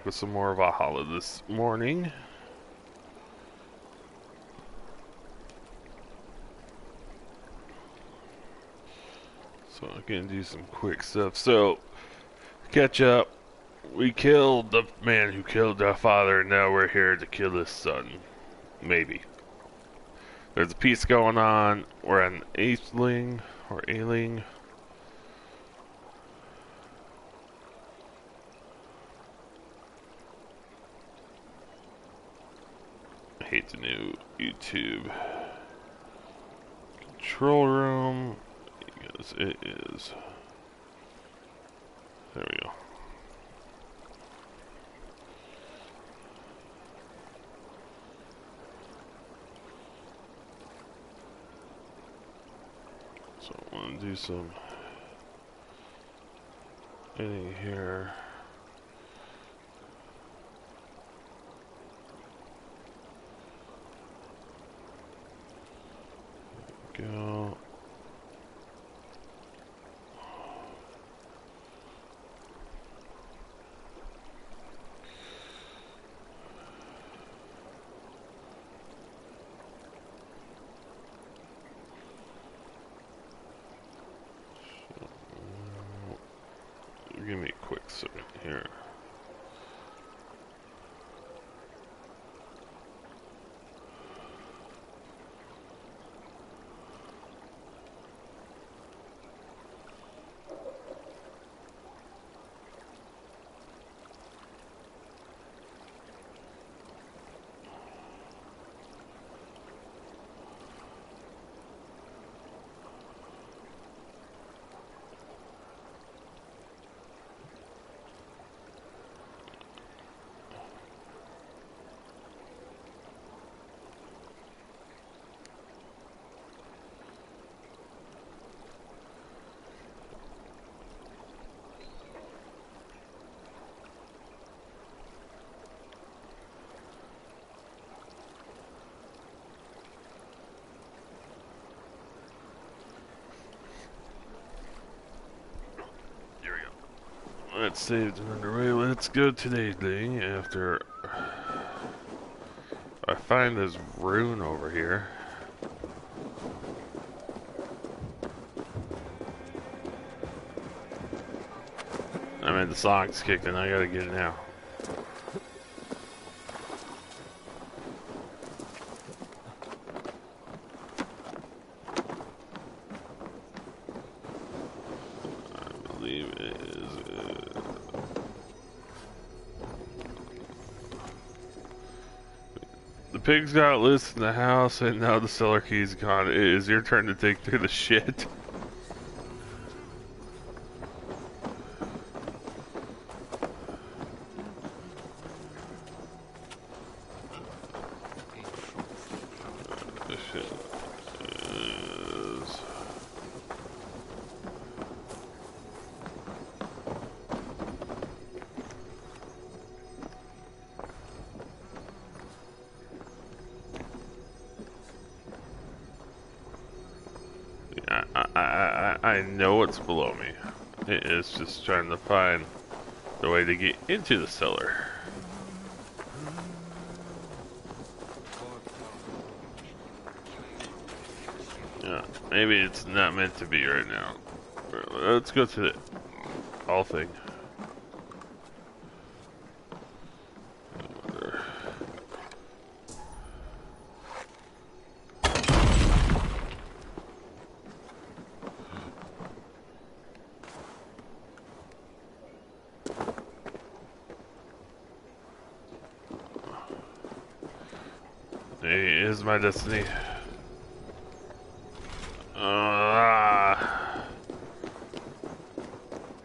With some more Valhalla this morning. So I'm gonna do some quick stuff. So, catch up. We killed the man who killed our father, and now we're here to kill his son. Maybe. There's a piece going on. We're an Aisling, or Ailing. I hate the new YouTube control room. Because it is. There we go. So I want to do some editing here. Go. Give me a quick second here. That's saved and underway. Let's go today's thing after I find this rune over here. I mean, the song's kicked in. I gotta get it now. I believe it is. The pigs got loose in the house, and now the cellar key's gone. It is your turn to dig through the shit. I know what's below me. It is just trying to find the way to get into the cellar. Yeah, maybe it's not meant to be right now. Let's go to the all thing. Hey, is my destiny.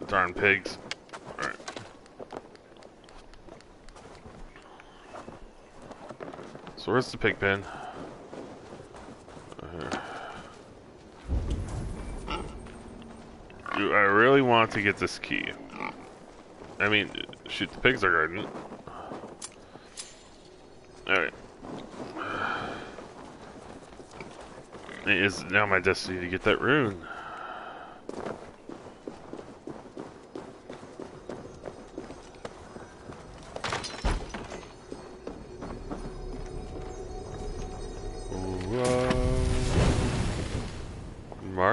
Darn pigs. Alright. So where's the pig pen? Do I really want to get this key? I mean, shoot, the pigs are guarding. Alright. It is now my destiny to get that rune.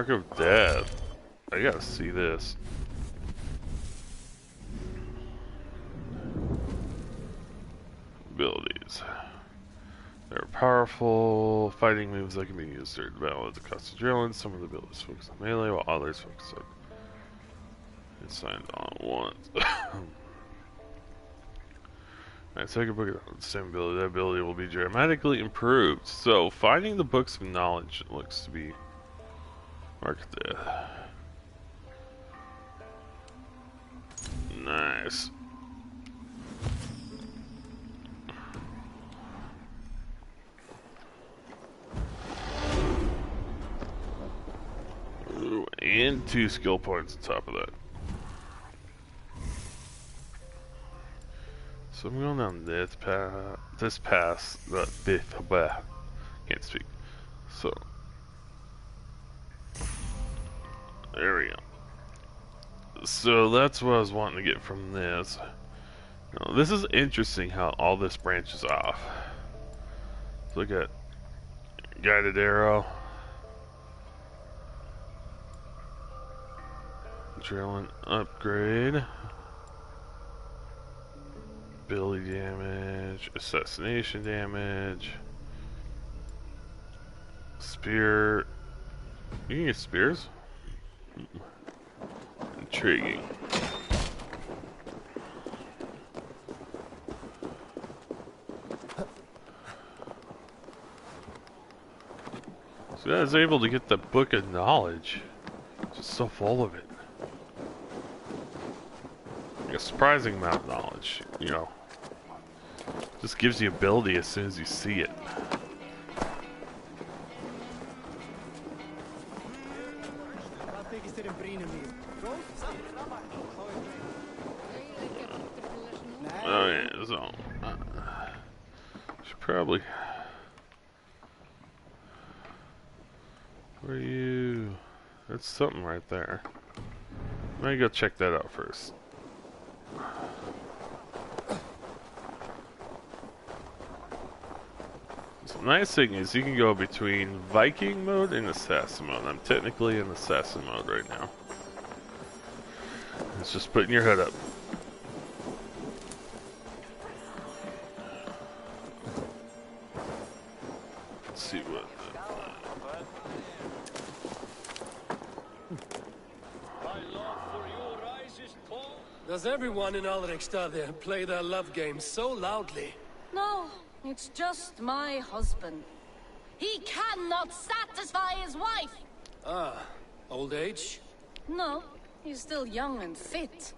Mark of Death. I gotta see this. Abilities. They're powerful fighting moves that can be used during battle at the cost of adrenaline. Some of the abilities focus on melee, while others focus on it's signed on once. Alright, second book of the same ability. That ability will be dramatically improved. So, finding the books of knowledge looks to be Mark of Death. Nice. Ooh, and 2 skill points on top of that. So I'm going down this pass, can't speak. So, there we go. So that's what I was wanting to get from this. Now, this is interesting how all this branches off. Look at guided arrow. Adrenaline upgrade. Ability damage, assassination damage, spear. You can get spears? Intriguing. So I was able to get the Book of Knowledge. Just so full of it. Like a surprising amount of knowledge, you know. Just gives you ability as soon as you see it. Oh yeah, so should probably. Where are you? That's something right there. Let me go check that out first. So the nice thing is you can go between Viking mode and Assassin mode. I'm technically in Assassin mode right now. It's just putting your hood up. Let's see what. Does everyone in Alrekstad play their love game so loudly? No, it's just my husband. He cannot satisfy his wife. Ah, old age? No, he's still young and fit.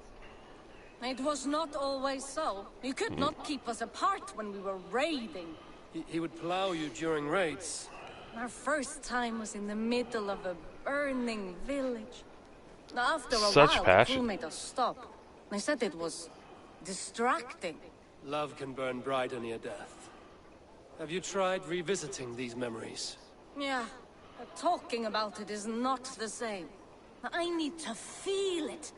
It was not always so. He could not keep us apart when we were raiding. He would plow you during raids. Our first time was in the middle of a burning village. After a while, the crew made us stop. They said it was distracting. Love can burn brighter near death. Have you tried revisiting these memories? Yeah, but talking about it is not the same. I need to feel it,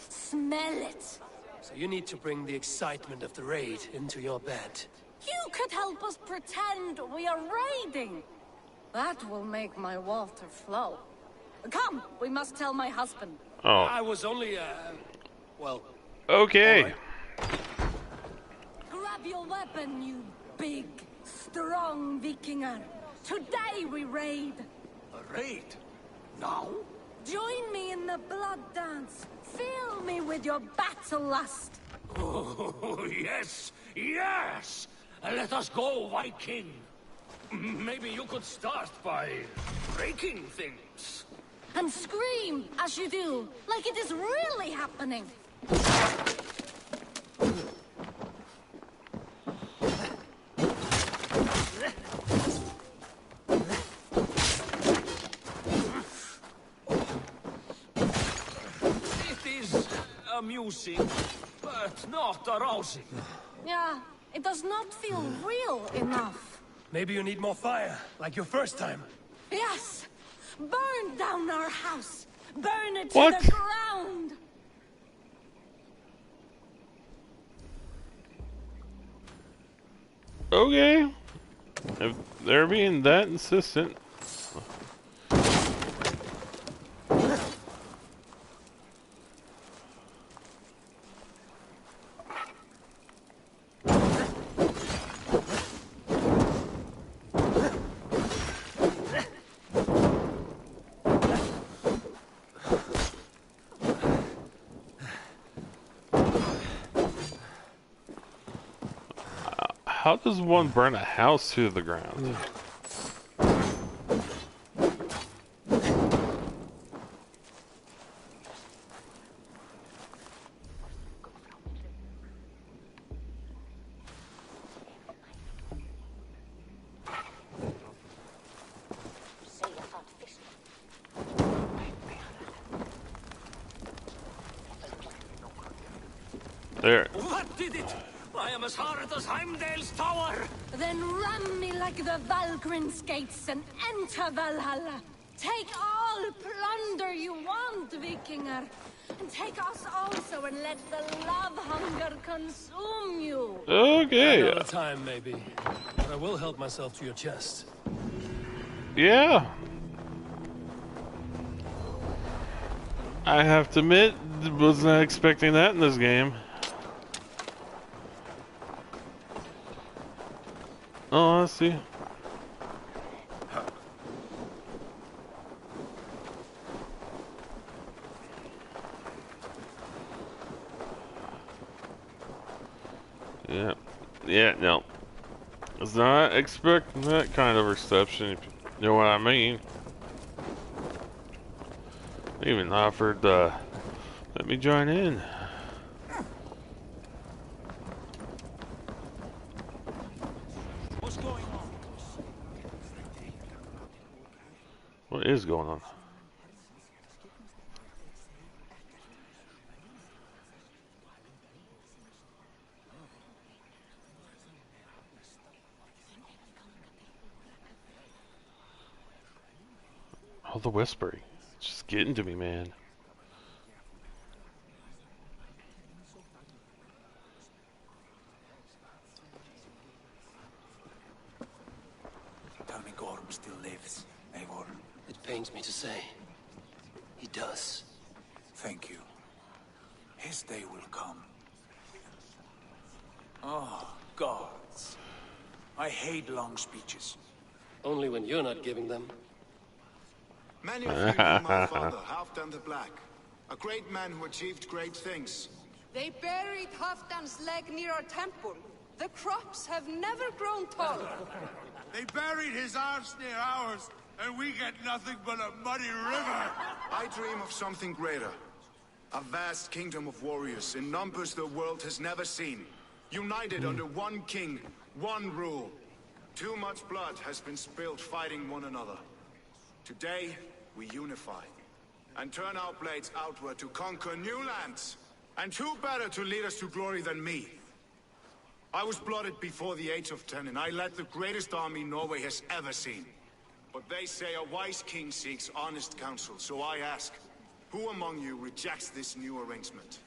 smell it. So you need to bring the excitement of the raid into your bed. You could help us pretend we are raiding. That will make my water flow. Come, we must tell my husband. Oh. I was only, well... Okay. Right. Grab your weapon, you big, strong Vikinger. Today we raid. A raid? Now? Join me in the blood dance. Fill me with your battle lust. Oh, yes, yes! Let us go, Viking. Maybe you could start by breaking things. And scream as you do, like it is really happening. It is amusing, but not arousing. Yeah, it does not feel real enough. Maybe you need more fire, like your first time. Yes! Burn down our house! Burn it to What? the ground! Okay. If they're being that insistent. How does one burn a house to the ground? There. What did it? I am as hard as Heimdall's tower. Then ram me like the Valgrin's gates and enter Valhalla. Take all plunder you want, Vikinger. And take us also and let the love hunger consume you. Okay. Another time, maybe. But I will help myself to your chest. Yeah. I have to admit, was not expecting that in this game. Oh, let's see. Yeah. Yeah, no. I was not expecting that kind of reception, if you know what I mean. They even offered, let me join in. What's going on? What is going on? Oh, the whispering. It's just getting to me, man. Tell me Grom still lives, Eivor. It pains me to say. He does. Thank you. His day will come. Oh, gods. I hate long speeches. Only when you're not giving them. Many of you knew my father, Halfdan the Black. A great man who achieved great things. They buried Halfdan's leg near our temple. The crops have never grown taller. They buried his arse near ours, and we get nothing but a muddy river. I dream of something greater. A vast kingdom of warriors in numbers the world has never seen. United under one king, one rule. Too much blood has been spilled fighting one another. Today, we unify. And turn our blades outward to conquer new lands. And who better to lead us to glory than me? I was blooded before the age of 10, and I led the greatest army Norway has ever seen. But they say a wise king seeks honest counsel, so I ask, who among you rejects this new arrangement?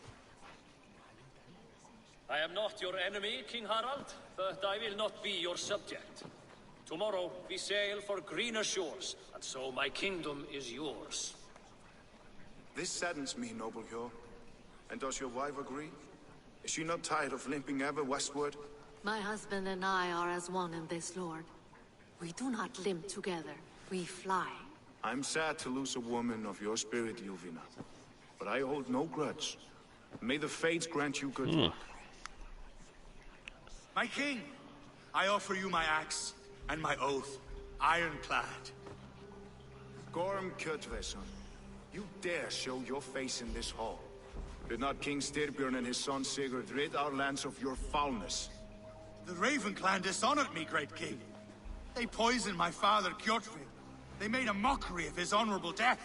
I am not your enemy, King Harald, but I will not be your subject. Tomorrow we sail for greener shores, and so my kingdom is yours. This saddens me, noble Hjor. And does your wife agree? Is she not tired of limping ever westward? My husband and I are as one in this, Lord. We do not limp together, we fly. I'm sad to lose a woman of your spirit, Yuvina. But I hold no grudge. May the fates grant you good luck. My king, I offer you my axe and my oath, ironclad. Gorm Kjotveson, you dare show your face in this hall. Did not King Styrbjörn and his son Sigurd rid our lands of your foulness? The Raven clan dishonored me, great king. They poisoned my father, Kjotve. They made a mockery of his honorable death.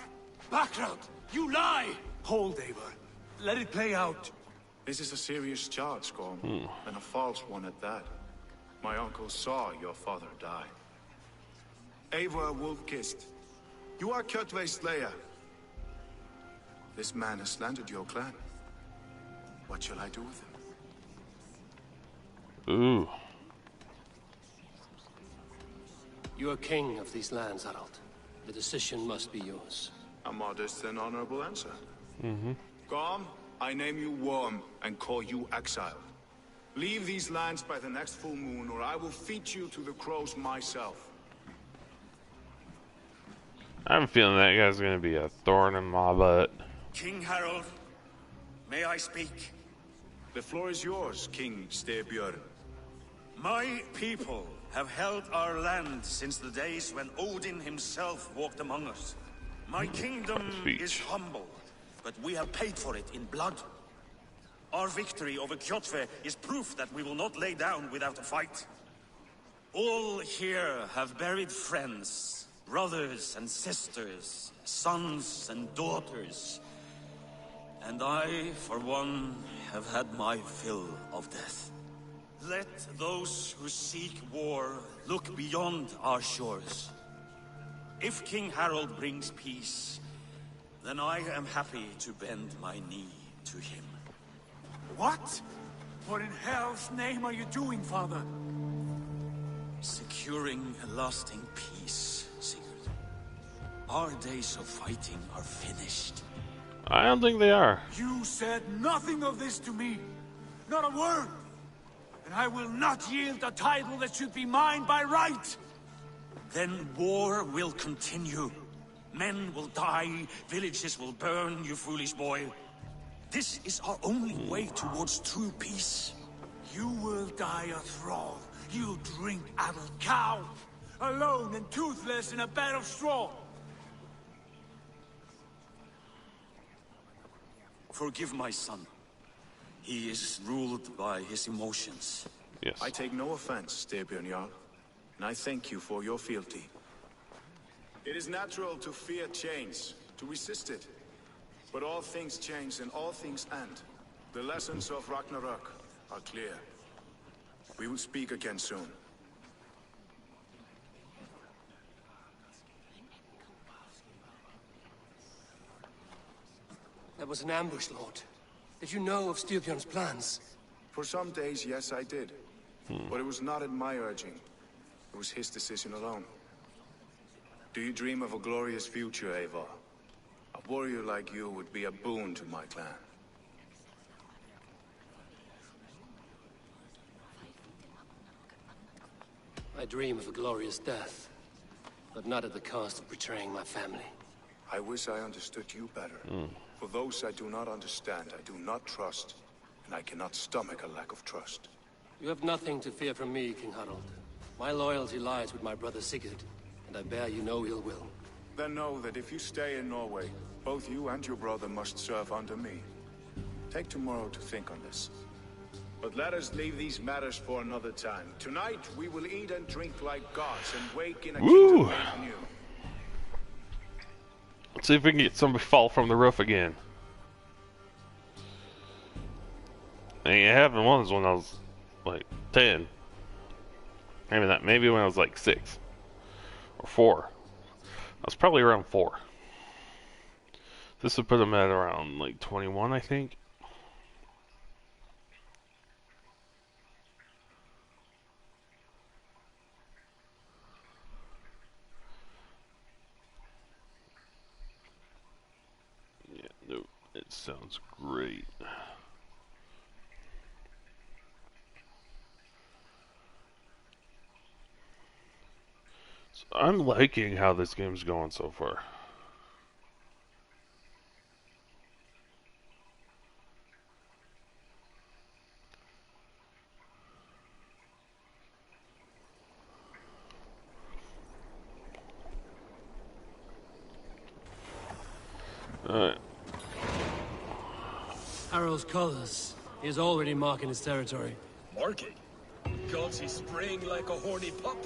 Background, you lie! Hold, Eivor. Let it play out. This is a serious charge, Gorm, and a false one at that. My uncle saw your father die. Eivor Wolf-Kissed, you are Kjotve's slayer. This man has slandered your clan. What shall I do with him? Ooh. You are king of these lands, Harald. The decision must be yours. A modest and honorable answer. Gorm, I name you Worm and call you exiled. Leave these lands by the next full moon, or I will feed you to the crows myself. I'm feeling that guy's gonna be a thorn in my butt. King Harald, may I speak? The floor is yours, King Styrbjörn. My people have held our land since the days when Odin himself walked among us. My kingdom is humble, but we have paid for it in blood. Our victory over Kjotve is proof that we will not lay down without a fight. All here have buried friends, brothers and sisters, sons and daughters. And I, for one, have had my fill of death. Let those who seek war look beyond our shores. If King Harald brings peace, then I am happy to bend my knee to him. What? What in hell's name are you doing, father? Securing a lasting peace, Sigurd. Our days of fighting are finished. I don't think they are. You said nothing of this to me. Not a word. And I will not yield a title that should be mine by right. Then war will continue. Men will die, villages will burn, you foolish boy. This is our only way towards true peace. You will die a thrall. You drink-addled cow. Alone and toothless in a bed of straw. Forgive my son. He is ruled by his emotions. Yes. I take no offense, Styrbjörn Jarl, and I thank you for your fealty. It is natural to fear change, to resist it. But all things change and all things end. The lessons of Ragnarok are clear. We will speak again soon. That was an ambush, Lord. Did you know of Styrbjörn's plans? For some days, yes, I did. But it was not at my urging. It was his decision alone. Do you dream of a glorious future, Eivor? A warrior like you would be a boon to my clan. I dream of a glorious death, but not at the cost of betraying my family. I wish I understood you better. For those I do not understand, I do not trust, and I cannot stomach a lack of trust. You have nothing to fear from me, King Harald. My loyalty lies with my brother Sigurd, and I bear you no ill will. Then know that if you stay in Norway, both you and your brother must serve under me. Take tomorrow to think on this. But let us leave these matters for another time. Tonight, we will eat and drink like gods and wake in a kingdom made new. Let's see if we can get somebody fall from the roof again. And it happened once when I was like 10. Maybe not. Maybe when I was like 6 or 4. I was probably around 4. This would put him at around like 21, I think. Yeah, no, it sounds great. So I'm liking how this game's going so far. Alright. Harald's colors. He is already marking his territory. Marking? Gods, he's spraying like a horny pup.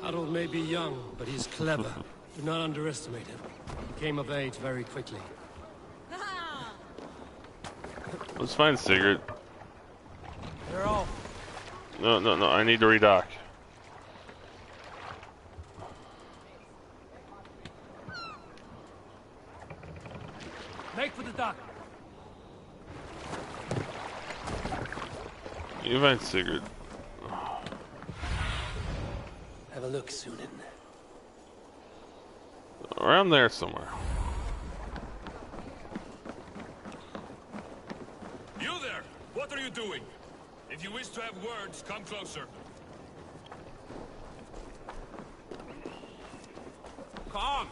Harold may be young, but he's clever. Do not underestimate him. He came of age very quickly. Let's find Sigurd. They're off. No, I need to redock. Make for the dock. You find Sigurd. Have a look, Sunan. Around there somewhere. You there! What are you doing? If you wish to have words, come closer. Come!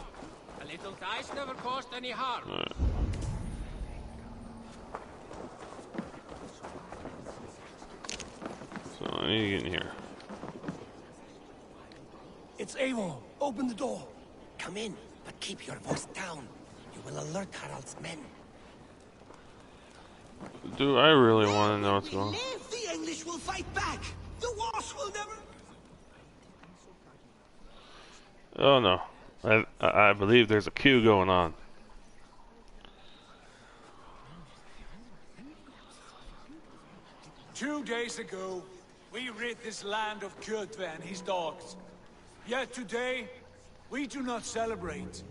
A little dice never caused any harm. Right. So I need to get in here. It's Eivor. Open the door. Come in, but keep your voice down. You will alert Harald's men. Do I really want to know what's going on? The English will fight back. The Wasp will never... Oh no. I believe there's a queue going on. Two days ago, we rid this land of Kjotve and his dogs. Yet today, we do not celebrate.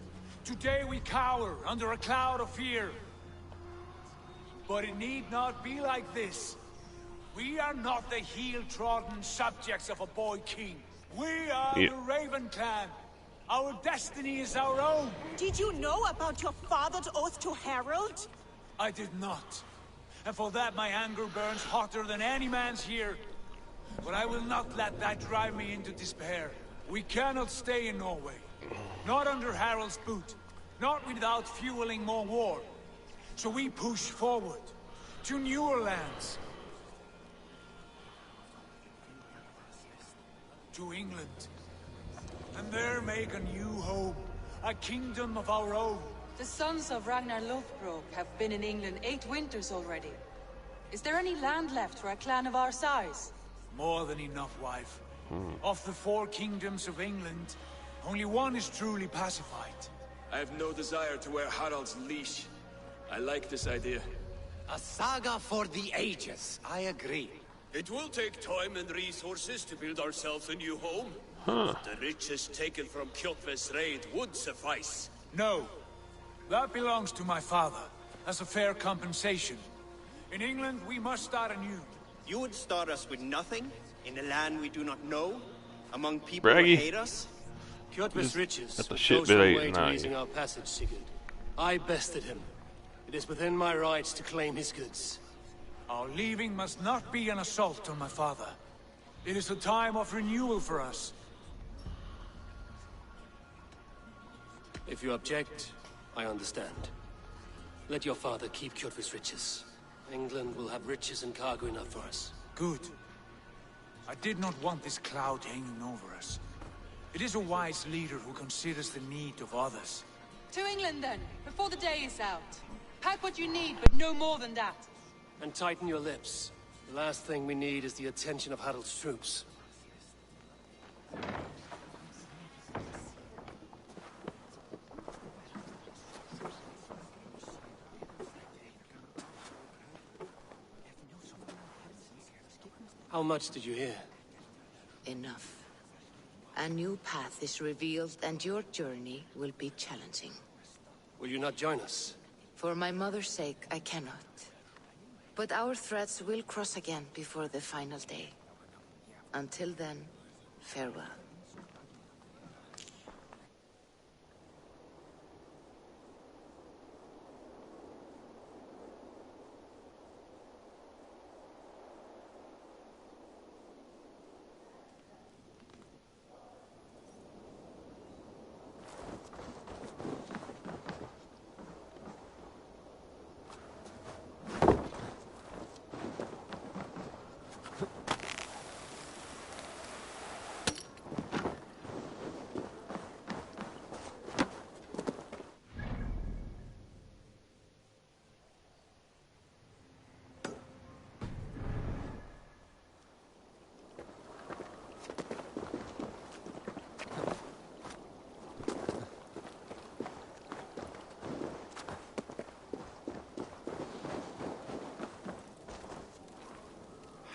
Today we cower under a cloud of fear. But it need not be like this. We are not the heel-trodden subjects of a boy king. We are the Raven clan. Our destiny is our own. Did you know about your father's oath to Harald? I did not. And for that my anger burns hotter than any man's here. But I will not let that drive me into despair. We cannot stay in Norway. Not under Harald's boot. Not without fueling more war. So we push forward. To newer lands. To England. And there make a new home. A kingdom of our own. The sons of Ragnar Lothbrok have been in England 8 winters already. Is there any land left for a clan of our size? More than enough, wife. Of the 4 kingdoms of England, only one is truly pacified. I have no desire to wear Harald's leash. I like this idea. A saga for the ages. I agree. It will take time and resources to build ourselves a new home. The riches taken from Kjotve's raid would suffice. No. That belongs to my father, as a fair compensation. In England, we must start anew. You would start us with nothing? In a land we do not know? Among people Braggy. who hate us? Kjotve's riches Got the shit goes bit some ate way to now, easing our passage, Sigurd. I bested him. It is within my rights to claim his goods. Our leaving must not be an assault on my father. It is a time of renewal for us. If you object, I understand. Let your father keep Kjotve's riches. England will have riches and cargo enough for us. Good. I did not want this cloud hanging over us. It is a wise leader who considers the need of others. To England then, before the day is out. Pack what you need, but no more than that. And tighten your lips. The last thing we need is the attention of Harald's troops. How much did you hear? Enough. A new path is revealed, and your journey will be challenging. Will you not join us? For my mother's sake, I cannot. But our threads will cross again before the final day. Until then, farewell.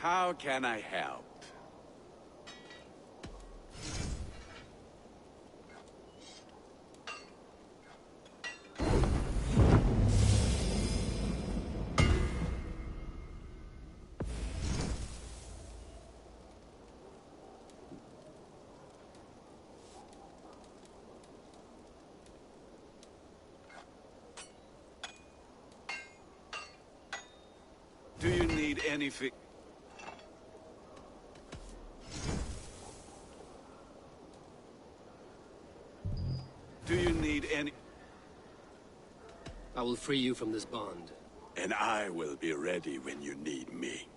How can I help? Do you need anything? Do you need any... I will free you from this bond. And I will be ready when you need me.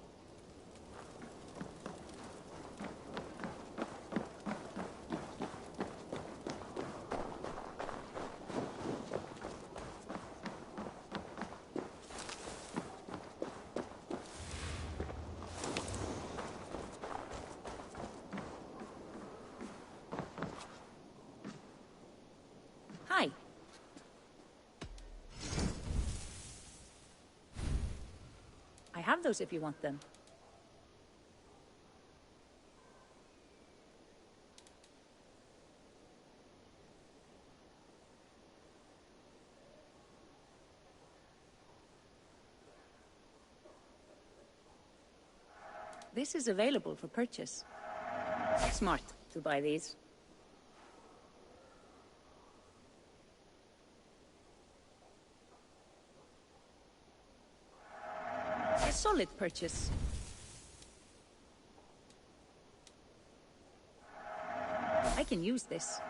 those if you want them. This is available for purchase. Smart to buy these. A solid purchase. I can use this.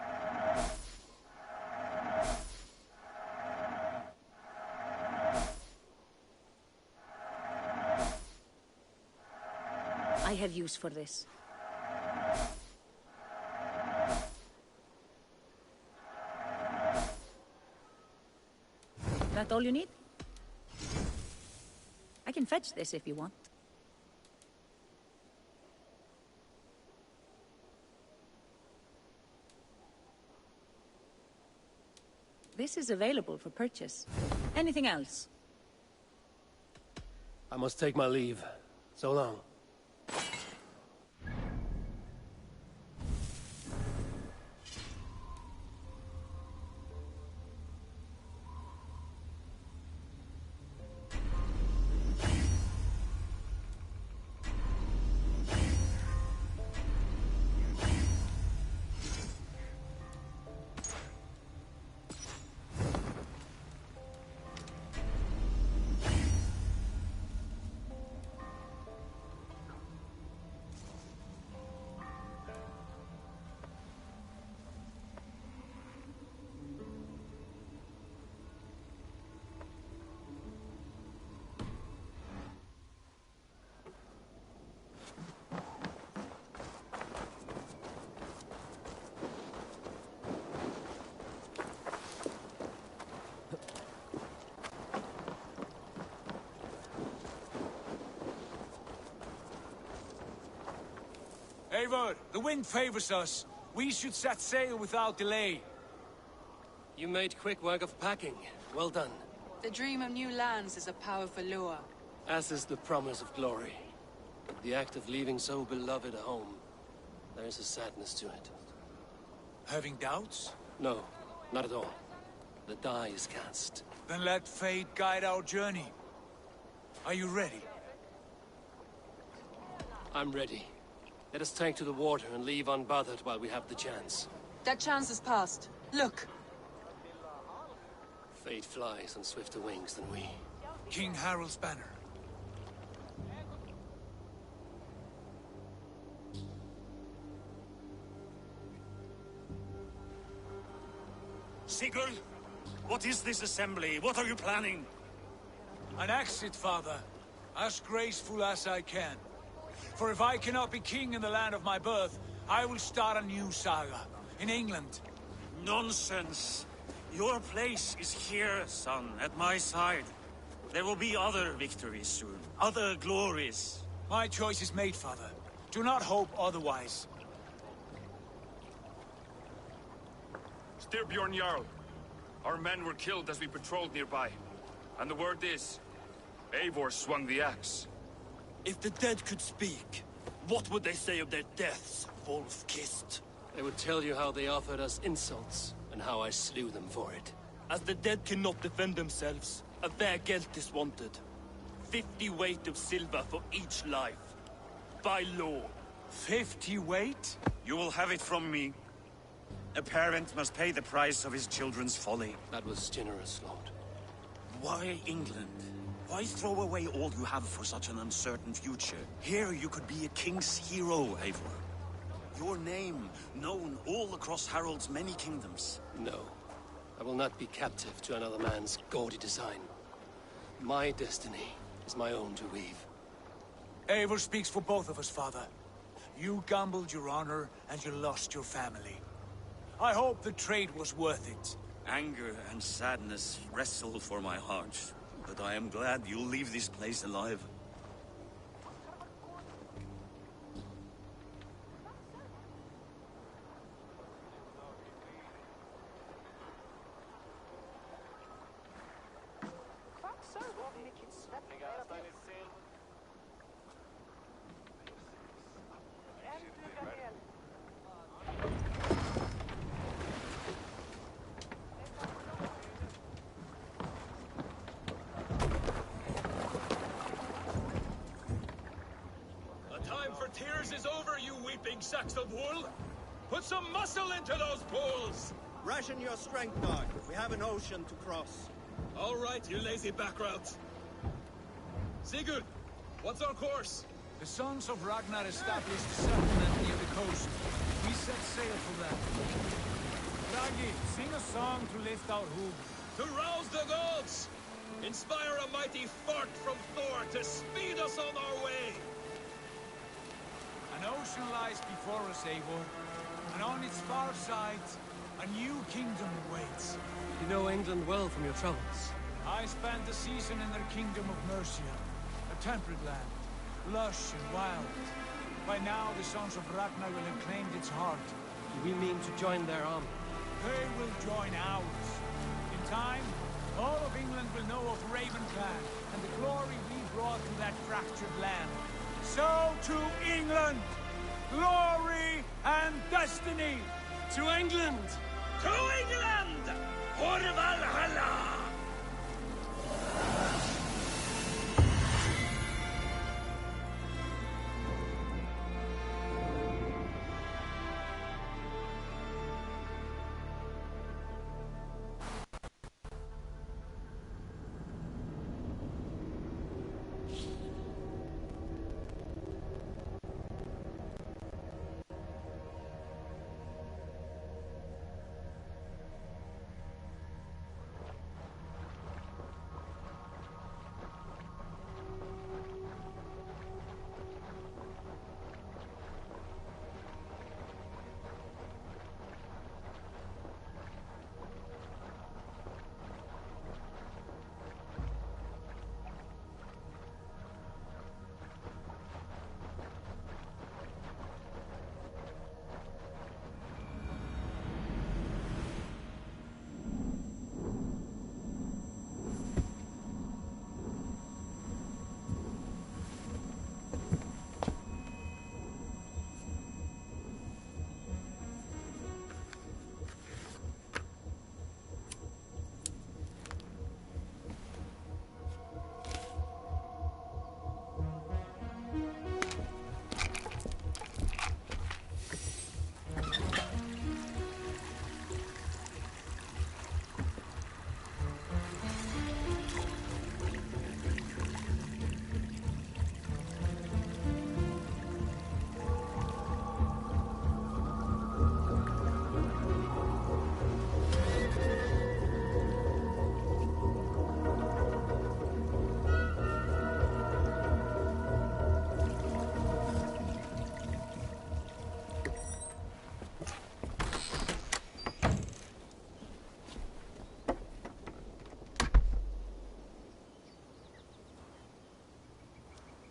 I have use for this. That all you need? I can fetch this if you want. This is available for purchase. Anything else? I must take my leave. So long. Eivor, the wind favors us. We should set sail without delay. You made quick work of packing. Well done. The dream of new lands is a powerful lure. As is the promise of glory. The act of leaving so beloved a home. There is a sadness to it. Having doubts? No, not at all. The die is cast. Then let fate guide our journey. Are you ready? I'm ready. Let us take to the water and leave unbothered while we have the chance. That chance is past. Look! Fate flies on swifter wings than we. King Harald's banner. Sigurd, what is this assembly? What are you planning? An exit, father. As graceful as I can. For if I cannot be king in the land of my birth, I will start a new saga. In England. Nonsense. Your place is here, son, at my side. There will be other victories soon. Other glories. My choice is made, father. Do not hope otherwise. Styrbjorn Jarl. Our men were killed as we patrolled nearby. And the word is, Eivor swung the axe. If the dead could speak, what would they say of their deaths, wolf-kissed? They would tell you how they offered us insults, and how I slew them for it. As the dead cannot defend themselves, a fair gelt is wanted. 50 weight of silver for each life. By law. 50 weight? You will have it from me. A parent must pay the price of his children's folly. That was generous, Lord. Why England? Why throw away all you have for such an uncertain future? Here you could be a king's hero, Eivor. Your name known all across Harald's many kingdoms. No. I will not be captive to another man's gaudy design. My destiny is my own to weave. Eivor speaks for both of us, father. You gambled your honor, and you lost your family. I hope the trade was worth it. Anger and sadness wrestle for my heart. But I am glad you'll leave this place alive. our tears is over, you weeping sacks of wool! Put some muscle into those bulls! Ration your strength, dog. We have an ocean to cross. All right, you lazy backroutes. Sigurd, what's our course? The Sons of Ragnar established a settlement near the coast. We set sail for that. Raggi, sing a song to lift our hooves. To rouse the gods! Inspire a mighty fart from Thor to speed us on our way! An ocean lies before us, Eivor, and on its far side, a new kingdom awaits. You know England well from your travels. I spent a season in their kingdom of Mercia, a temperate land, lush and wild. By now, the Sons of Ragnar will have claimed its heart. Do we mean to join their army? They will join ours. In time, all of England will know of Ravenclan and the glory we brought to that fractured land. So to England! Glory and destiny! To England! To England! For Valhalla!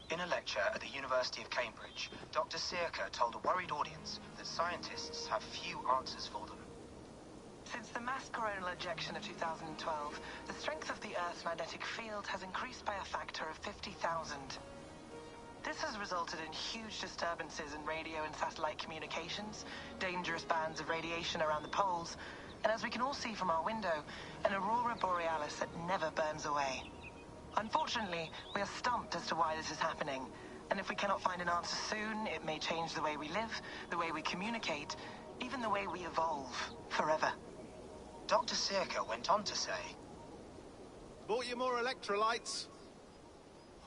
In a lecture at the University of Cambridge, Dr. Sirka told a worried audience that scientists have few answers for them. Since the mass coronal ejection of 2012, the strength of the Earth's magnetic field has increased by a factor of 50,000. This has resulted in huge disturbances in radio and satellite communications, dangerous bands of radiation around the poles, and as we can all see from our window, an aurora borealis that never burns away. Unfortunately, we are stumped as to why this is happening, and if we cannot find an answer soon, it may change the way we live, the way we communicate, even the way we evolve, forever. Dr. Sirka went on to say, "Bought you more electrolytes?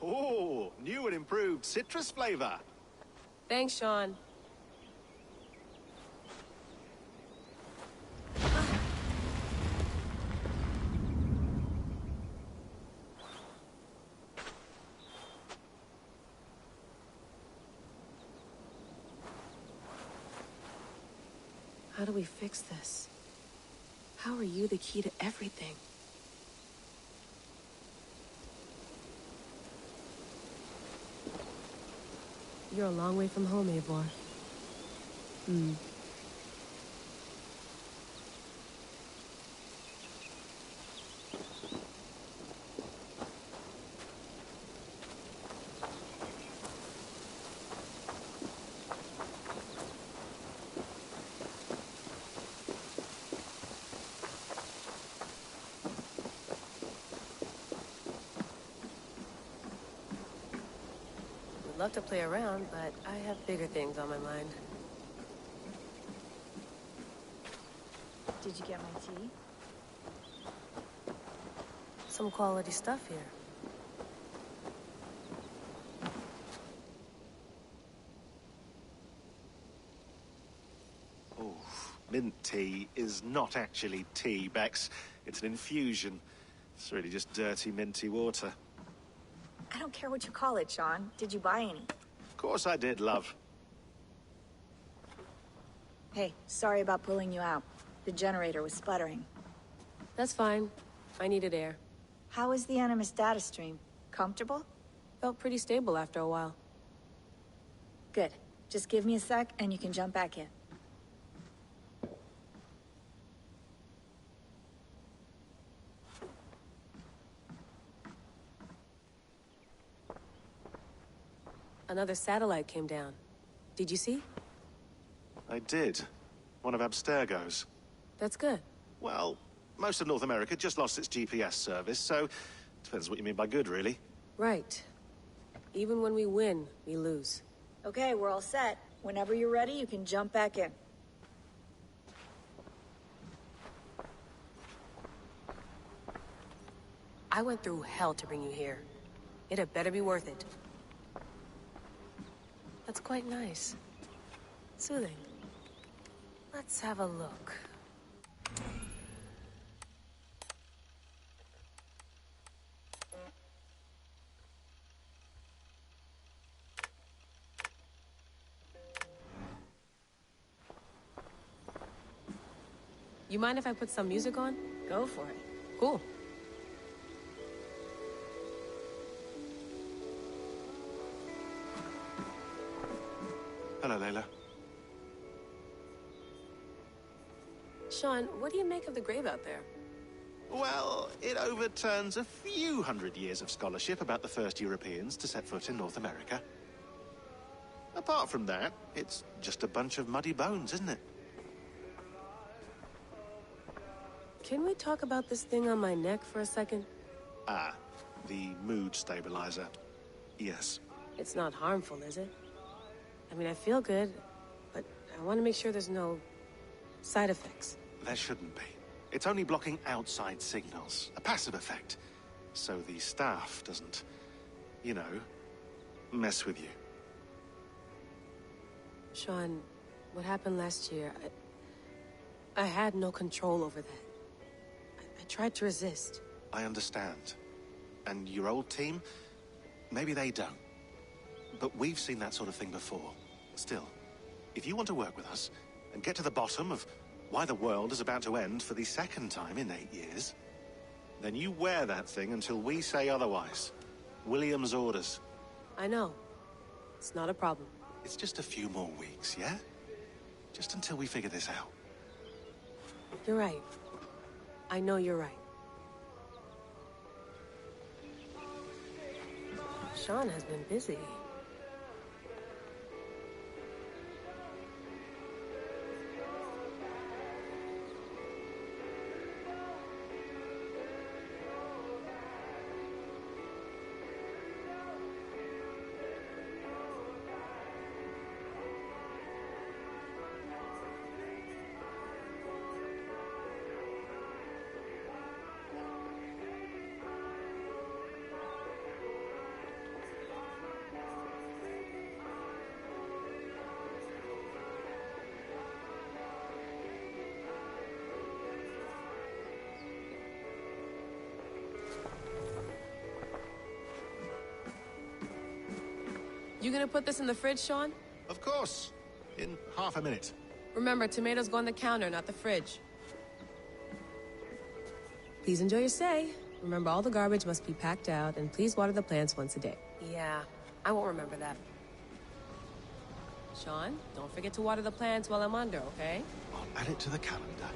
Oh, new and improved citrus flavor." Thanks, Sean. How do we fix this? How are you the key to everything? You're a long way from home, Eivor. love to play around, but I have bigger things on my mind. Did you get my tea? Some quality stuff here. Oh, mint tea is not actually tea, Bex. It's an infusion. It's really just dirty, minty water. I don't care what you call it, Sean. Did you buy any? Of course I did, love. Hey, sorry about pulling you out. The generator was sputtering. That's fine. I needed air. How is the Animus data stream? Comfortable? Felt pretty stable after a while. Good. Just give me a sec and you can jump back in. Another satellite came down. Did you see? I did. One of Abstergo's. That's good. Well, most of North America just lost its GPS service, so depends what you mean by good, really. Right. Even when we win, we lose. Okay, we're all set. Whenever you're ready, you can jump back in. I went through hell to bring you here. It had better be worth it. That's quite nice. Soothing. Let's have a look. You mind if I put some music on? Go for it. Cool. Hello, Layla. Sean, what do you make of the grave out there? Well, it overturns a few hundred years of scholarship about the first Europeans to set foot in North America. Apart from that, it's just a bunch of muddy bones, isn't it? Can we talk about this thing on my neck for a second? Ah, the mood stabilizer. Yes. It's not harmful, is it? I mean, I feel good, but I want to make sure there's no side effects. There shouldn't be. It's only blocking outside signals, a passive effect. So the staff doesn't, you know, mess with you. Sean, what happened last year, I had no control over that. I tried to resist. I understand. And your old team, maybe they don't. But we've seen that sort of thing before. Still, if you want to work with us and get to the bottom of why the world is about to end for the second time in 8 years, then you wear that thing until we say otherwise. William's orders. I know. It's not a problem. It's just a few more weeks, yeah? Just until we figure this out. You're right. I know you're right. Sean has been busy. You gonna put this in the fridge, Sean? Of course. In half a minute. Remember, tomatoes go on the counter, not the fridge. Please enjoy your stay. Remember, all the garbage must be packed out, and please water the plants once a day. Yeah, I won't remember that. Sean, don't forget to water the plants while I'm under, okay? I'll add it to the calendar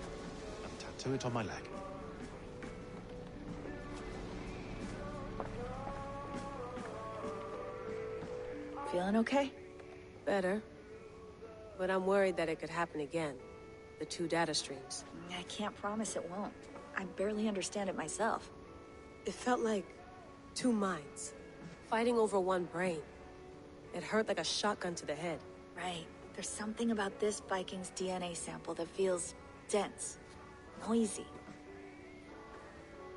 and tattoo it on my leg. Feeling okay? Better. But I'm worried that it could happen again. The two data streams. I can't promise it won't. I barely understand it myself. It felt like two minds, fighting over one brain. It hurt like a shotgun to the head. Right. There's something about this Viking's DNA sample that feels dense, noisy.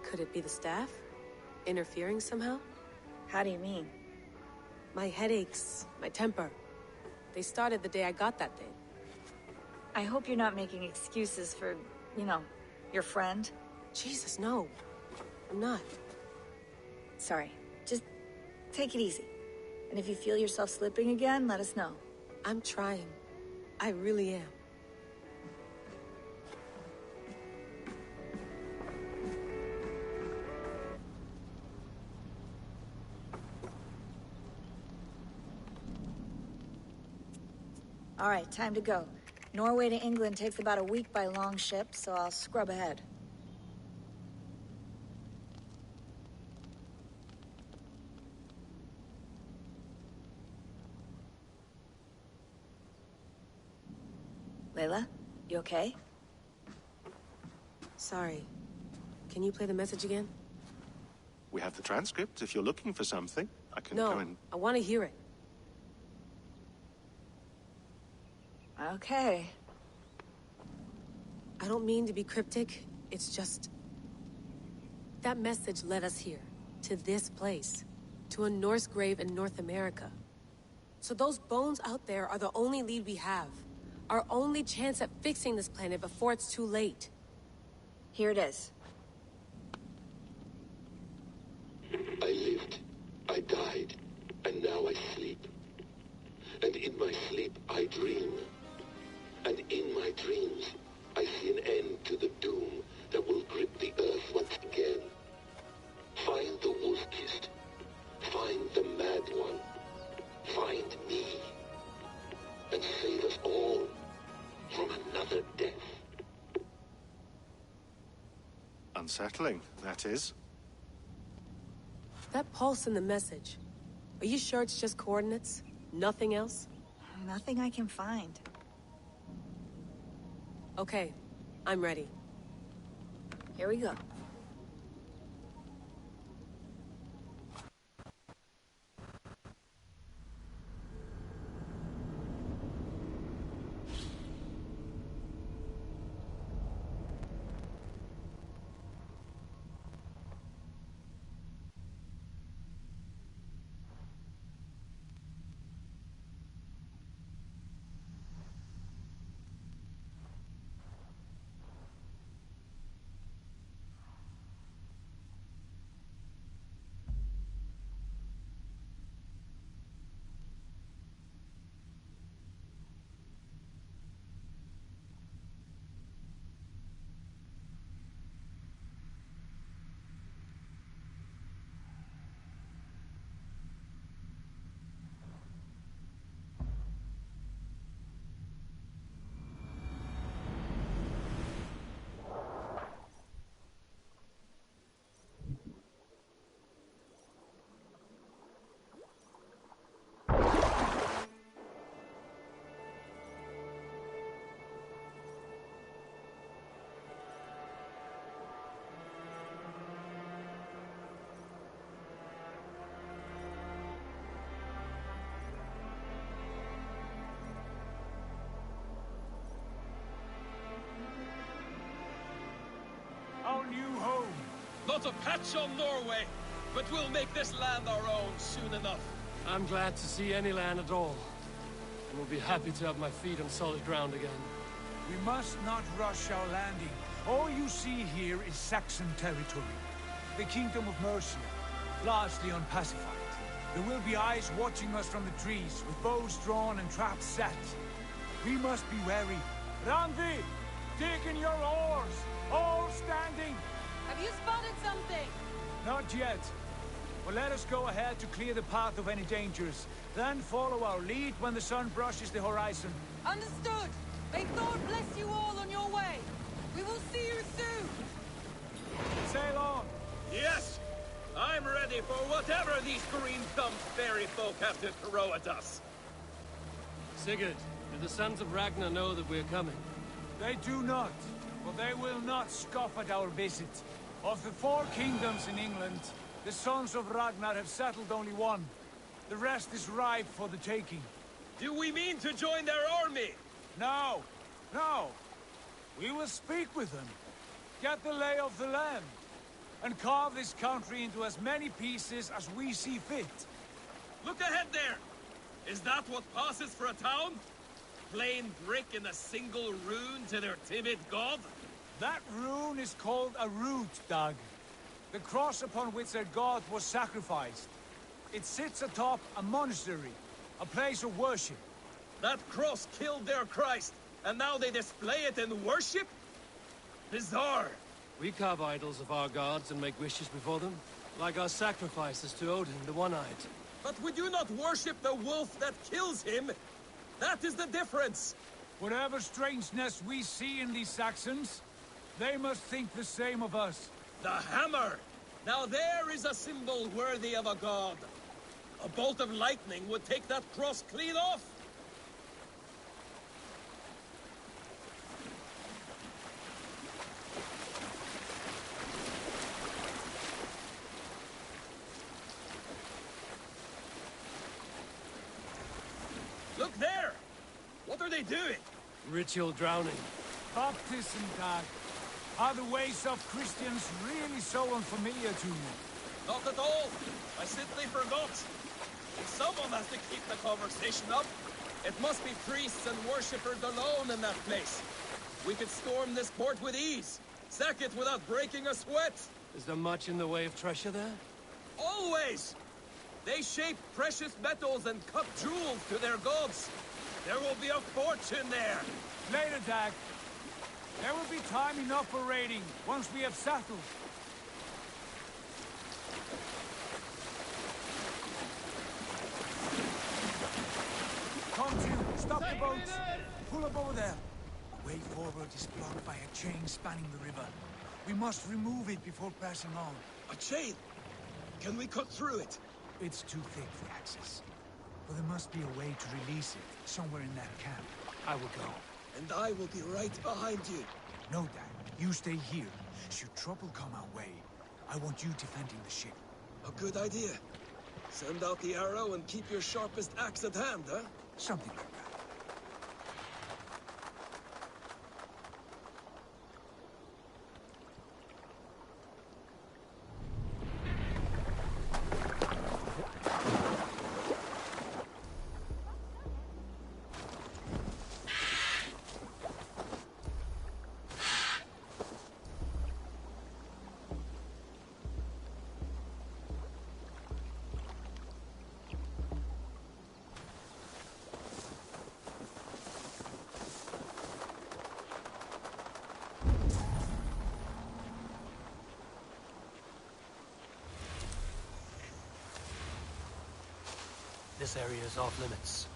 Could it be the staff? Interfering somehow? How do you mean? My headaches, my temper. They started the day I got that thing. I hope you're not making excuses for, you know, your friend. Jesus, no. I'm not. Sorry. Just take it easy. And if you feel yourself slipping again, let us know. I'm trying. I really am. All right, time to go. Norway to England takes about a week by long ship, so I'll scrub ahead. Layla, you okay? Sorry. Can you play the message again? We have the transcript. If you're looking for something, I can No, go and... I want to hear it. Okay. I don't mean to be cryptic. It's just... that message led us here. To this place. To a Norse grave in North America. So those bones out there are the only lead we have. Our only chance at fixing this planet before it's too late. Here it is. I lived, I died, and now I sleep. And in my sleep I dream. And in my dreams I see an end to the doom that will grip the earth once again. Find the wolf-kissed. Find the mad one. Find me. And save us all from another death. Unsettling, that is. That pulse in the message. Are you sure it's just coordinates? Nothing else? Nothing I can find. Okay, I'm ready. Here we go. Our new home. Not a patch on Norway, but we'll make this land our own soon enough. I'm glad to see any land at all. And will be happy to have my feet on solid ground again. We must not rush our landing. All you see here is Saxon territory. The Kingdom of Mercia, largely unpacified. There will be eyes watching us from the trees, with bows drawn and traps set. We must be wary. Randvi, dig in your oars! All standing! Have you spotted something? Not yet. But let us go ahead to clear the path of any dangers. Then follow our lead when the sun brushes the horizon. Understood. May Thor bless you all on your way. We will see you soon. Sail on. Yes! I'm ready for whatever these green-thumbed fairy folk have to throw at us. Sigurd, do the sons of Ragnar know that we're coming? They do not. But they will not scoff at our visit. Of the 4 kingdoms in England, the sons of Ragnar have settled only one. The rest is ripe for the taking. Do we mean to join their army? No, no. We will speak with them, get the lay of the land, and carve this country into as many pieces as we see fit. Look ahead there! Is that what passes for a town? Plain brick in a single rune to their timid god? That rune is called a root, Doug. The cross upon which their god was sacrificed. It sits atop a monastery, a place of worship. That cross killed their Christ, and now they display it in worship? Bizarre. We carve idols of our gods and make wishes before them, like our sacrifices to Odin, the One-Eyed. But we do not worship the wolf that kills him. That is the difference. Whatever strangeness we see in these Saxons, they must think the same of us. The hammer! Now there is a symbol worthy of a god. A bolt of lightning would take that cross clean off. Look there! What are they doing? Ritual drowning. Baptism, Doug. Are the ways of Christians really so unfamiliar to you? Not at all. I simply forgot. Someone has to keep the conversation up. It must be priests and worshippers alone in that place. We could storm this port with ease. Sack it without breaking a sweat. Is there much in the way of treasure there? Always! They shape precious metals and cut jewels to their gods. There will be a fortune there. Later, Dag. There will be time enough for raiding, once we have settled. Come to, stop the boats. Pull up over there. The way forward is blocked by a chain spanning the river. We must remove it before passing on. A chain? Can we cut through it? It's too thick for access. But there must be a way to release it, somewhere in that camp. I will go. And I will be right behind you. No, Dad. You stay here. Should trouble come our way, I want you defending the ship. A good idea. Send out the arrow and keep your sharpest axe at hand, huh? Something like that. This area is off limits.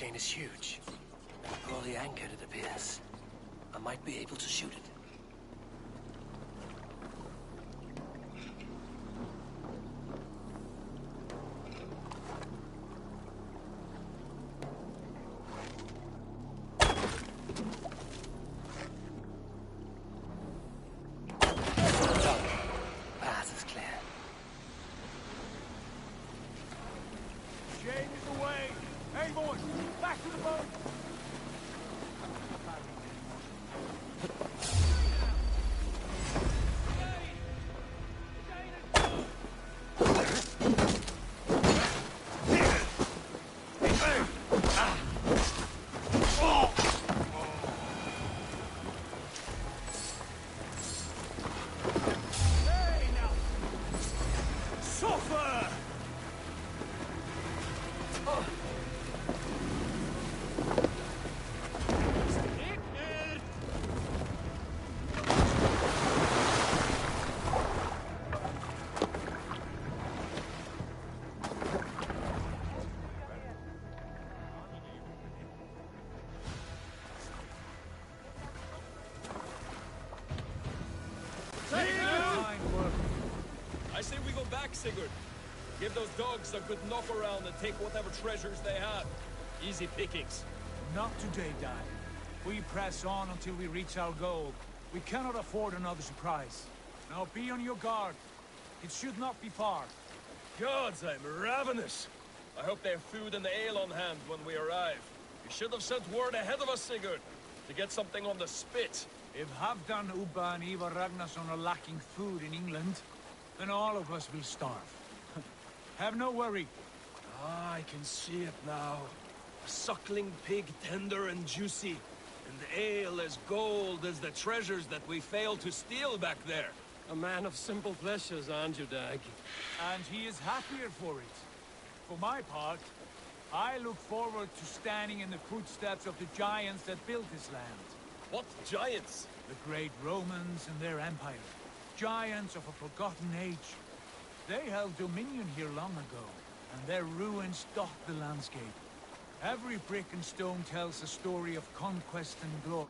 chain is huge. Poorly anchored, it appears. I might be able to shoot it. Path is clear. Chain is away! Hey, boys! Back to the boat! I say we go back, Sigurd. Give those dogs a good knock around and take whatever treasures they have. Easy pickings. Not today, Dad. We press on until we reach our goal. We cannot afford another surprise. Now be on your guard. It should not be far. Gods, I'm ravenous. I hope they have food and ale on hand when we arrive. You should have sent word ahead of us, Sigurd, to get something on the spit. If Halfdan, Ubba and Ivar Ragnarsson are lacking food in England, then all of us will starve. Have no worry. Ah, I can see it now. A suckling pig, tender and juicy. And ale as gold as the treasures that we failed to steal back there. A man of simple pleasures, aren't you, Dag? And he is happier for it. For my part, I look forward to standing in the footsteps of the giants that built this land. What giants? The great Romans and their empire. Giants of a forgotten age. They held dominion here long ago, and their ruins dot the landscape. Every brick and stone tells a story of conquest and glory.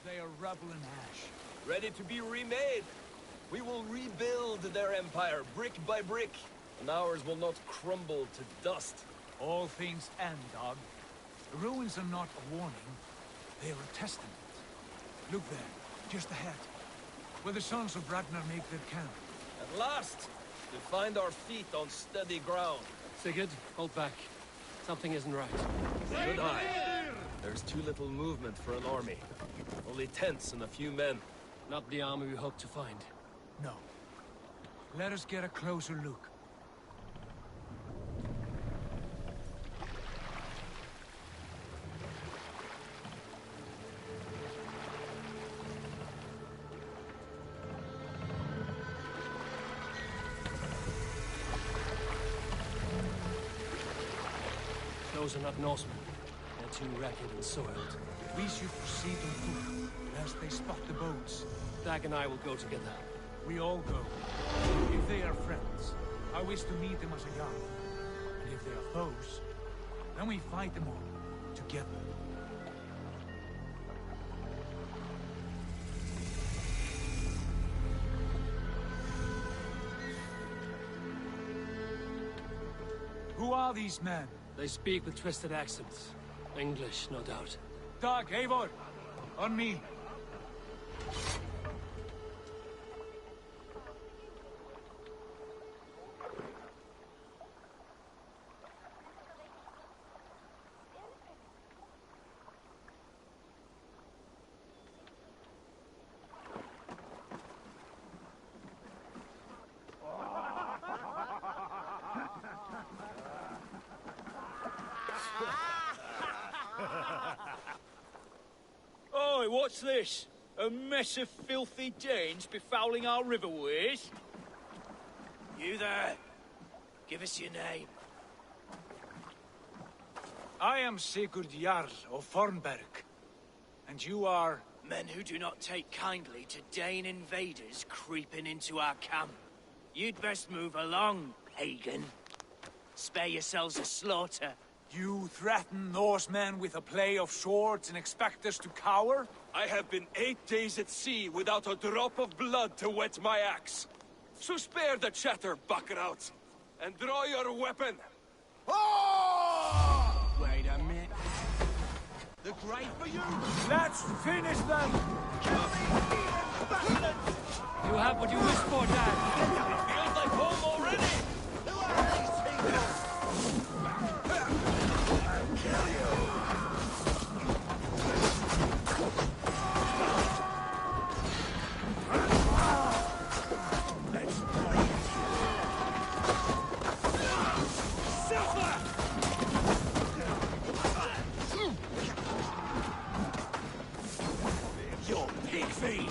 They are rubble and ash. Ready to be remade. We will rebuild their empire brick by brick, and ours will not crumble to dust. All things end, dog. The ruins are not a warning. They are a testament. Look there, just ahead, where the sons of Ragnar make their camp. At last, we find our feet on steady ground. Sigurd, hold back. Something isn't right. Good eye. There's too little movement for an army. Only tents and a few men. Not the army we hoped to find. No. Let us get a closer look. Those are not Norsemen. They're too ragged and soiled. We should proceed on foot, lest they spot the boats. Dag and I will go together. We all go. If they are friends, I wish to meet them as a young. And if they are foes, then we fight them all, together. Who are these men? They speak with twisted accents. English, no doubt. Dag, Eivor! On me! What's this? A mess of filthy Danes befouling our riverways? You there. Give us your name. I am Sigurd Jarl of Fornberg. And you are... Men who do not take kindly to Dane invaders creeping into our camp. You'd best move along, pagan. Spare yourselves a slaughter. You threaten Norsemen with a play of swords and expect us to cower? I have been 8 days at sea without a drop of blood to wet my axe. So spare the chatter, buckrouts, and draw your weapon. Wait a minute. The grave for you? Let's finish them! You have what you wish for, Dad. It feels like home already! Who are these people? I'll kill you! Your pig feed!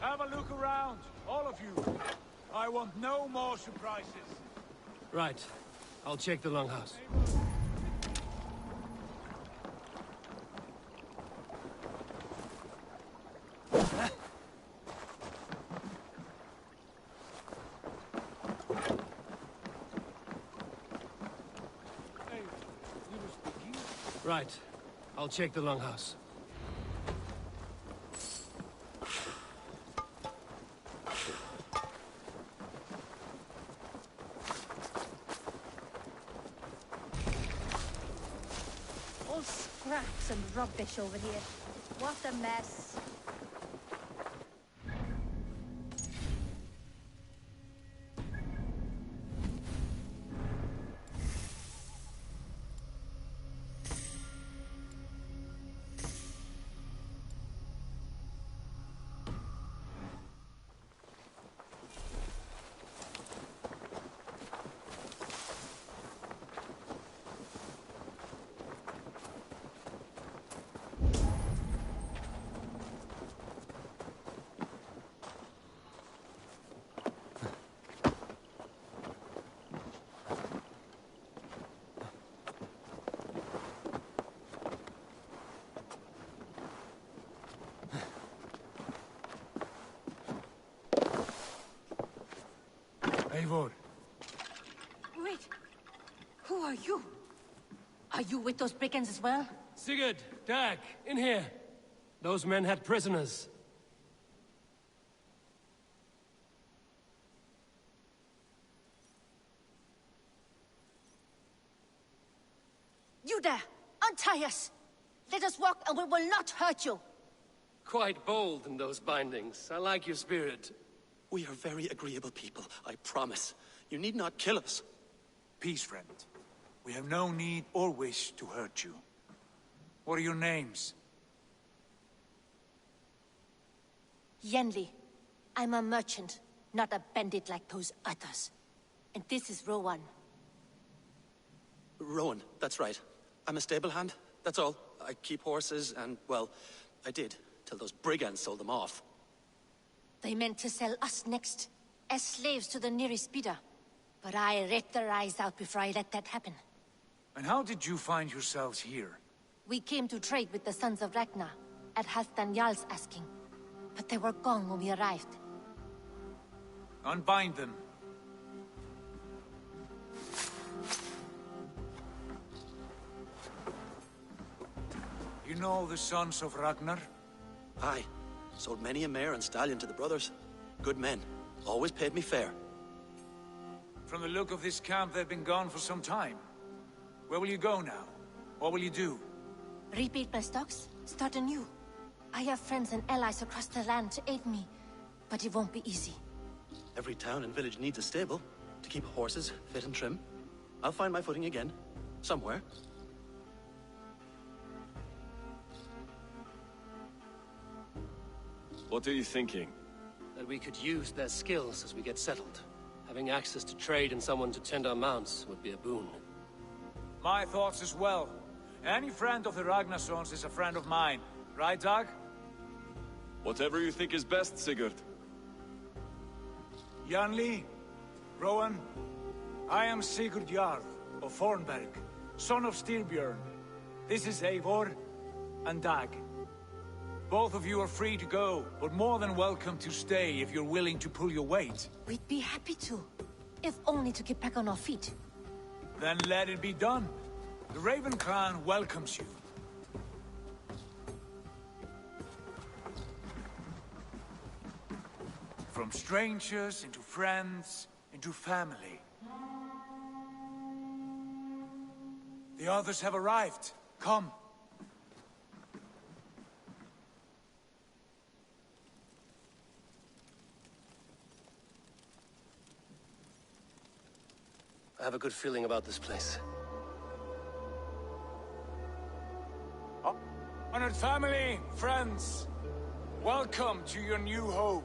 Have a look around, all of you. I want no more surprises. Right. I'll check the longhouse. Right. I'll check the longhouse. All scraps and rubbish over here. What a mess. Eivor. Wait. Who are you? Are you with those brigands as well? Sigurd, Dag, in here. Those men had prisoners. You there! Untie us! Let us walk and we will not hurt you! Quite bold in those bindings. I like your spirit. We are very agreeable people, I promise. You need not kill us. Peace, friend. We have no need or wish to hurt you. What are your names? Yenli. I'm a merchant, not a bandit like those others. And this is Rowan. Rowan, that's right. I'm a stable hand, that's all. I keep horses, and, well, I did, till those brigands sold them off. They meant to sell us next, as slaves to the nearest bidder. But I ripped their eyes out before I let that happen. And how did you find yourselves here? We came to trade with the Sons of Ragnar, at Halfdan Jarl's asking. But they were gone when we arrived. Unbind them. You know the Sons of Ragnar? Aye. Sold many a mare and stallion to the brothers. Good men. Always paid me fair. From the look of this camp, they've been gone for some time. Where will you go now? What will you do? Rebuild my stocks, start anew. I have friends and allies across the land to aid me, but it won't be easy. Every town and village needs a stable to keep horses fit and trim. I'll find my footing again. Somewhere. What are you thinking? That we could use their skills as we get settled. Having access to trade and someone to tend our mounts would be a boon. My thoughts as well. Any friend of the Ragnarsons is a friend of mine. Right, Dag? Whatever you think is best, Sigurd. Janli, Rowan, I am Sigurd Jarl of Fornberg, son of Styrbjörn. This is Eivor and Dag. Both of you are free to go, but more than welcome to stay if you're willing to pull your weight. We'd be happy to, if only to get back on our feet. Then let it be done. The Raven clan welcomes you. From strangers, into friends, into family. The others have arrived. Come. I have a good feeling about this place. Honored family, friends, welcome to your new home.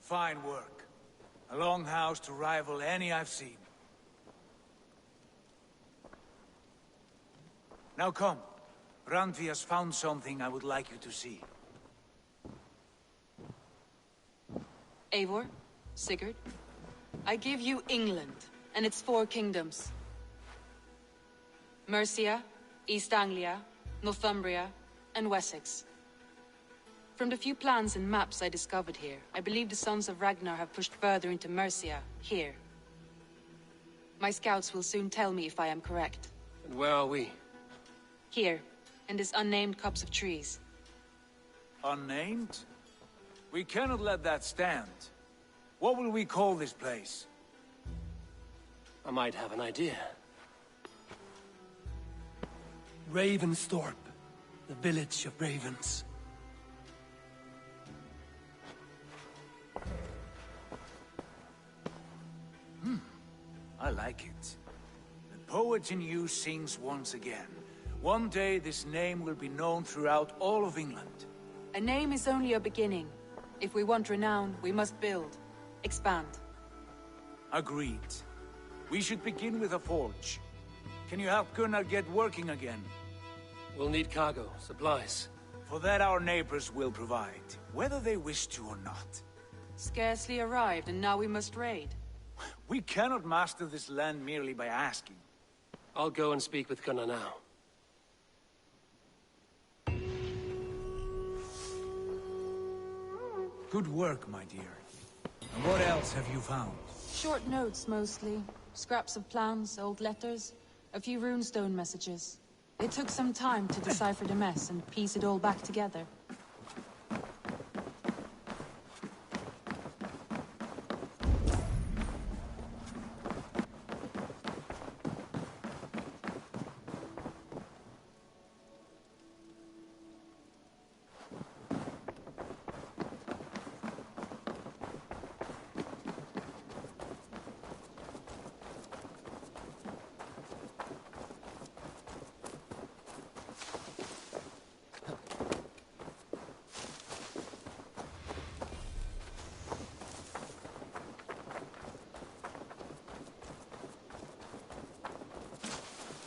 Fine work. A longhouse to rival any I've seen. Now come. Randvi has found something I would like you to see. Eivor, Sigurd, I give you England and its 4 kingdoms. Mercia, East Anglia, Northumbria, and Wessex. From the few plans and maps I discovered here, I believe the Sons of Ragnar have pushed further into Mercia, here. My scouts will soon tell me if I am correct. And where are we? Here, in this unnamed copse of trees. Unnamed? We cannot let that stand. What will we call this place? I might have an idea. Ravensthorpe, the village of ravens. I like it. The poet in you sings once again. One day this name will be known throughout all of England. A name is only a beginning. If we want renown, we must build. Expand. Agreed. We should begin with a forge. Can you help Gunnar get working again? We'll need cargo, supplies. For that our neighbors will provide, whether they wish to or not. Scarcely arrived, and now we must raid. We cannot master this land merely by asking. I'll go and speak with Gunnar now. Good work, my dear. And what else have you found? Short notes, mostly. Scraps of plans, old letters, a few runestone messages. It took some time to decipher the mess and piece it all back together.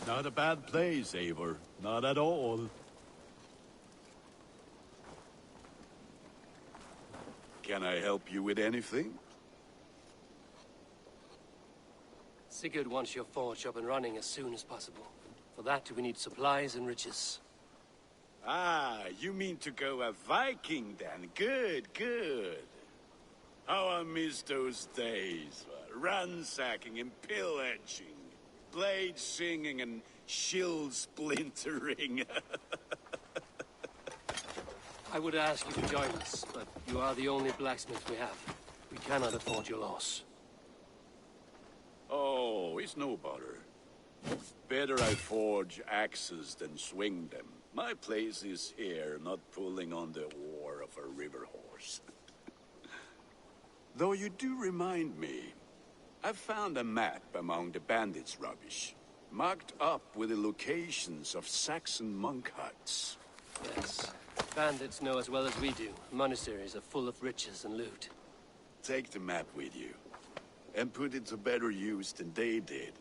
Not a bad place, Eivor. Not at all. Can I help you with anything? Sigurd wants your forge up and running as soon as possible. For that, we need supplies and riches. Ah, you mean to go a Viking then? Good, good. How I miss those days. Ransacking and pillaging. Blade singing and shield splintering. I would ask you to join us, but you are the only blacksmith we have. We cannot afford your loss. Oh, it's no bother. Better I forge axes than swing them. My place is here, not pulling on the oar of a river horse. Though you do remind me, I found a map among the bandits' rubbish, marked up with the locations of Saxon monk huts. Yes. Bandits know as well as we do. Monasteries are full of riches and loot. Take the map with you, and put it to better use than they did.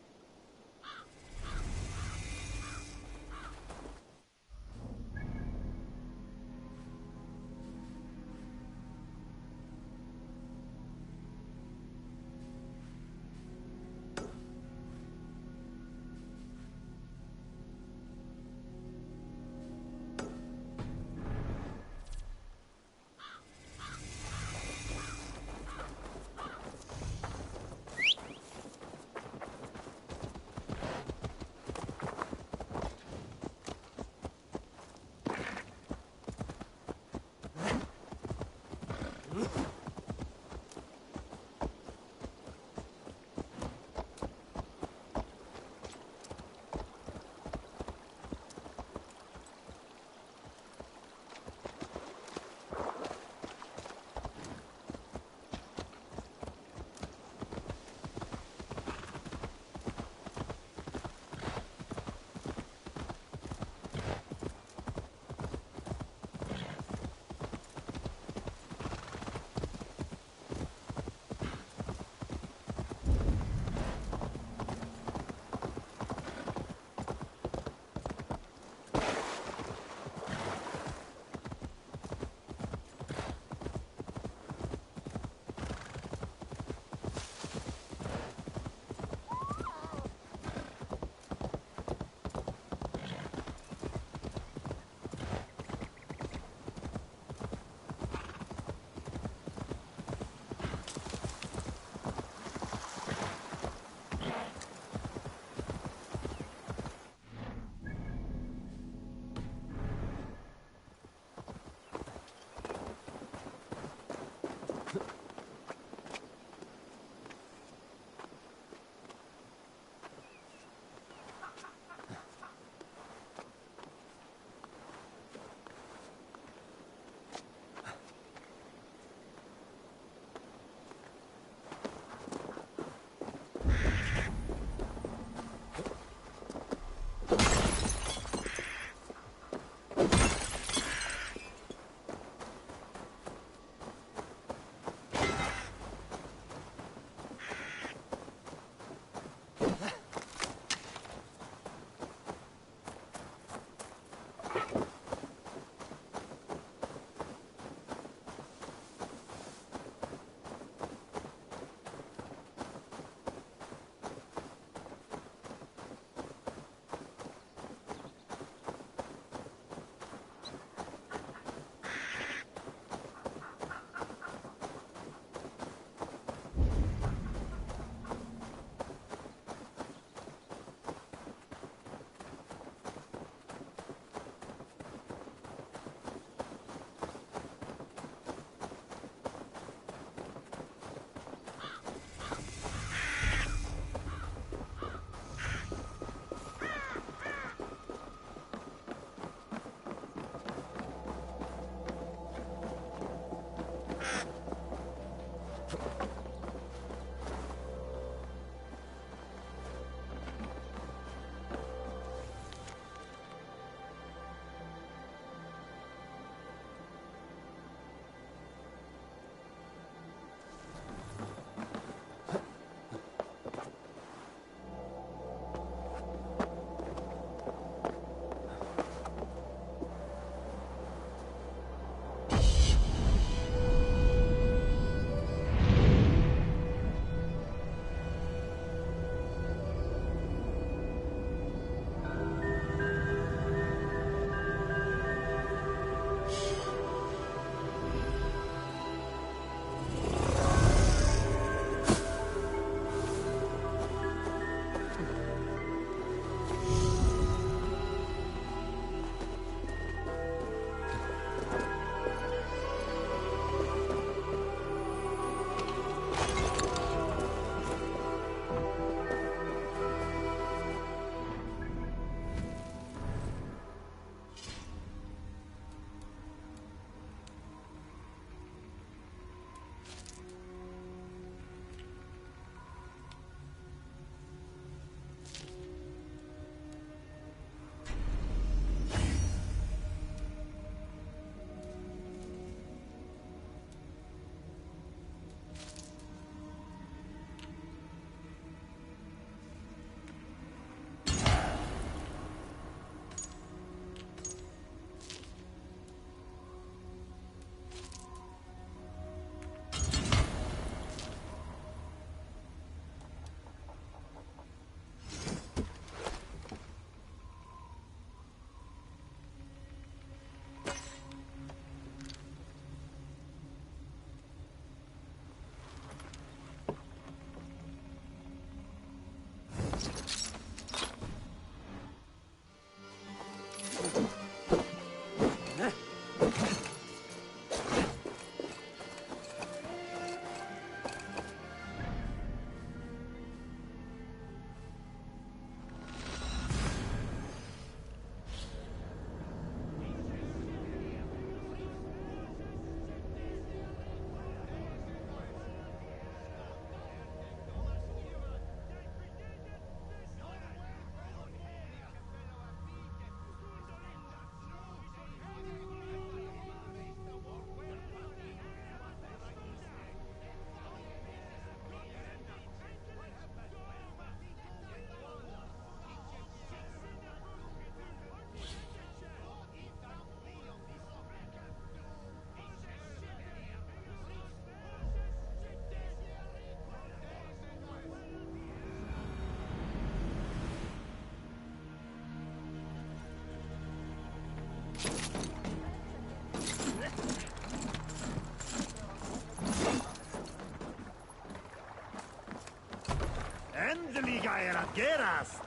Gerast!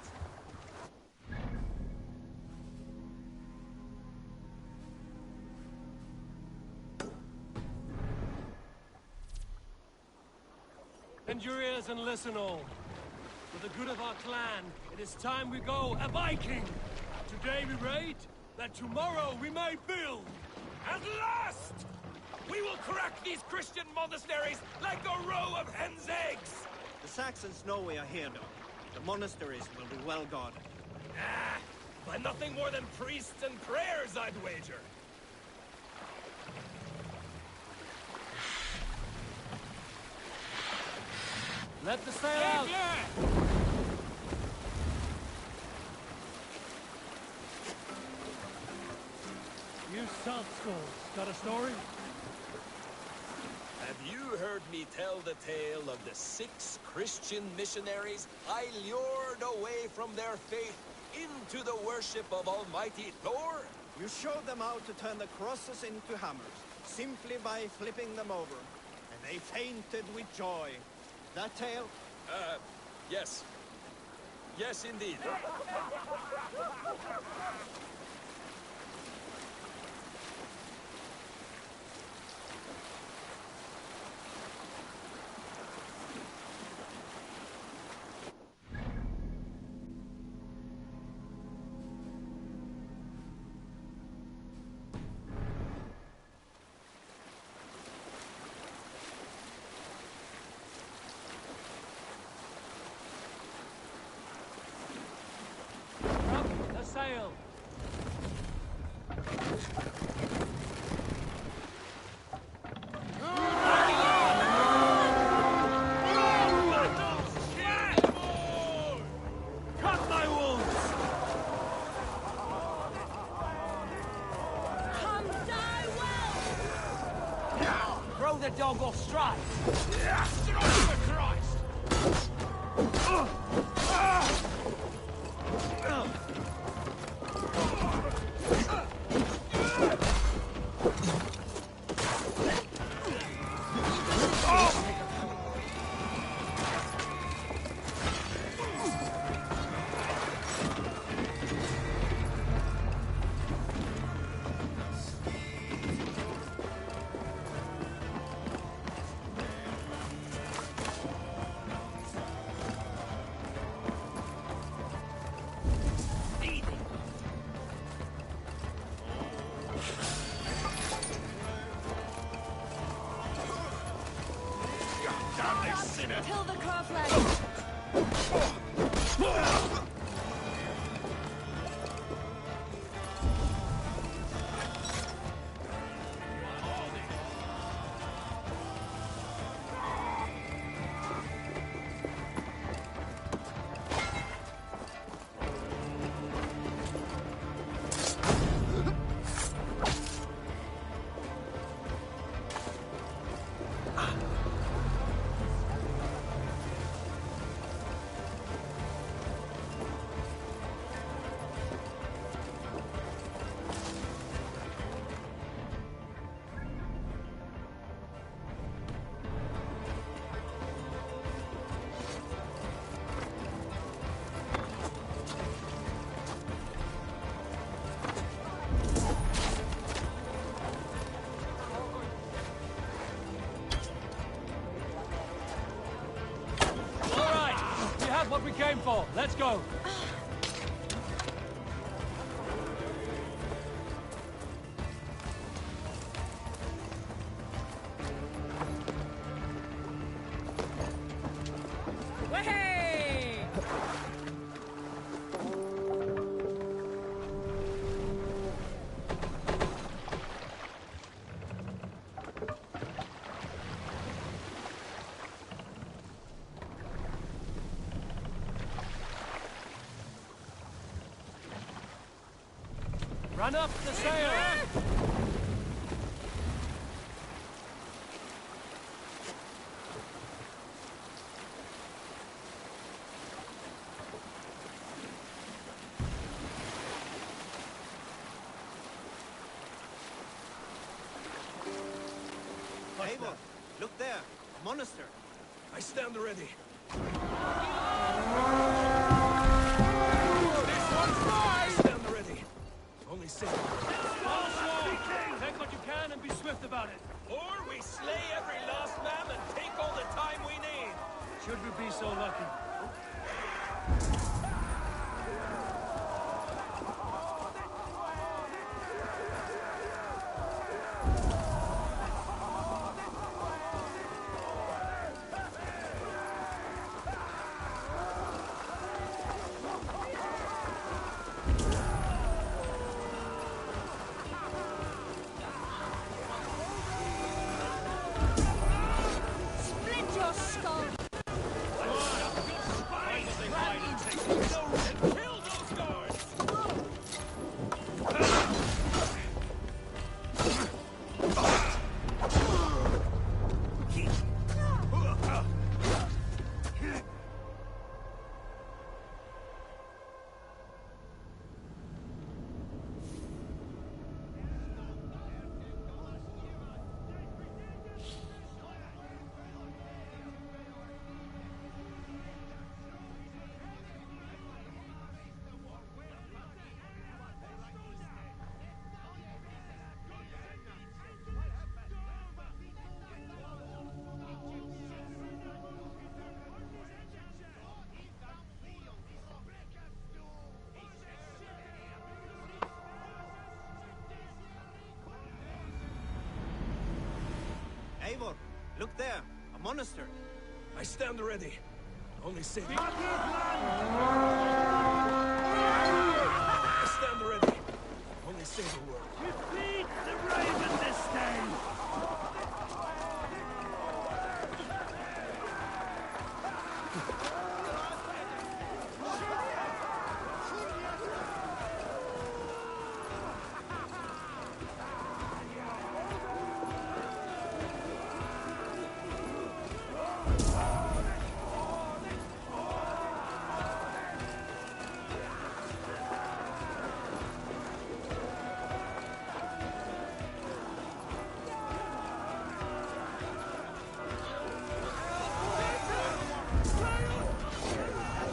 Bend your ears and listen all. For the good of our clan, it is time we go a Viking! Today we raid, that tomorrow we may build! At last! We will crack these Christian monasteries like a row of hen's eggs! The Saxons know we are here, though. The monasteries will be well guarded. Ah, by nothing more than priests and prayers, I'd wager. Let the sail out! You salt skulls, got a story? Have you heard me tell the tale of the 6 Christian missionaries I lured away from their faith into the worship of Almighty Thor? You showed them how to turn the crosses into hammers, simply by flipping them over. And they fainted with joy. That tale? Yes. Yes, indeed. Sail! Cut my wounds! Come die well! Throw the dog off stride! Strike for Christ! Kill the craft lads! What we came for. Let's go. Run up the sail! Eivor, look there. A monastery. I stand ready. Eivor, look there. A monastery. I stand ready. Only say the... I stand ready. Only say the word. Defeat the Raven this day!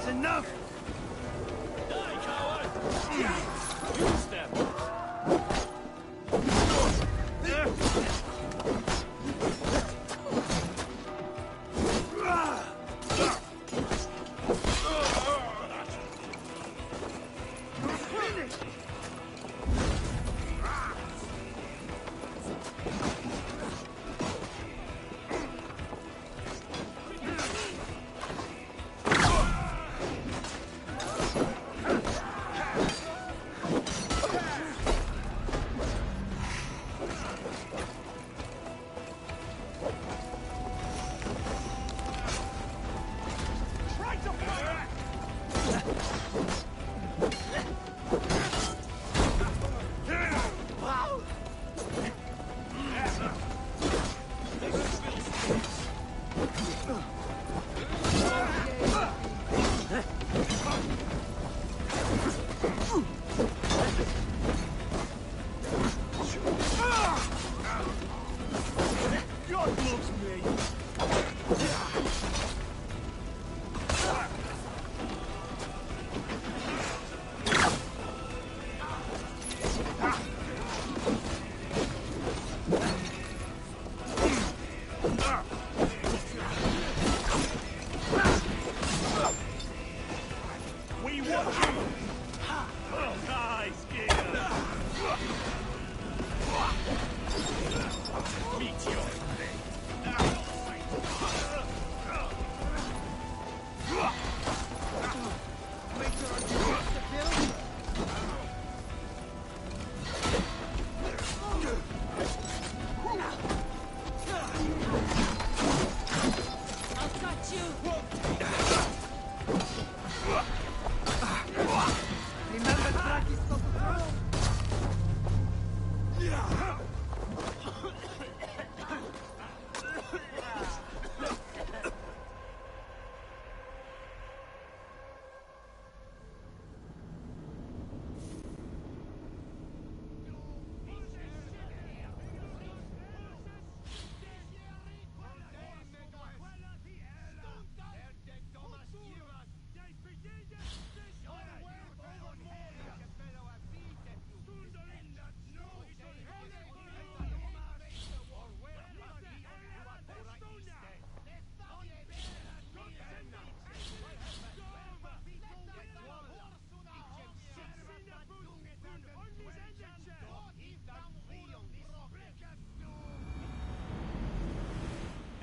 Enough! Die, coward! Use them!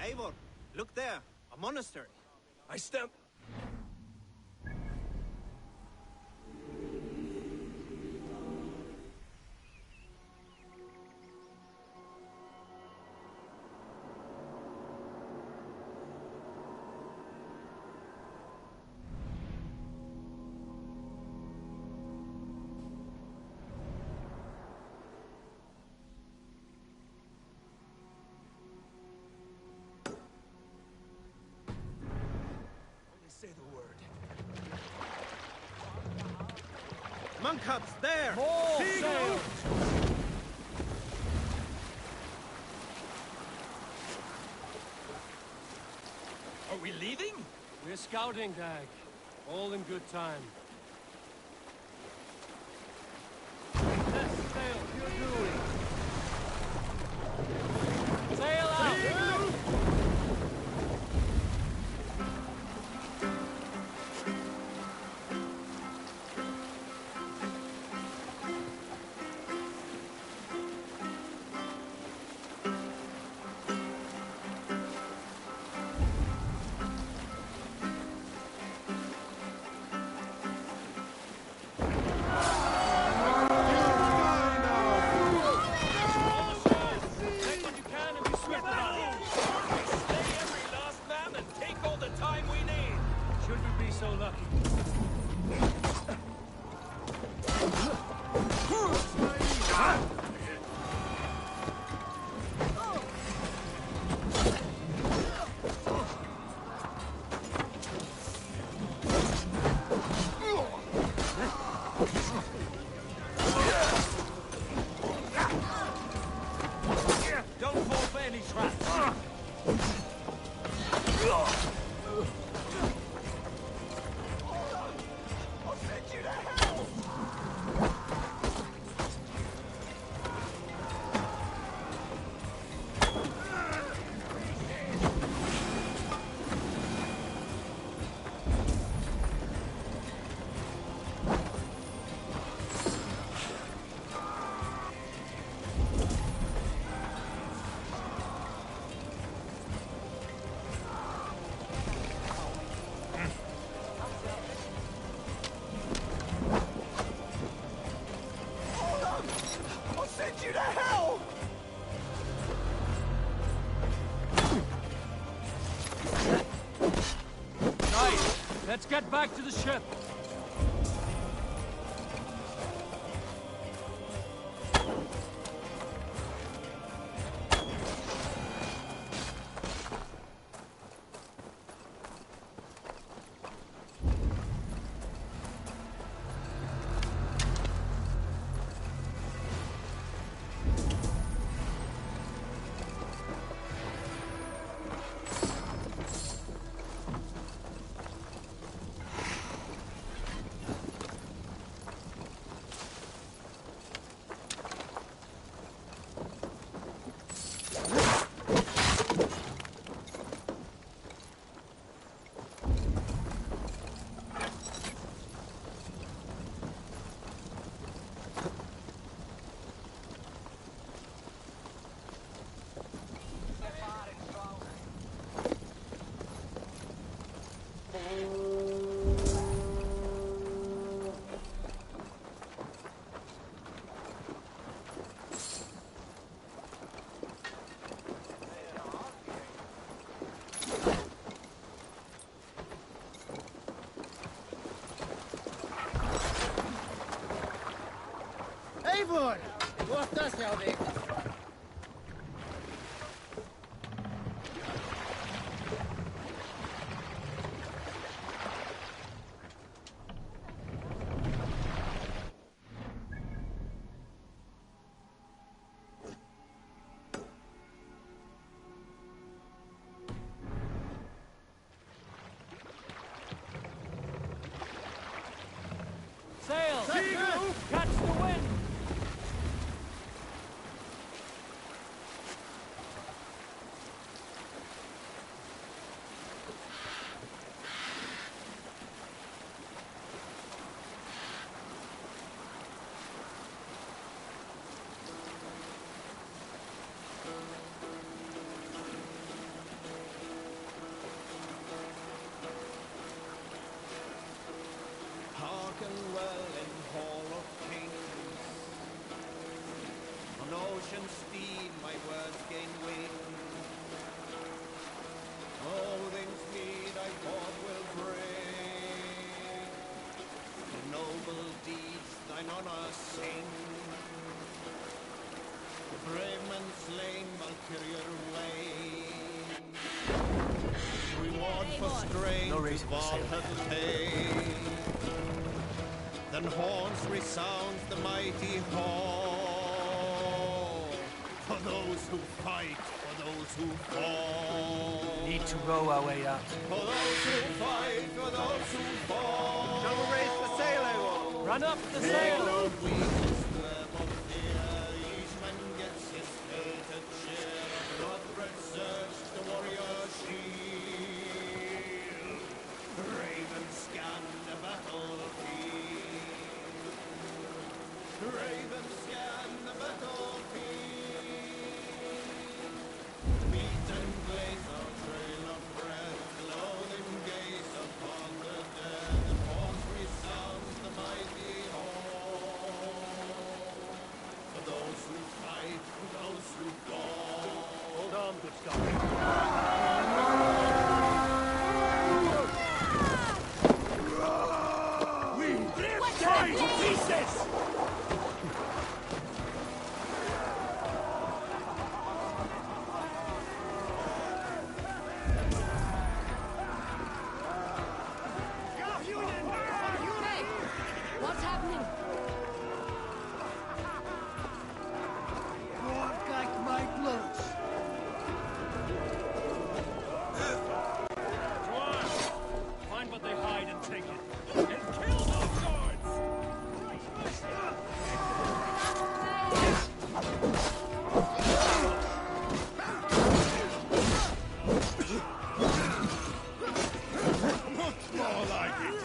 Eivor, look there. A monastery. I stand... Say the word. Monk huts there! More sail! Are we leaving? We're scouting, Dag. All in good time. Let's sail, you're doing. Sail out! Let's get back to the ship. Eivor! Wat das jouw ding? Sail! Catch the wind! Hearken well in Hall of Kings. On ocean steam my words gain weight. Odin's mead I God will bring. The noble deeds thine honor sing. The brave men slain Valkyrier slain. Reward for strength No reason to say Valhall paid. Then horns resounds the mighty hall. For those who fight, for those who fall. Need to row our way out. For those who fight, for those who fall. Shall we raise the sail, Eivor? Run up the sail! Each man gets his fated share of blood-red surge, the warrior shield. Ravens scan the battlefield. Ravens scan the battlefield. Beat and blaze our trail of breath, loathing gaze upon the dead. The horns resounds the mighty hall. For those who fight, for those who fall. Hold on, good Scott. Die to pieces! Hey! What's happening? Walk like my clothes. Juan! Find what they hide and take it. And kill those guards! More like it.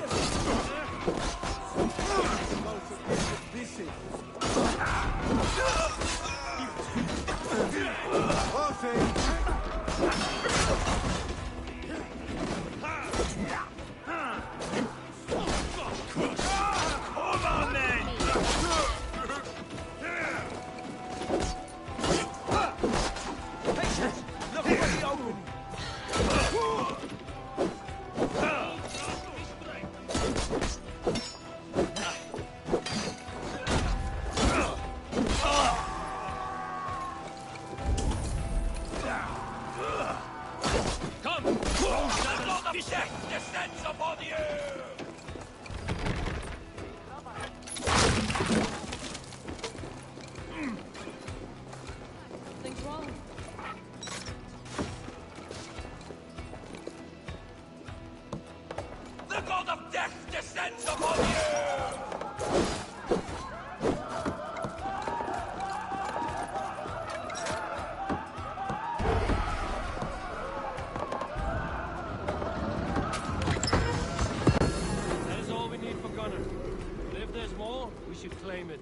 Hold on, then! Patience! Look for the opening! more, we should claim it.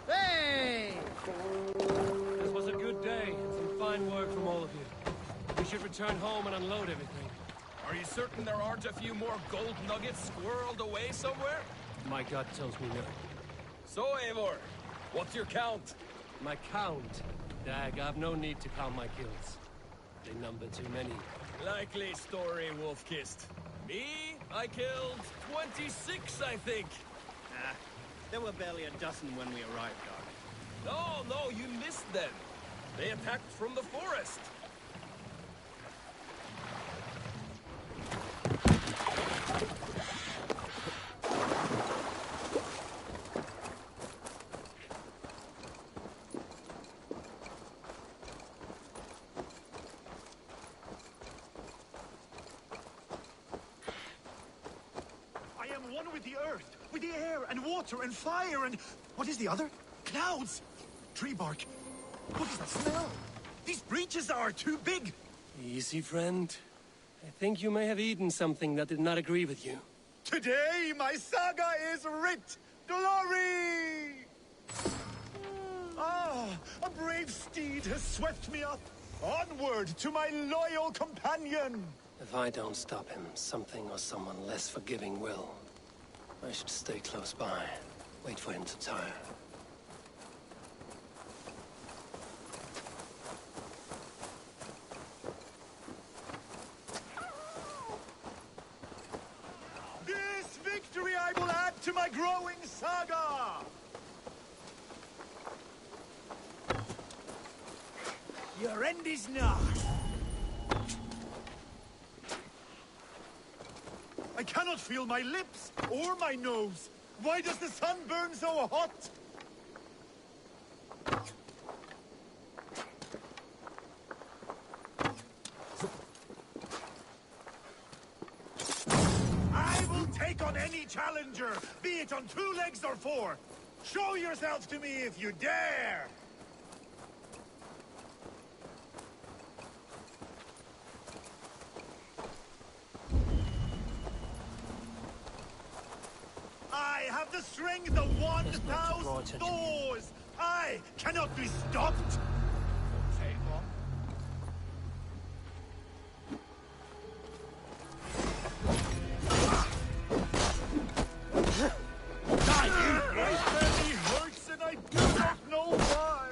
Hey! This was a good day, and some fine work from all of you. We should return home and unload everything. Are you certain there aren't a few more gold nuggets squirreled away somewhere? My gut tells me no. So, Eivor, what's your count? My count? Dag, I've no need to count my kills. They number too many. Likely story, Wolf-Kissed. Me? I killed 26, I think. There were barely a dozen when we arrived, Doc. No, you missed them. They attacked from the forest. with the air and water and fire and... What is the other? Clouds! Tree bark. What is that smell? These breaches are too big! Easy, friend. I think you may have eaten something that did not agree with you. Today, my saga is writ! Glory! Ah, a brave steed has swept me up. Onward to my loyal companion! If I don't stop him, something or someone less forgiving will. I should stay close by. Wait for him to tire. This victory I will add to my growing saga! Your end is nigh. I cannot feel my lips or my nose. Why does the sun burn so hot? I will take on any challenger, be it on 2 legs or 4. Show yourself to me if you dare! I have the strength of 1,000 Thors! I cannot be stopped! Say what? My belly hurts and I do not know why!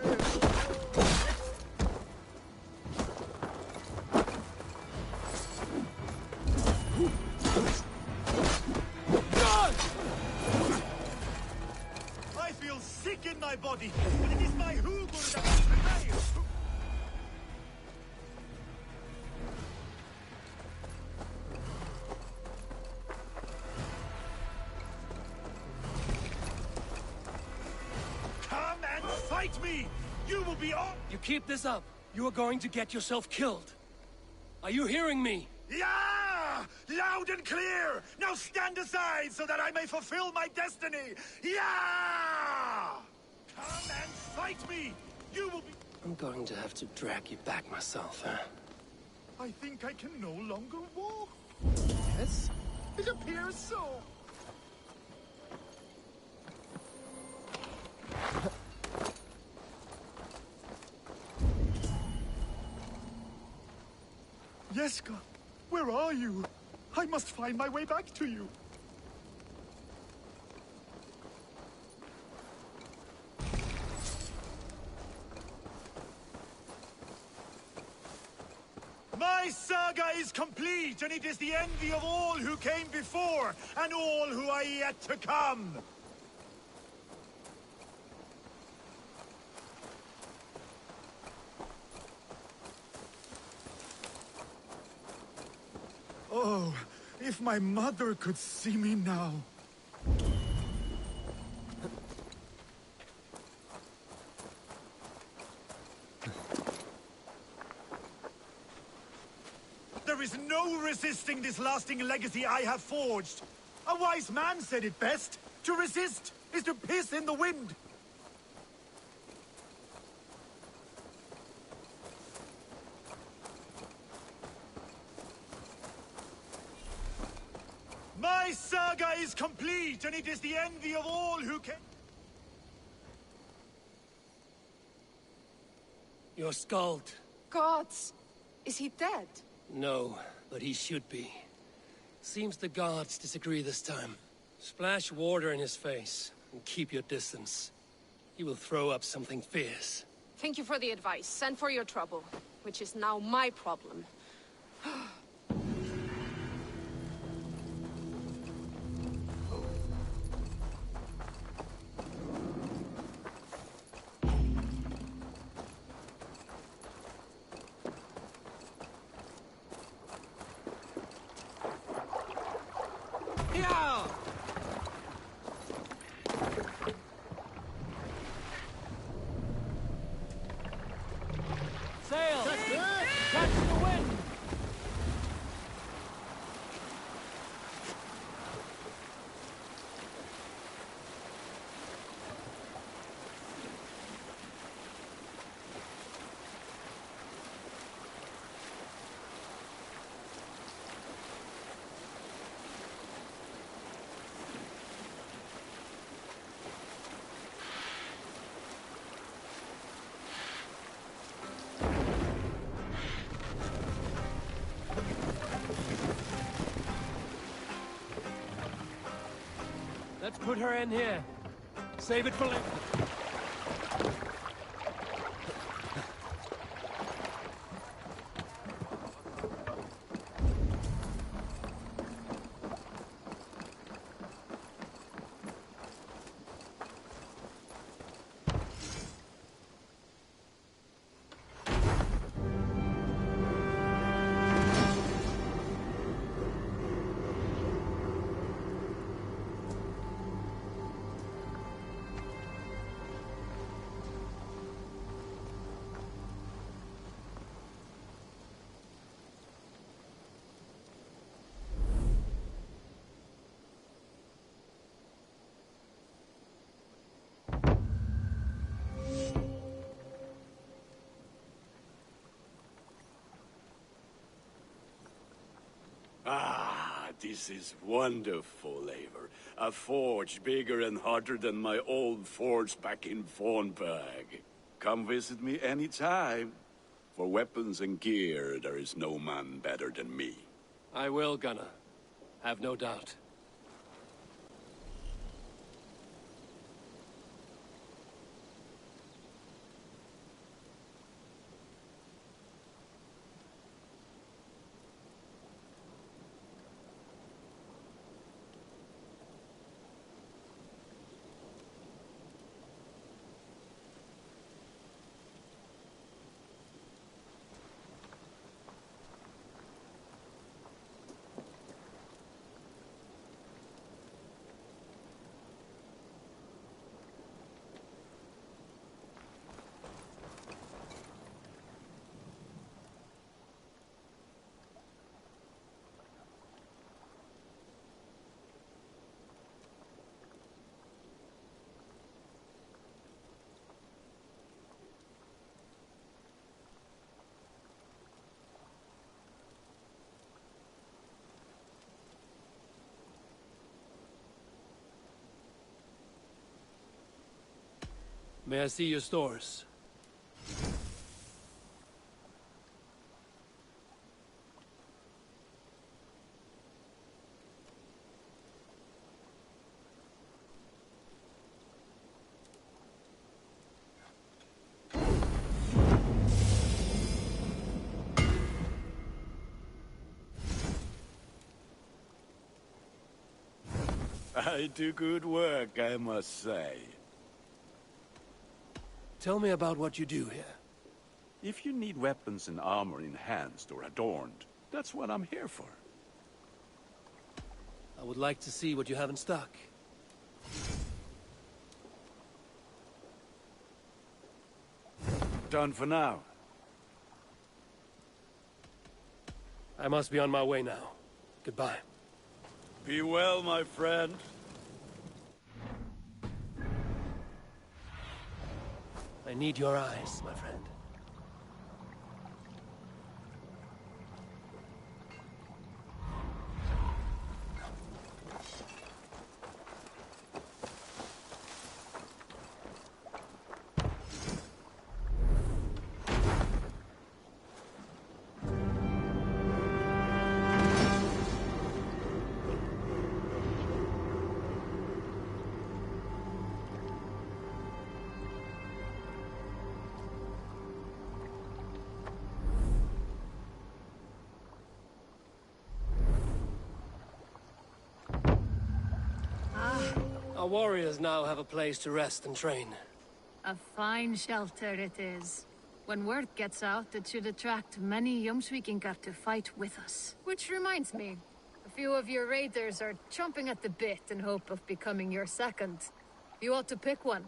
I feel sick in my body, and it is my hubris that is prevailed. Come and fight me! You will be on... You keep this up, you are going to get yourself killed. Are you hearing me? Yeah! Loud and clear! Now stand aside so that I may fulfill my destiny! Yeah! Come and fight me! You will be... I'm going to have to drag you back myself, huh? I think I can no longer walk. Yes, it appears so. Yeska, where are you? I must find my way back to you. My saga is complete, and it is the envy of all who came before, and all who are yet to come. Oh, if my mother could see me now. There is no resisting this lasting legacy I have forged. A wise man said it best. To resist is to piss in the wind. My saga is complete, and it is the envy of all who can... You're Skald. Gods! Is he dead? No, but he should be. Seems the gods disagree this time. Splash water in his face, and keep your distance. He will throw up something fierce. Thank you for the advice, and for your trouble, which is now my problem. Yeah! Sail! Catch the wind! Let's put her in here. Save it for later. Ah, this is wonderful, Eivor. A forge bigger and hotter than my old forge back in Fornburg. Come visit me anytime. For weapons and gear, there is no man better than me. I will, Gunnar. Have no doubt. May I see your stores? I do good work, I must say. Tell me about what you do here. If you need weapons and armor enhanced or adorned, that's what I'm here for. I would like to see what you have in stock. Done for now. I must be on my way now. Goodbye. Be well, my friend. I need your eyes, my friend. Our warriors now have a place to rest and train. A fine shelter it is. When word gets out, it should attract many Jomsvikingar to fight with us. Which reminds me, a few of your raiders are chomping at the bit in hope of becoming your second. You ought to pick one.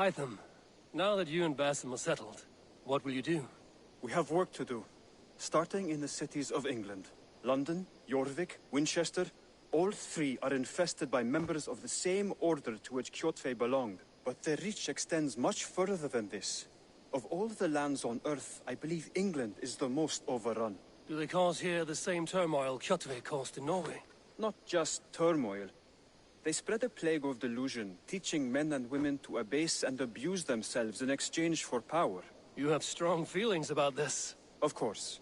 Hytham, now that you and Basim are settled, what will you do? We have work to do, starting in the cities of England. London, Jorvik, Winchester, all three are infested by members of the same order to which Kjotve belonged. But their reach extends much further than this. Of all the lands on Earth, I believe England is the most overrun. Do they cause here the same turmoil Kjotve caused in Norway? Not just turmoil. They spread a plague of delusion, teaching men and women to abase and abuse themselves in exchange for power. You have strong feelings about this. Of course.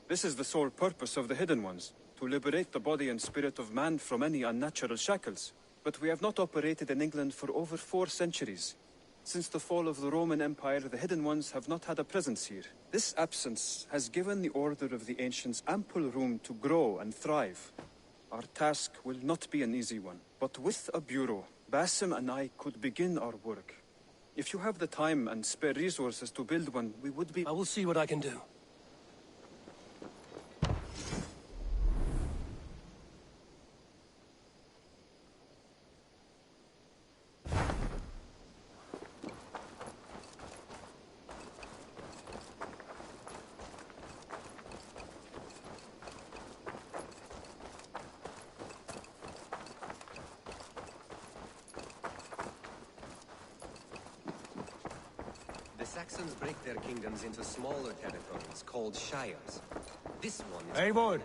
This is the sole purpose of the Hidden Ones, to liberate the body and spirit of man from any unnatural shackles. But we have not operated in England for over 4 centuries. Since the fall of the Roman Empire, the Hidden Ones have not had a presence here. This absence has given the Order of the Ancients ample room to grow and thrive. Our task will not be an easy one, but with a bureau, Basim and I could begin our work. If you have the time and spare resources to build one, we would be— I will see what I can do. The Saxons break their kingdoms into smaller territories called shires. This one is— Eivor!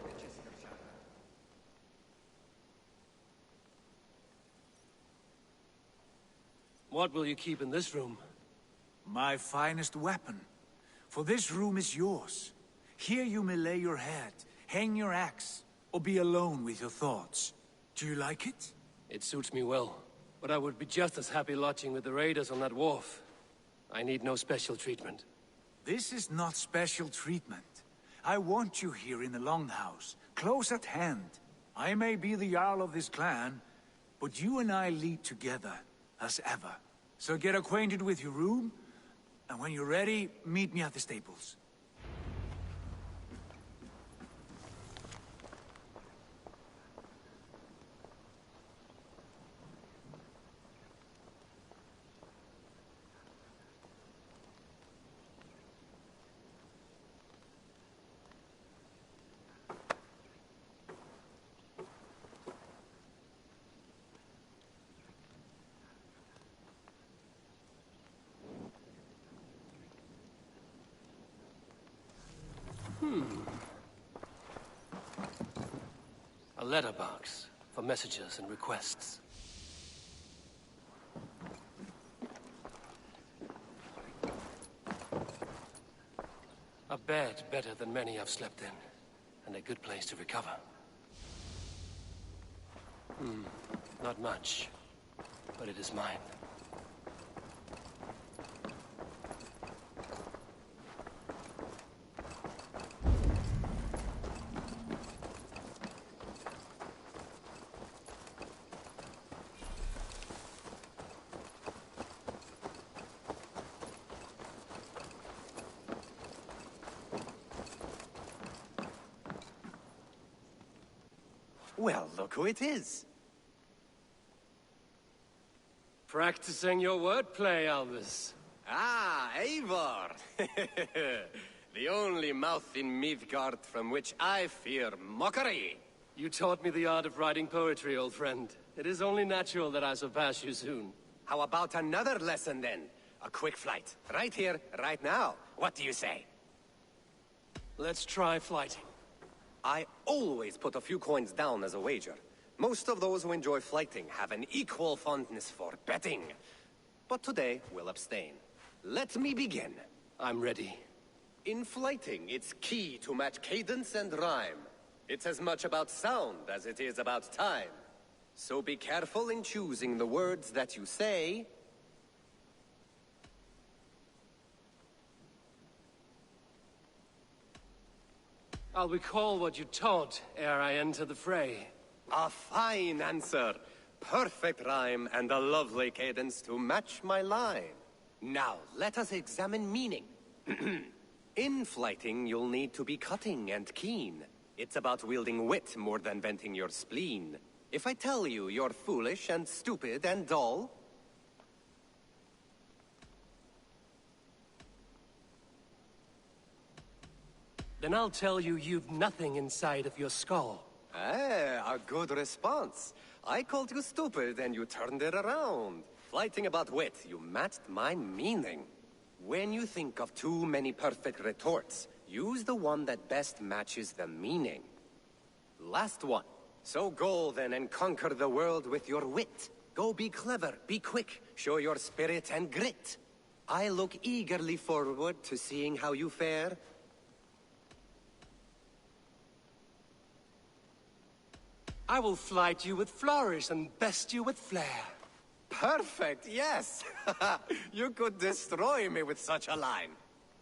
What will you keep in this room? My finest weapon. For this room is yours. Here you may lay your head, hang your axe, or be alone with your thoughts. Do you like it? It suits me well, but I would be just as happy lodging with the raiders on that wharf. I need no special treatment. This is not special treatment. I want you here in the Longhouse, close at hand. I may be the Jarl of this clan, but you and I lead together, as ever. So get acquainted with your room, and when you're ready, meet me at the stables. A letterbox for messages and requests. A bed better than many I've slept in, and a good place to recover. Not much, but it is mine. Well, look who it is. Practicing your wordplay, Albus. Ah, Eivor! The only mouth in Midgard from which I fear mockery. You taught me the art of writing poetry, old friend. It is only natural that I surpass you soon. How about another lesson, then? A quick flight. Right here, right now. What do you say? Let's try flighting. I always put a few coins down as a wager. Most of those who enjoy flighting have an equal fondness for betting. But today, we'll abstain. Let me begin. I'm ready. In flighting, it's key to match cadence and rhyme. It's as much about sound as it is about time. So be careful in choosing the words that you say. I'll recall what you taught ere I enter the fray. A fine answer. Perfect rhyme and a lovely cadence to match my line. Now, let us examine meaning. In flighting, you'll need to be cutting and keen. It's about wielding wit more than venting your spleen. If I tell you you're foolish and stupid and dull, then I'll tell you you've nothing inside of your skull. A good response. I called you stupid and you turned it around. Flighting about wit, you matched my meaning. When you think of too many perfect retorts, use the one that best matches the meaning. Last one. So go then and conquer the world with your wit. Go be clever, be quick, show your spirit and grit. I look eagerly forward to seeing how you fare. I will flight you with flourish and best you with flair. Perfect, yes! You could destroy me with such a line.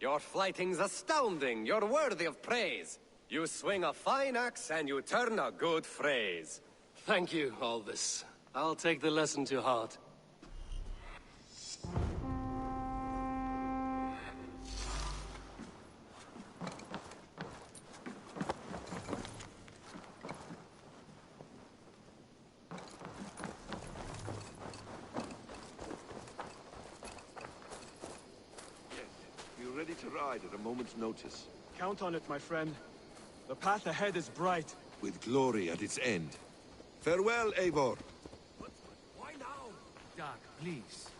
Your flighting's astounding, you're worthy of praise. You swing a fine axe and you turn a good phrase. Thank you, Alvis. I'll take the lesson to heart. You're ready to ride at a moment's notice. Count on it, my friend. The path ahead is bright. With glory at its end. Farewell, Eivor. Why now? Doc, please.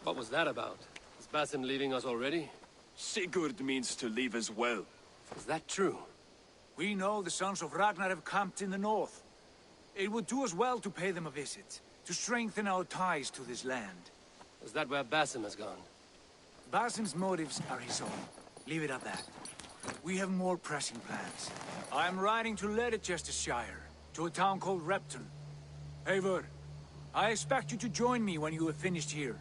What was that about? Is Basim leaving us already? Sigurd means to leave as well. Is that true? We know the sons of Ragnar have camped in the north. It would do us well to pay them a visit, to strengthen our ties to this land. Is that where Basim has gone? Basim's motives are his own. Leave it at that. We have more pressing plans. I am riding to Leicestershire, to a town called Repton. Eivor, I expect you to join me when you have finished here.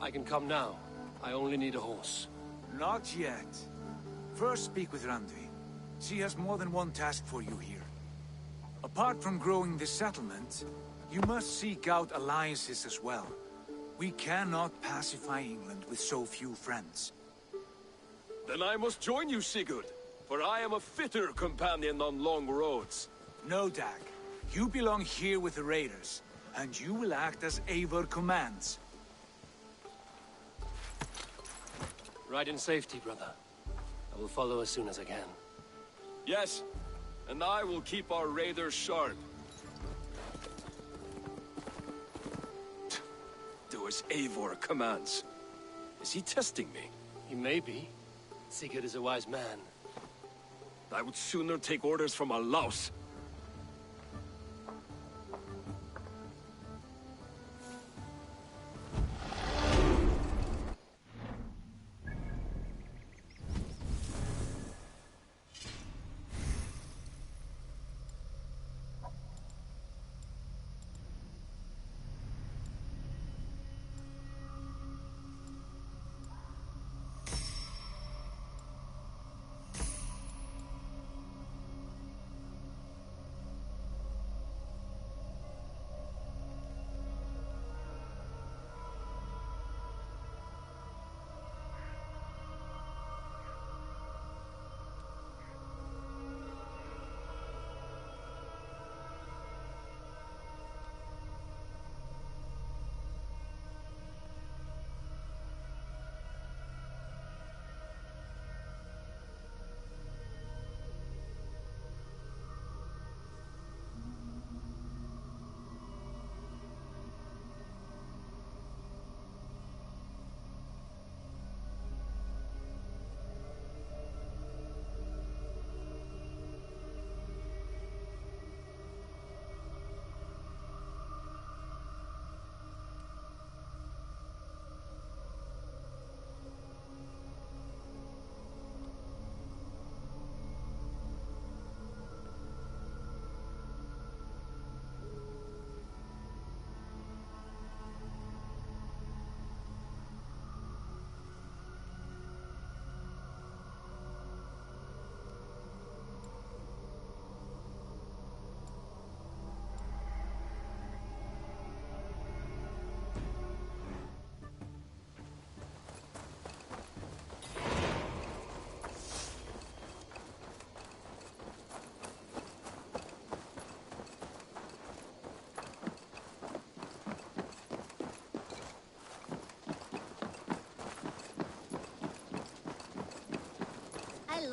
I can come now. I only need a horse. Not yet. First speak with Randvi. She has more than one task for you here. Apart from growing this settlement, you must seek out alliances as well. We cannot pacify England with so few friends. Then I must join you, Sigurd, for I am a fitter companion on long roads. No, Dag. You belong here with the raiders, and you will act as Eivor commands. Ride in safety, brother. I will follow as soon as I can. Yes, and I will keep our raiders sharp. Do as Eivor commands. Is he testing me? He may be. Sigurd is a wise man. I would sooner take orders from a louse.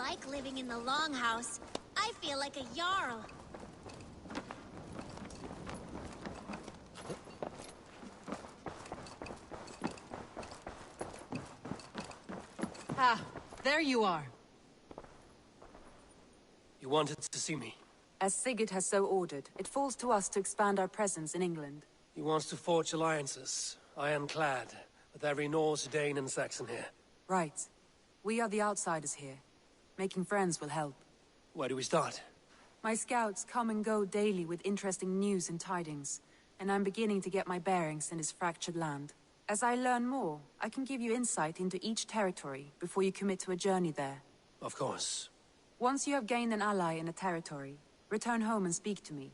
like living in the Longhouse. I feel like a Jarl. Ah, there you are. You wanted to see me? As Sigurd has so ordered, it falls to us to expand our presence in England. He wants to forge alliances, ironclad, with every Norse, Dane, and Saxon here. Right. We are the outsiders here. Making friends will help. Where do we start? My scouts come and go daily with interesting news and tidings, and I'm beginning to get my bearings in this fractured land. As I learn more, I can give you insight into each territory before you commit to a journey there. Of course. Once you have gained an ally in a territory, return home and speak to me.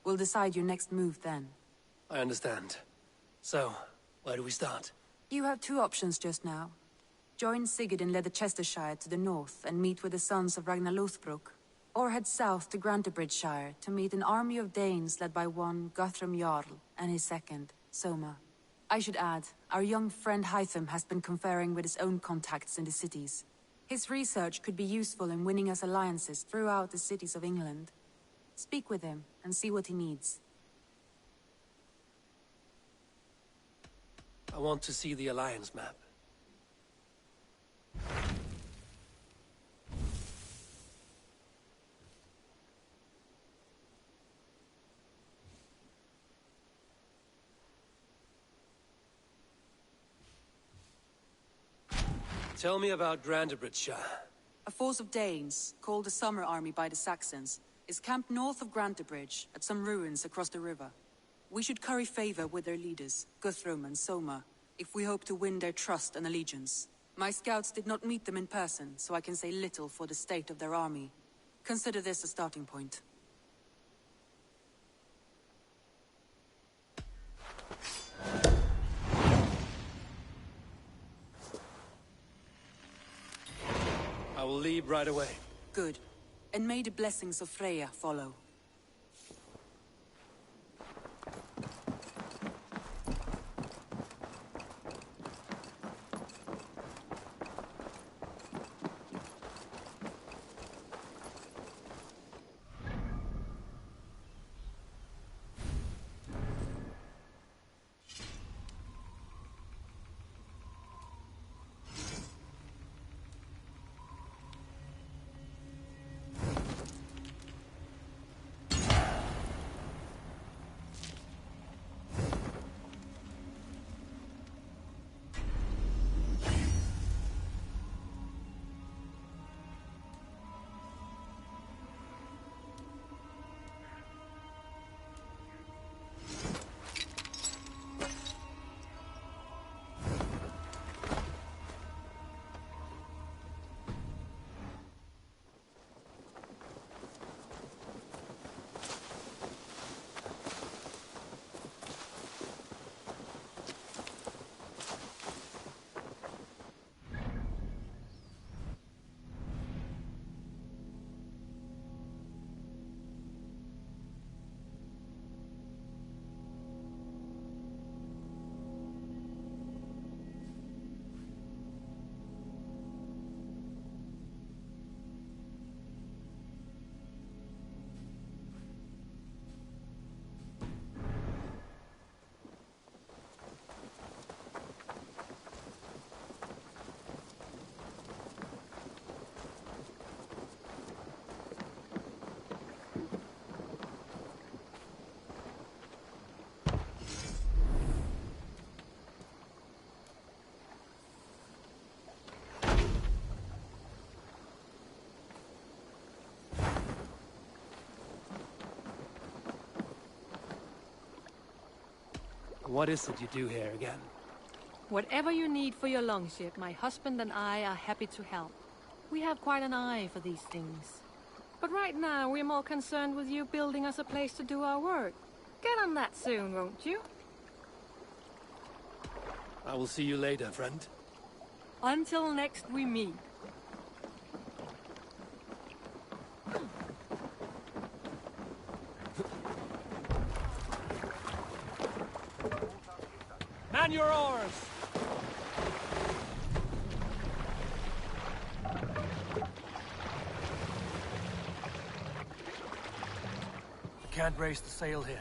We'll decide your next move then. I understand. So, where do we start? You have two options just now. Join Sigurd in Leicestershire to the north and meet with the sons of Ragnar Lothbrok, or head south to Grantebridgeshire to meet an army of Danes led by one Guthrum Jarl and his second, Soma. I should add, our young friend Hytham has been conferring with his own contacts in the cities. His research could be useful in winning us alliances throughout the cities of England. Speak with him and see what he needs. I want to see the alliance map. Tell me about Grantebridgeshire. A force of Danes, called the Summer Army by the Saxons, is camped north of Grantebridge at some ruins across the river. We should curry favor with their leaders, Guthrum and Soma, if we hope to win their trust and allegiance. My scouts did not meet them in person, so I can say little for the state of their army. Consider this a starting point. I will leave right away. Good. And may the blessings of Freya follow. What is it you do here again? Whatever you need for your longship, my husband and I are happy to help. We have quite an eye for these things. But right now, we're more concerned with you building us a place to do our work. Get on that soon, won't you? I will see you later, friend. Until next we meet. Man your oars! can't raise the sail here.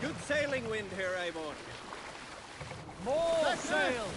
Good sailing wind here, Avon. More sail!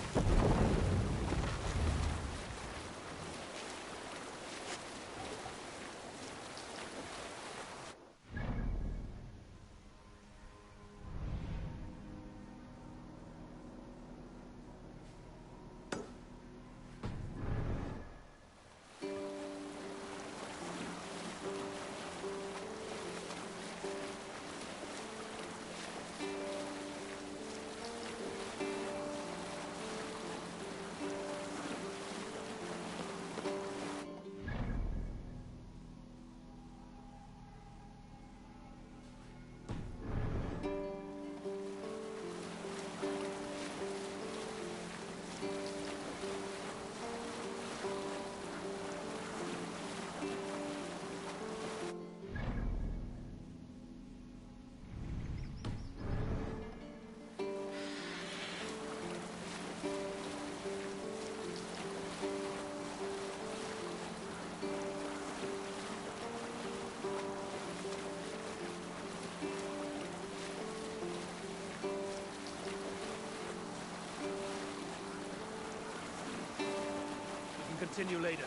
Continue later.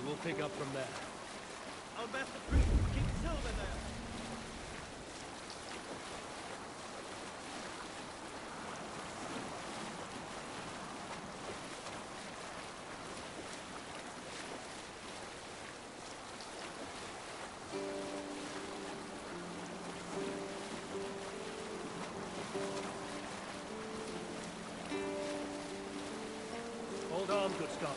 We'll pick up from there. I'll bet the priest keep silver there. Hold on, good Scott.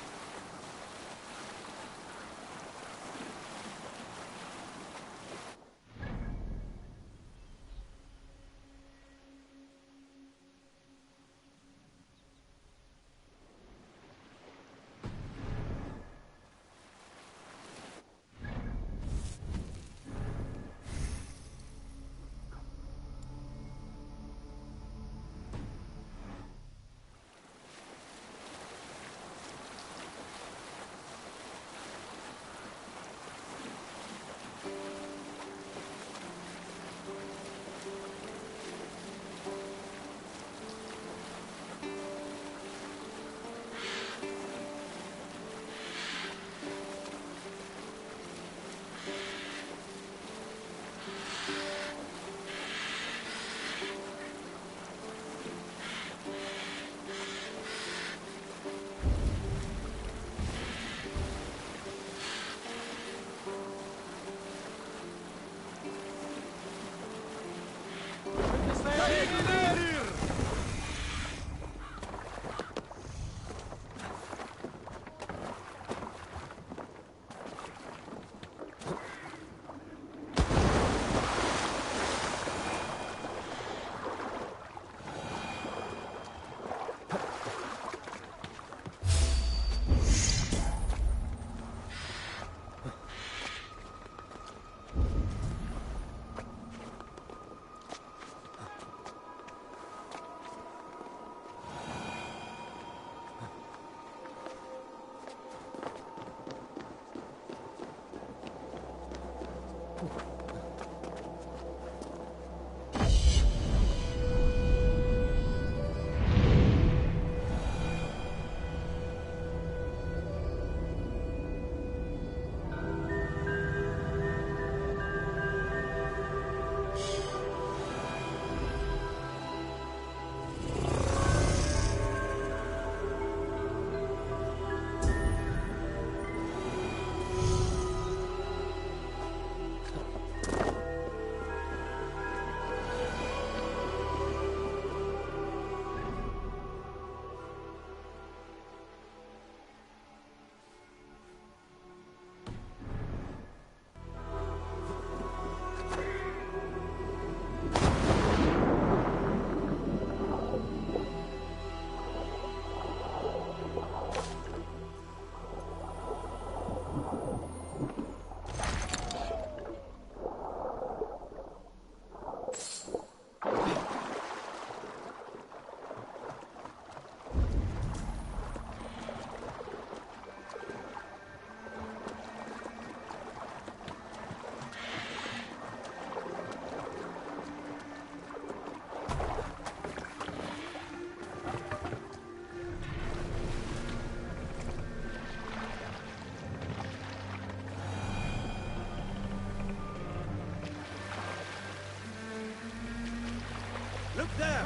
there!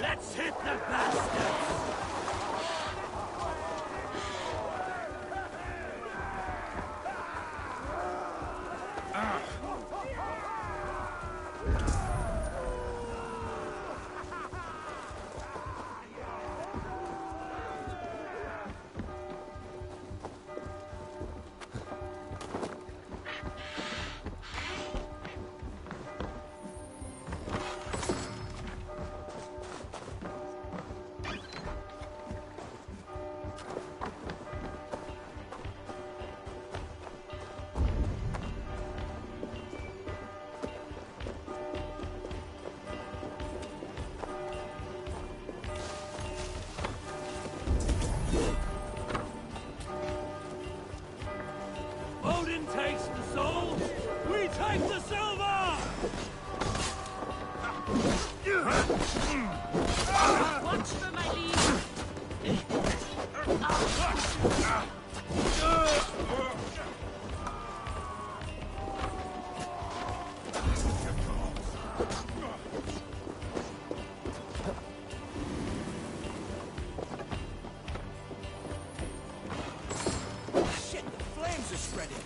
Let's hit the bastards! Odin takes the souls, we take the silver! Watch for my lead! Shit, the flames are spreading!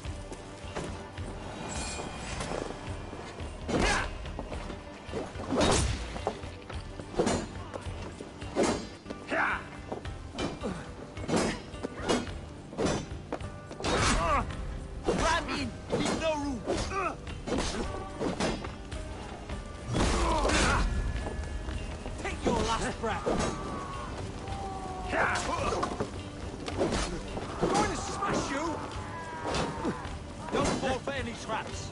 Grab in! Leave no room! Take your last breath! Going to smash you! Don't fall for any traps!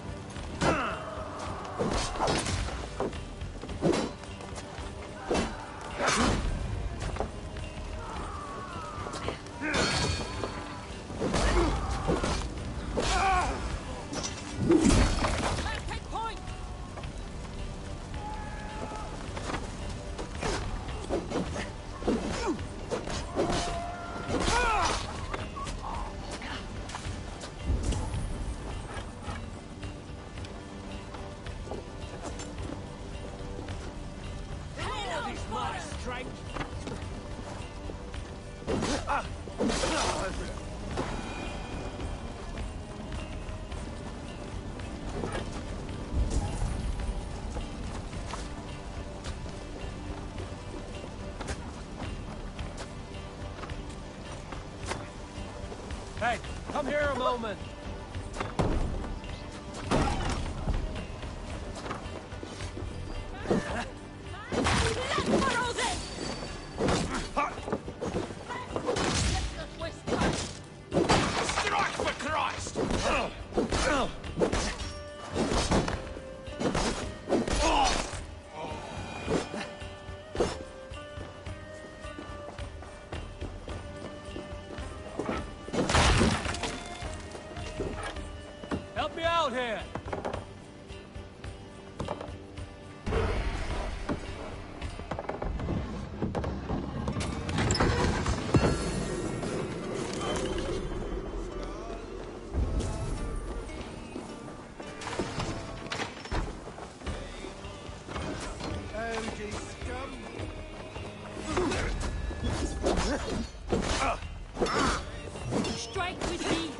Take point! All this my strength! Hey, come here a moment. Strike for Christ! Help me out here. Strike with me!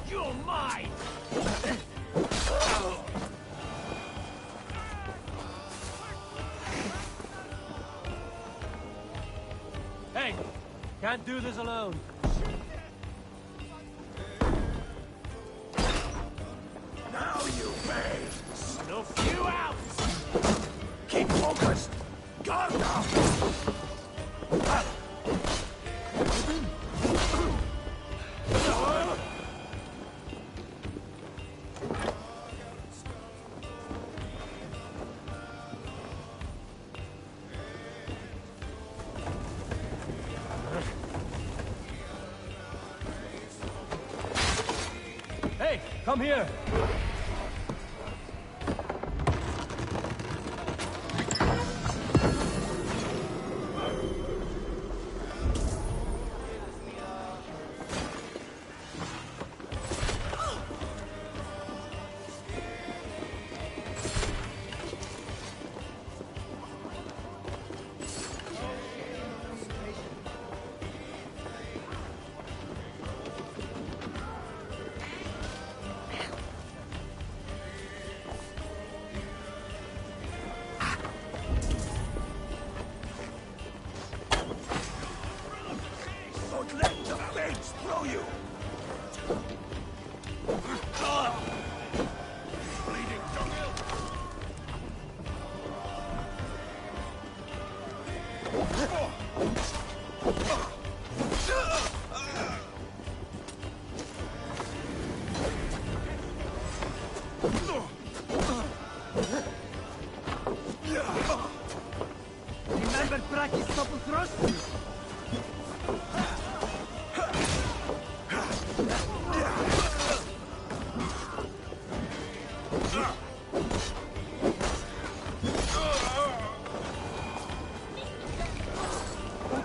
You're mine! Hey, can't do this alone. Now you may snuff you out! Keep focused! Guard down! Come here! Don't let the fates throw you! Bleeding dunghill! Remember practice double thrust?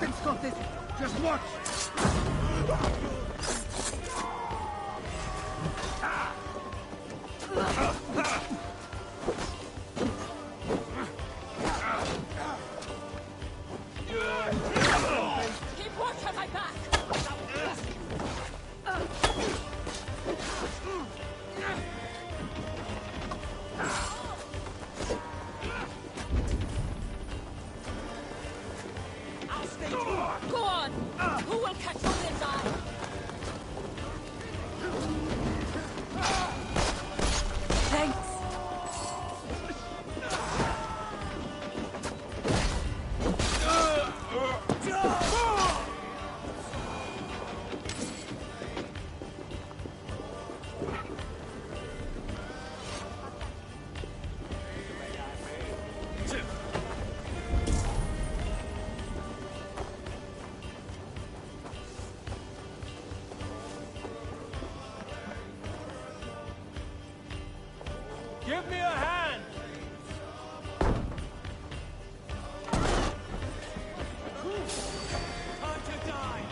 Don't stop this. Just watch. Keep watch on my back! I'll stay true. Go on! Who will catch Odin's eye? Thanks. Give me a hand! Time to die!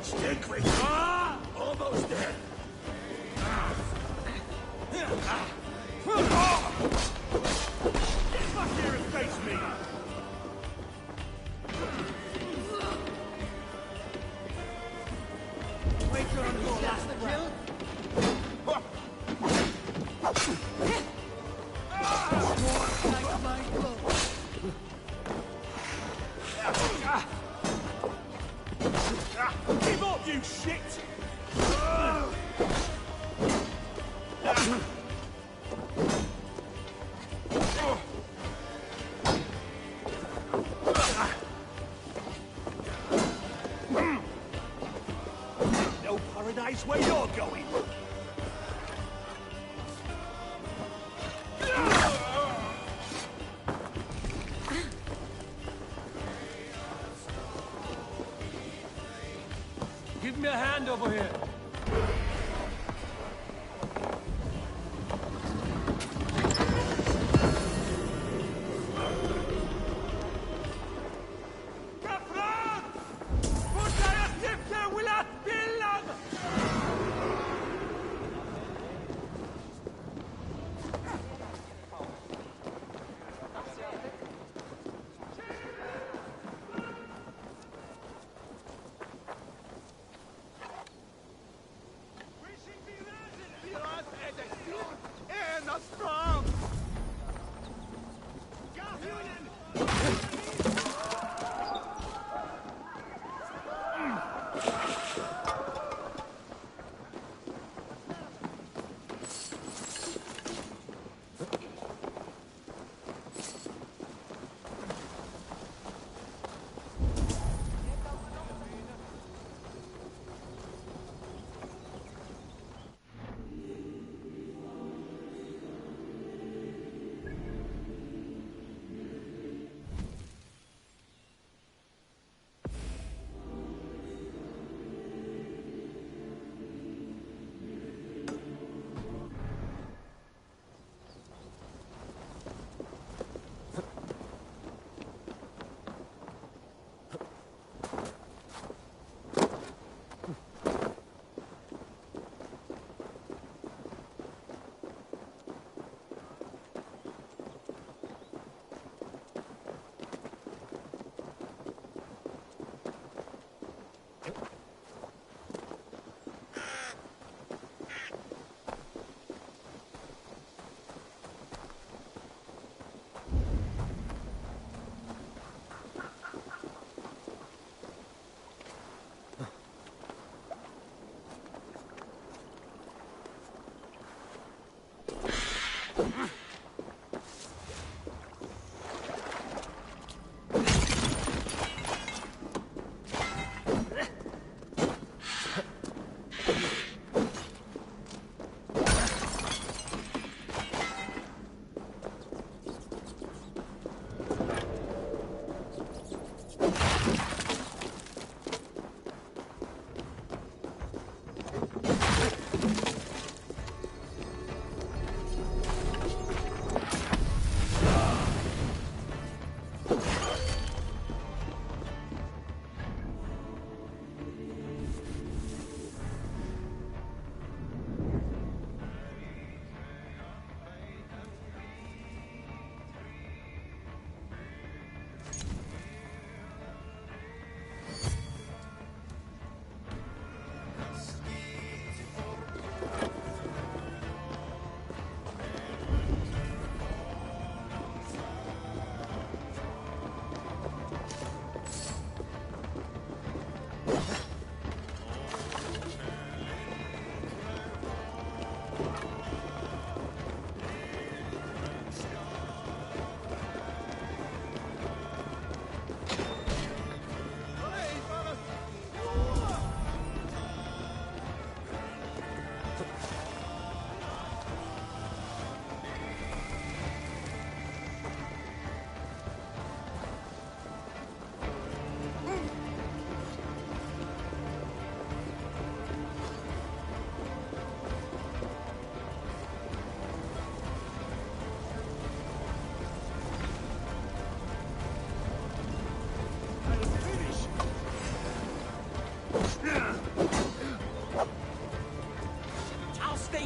Stick with me! Almost dead! Get back here and face me! Wait till I'm your last kill. Like my clothes. Give up, you shit! No paradise where you're going! Give me a hand over here.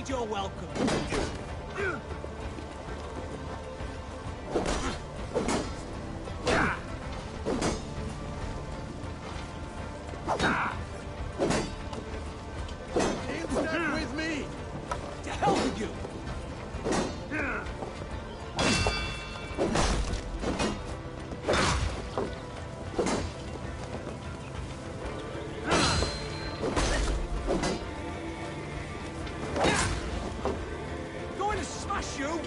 made your welcome. Step with me! To hell with you! Going to smash you!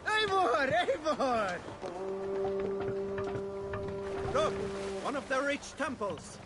Eivor! Eivor! Look! One of the rich temples!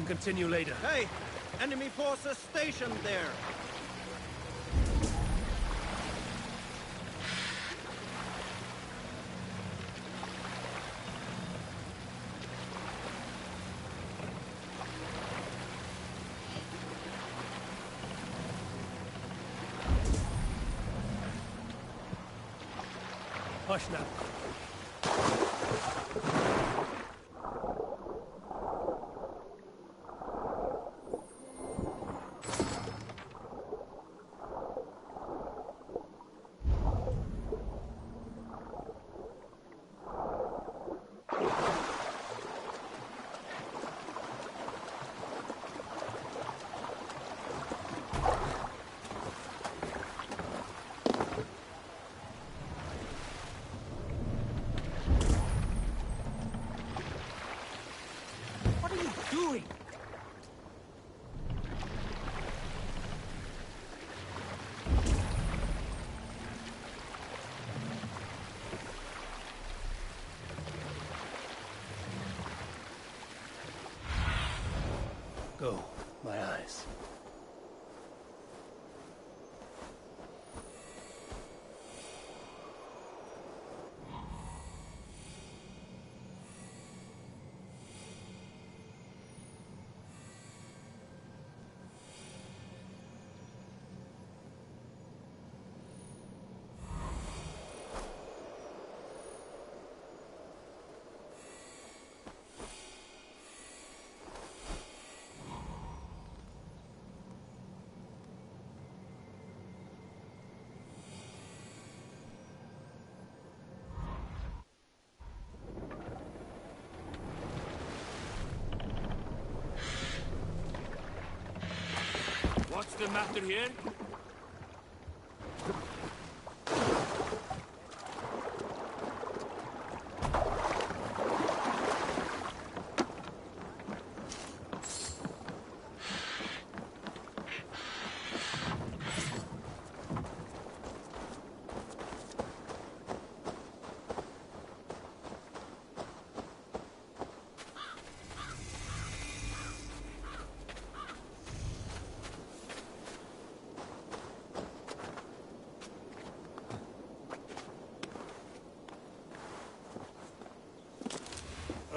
Continue later. Hey! Enemy forces stationed there! Hush now. Doing? Go, my eyes. the matter here?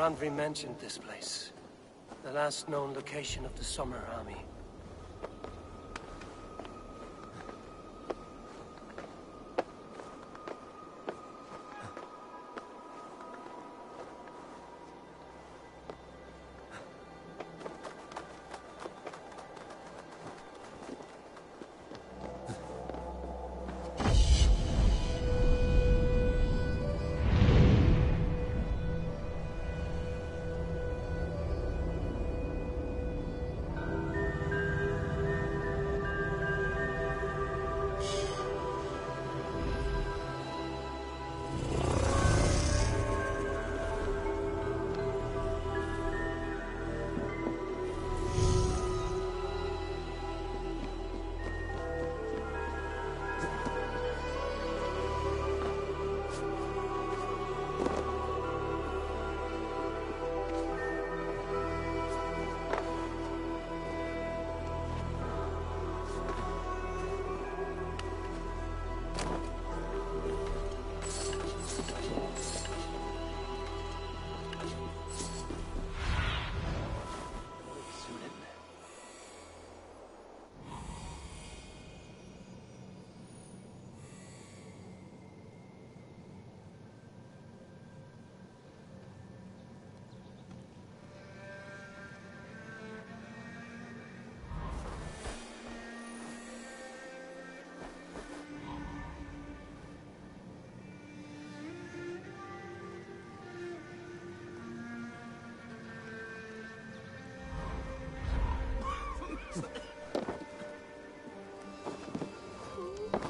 Randvi mentioned this place. The last known location of the Summer Army.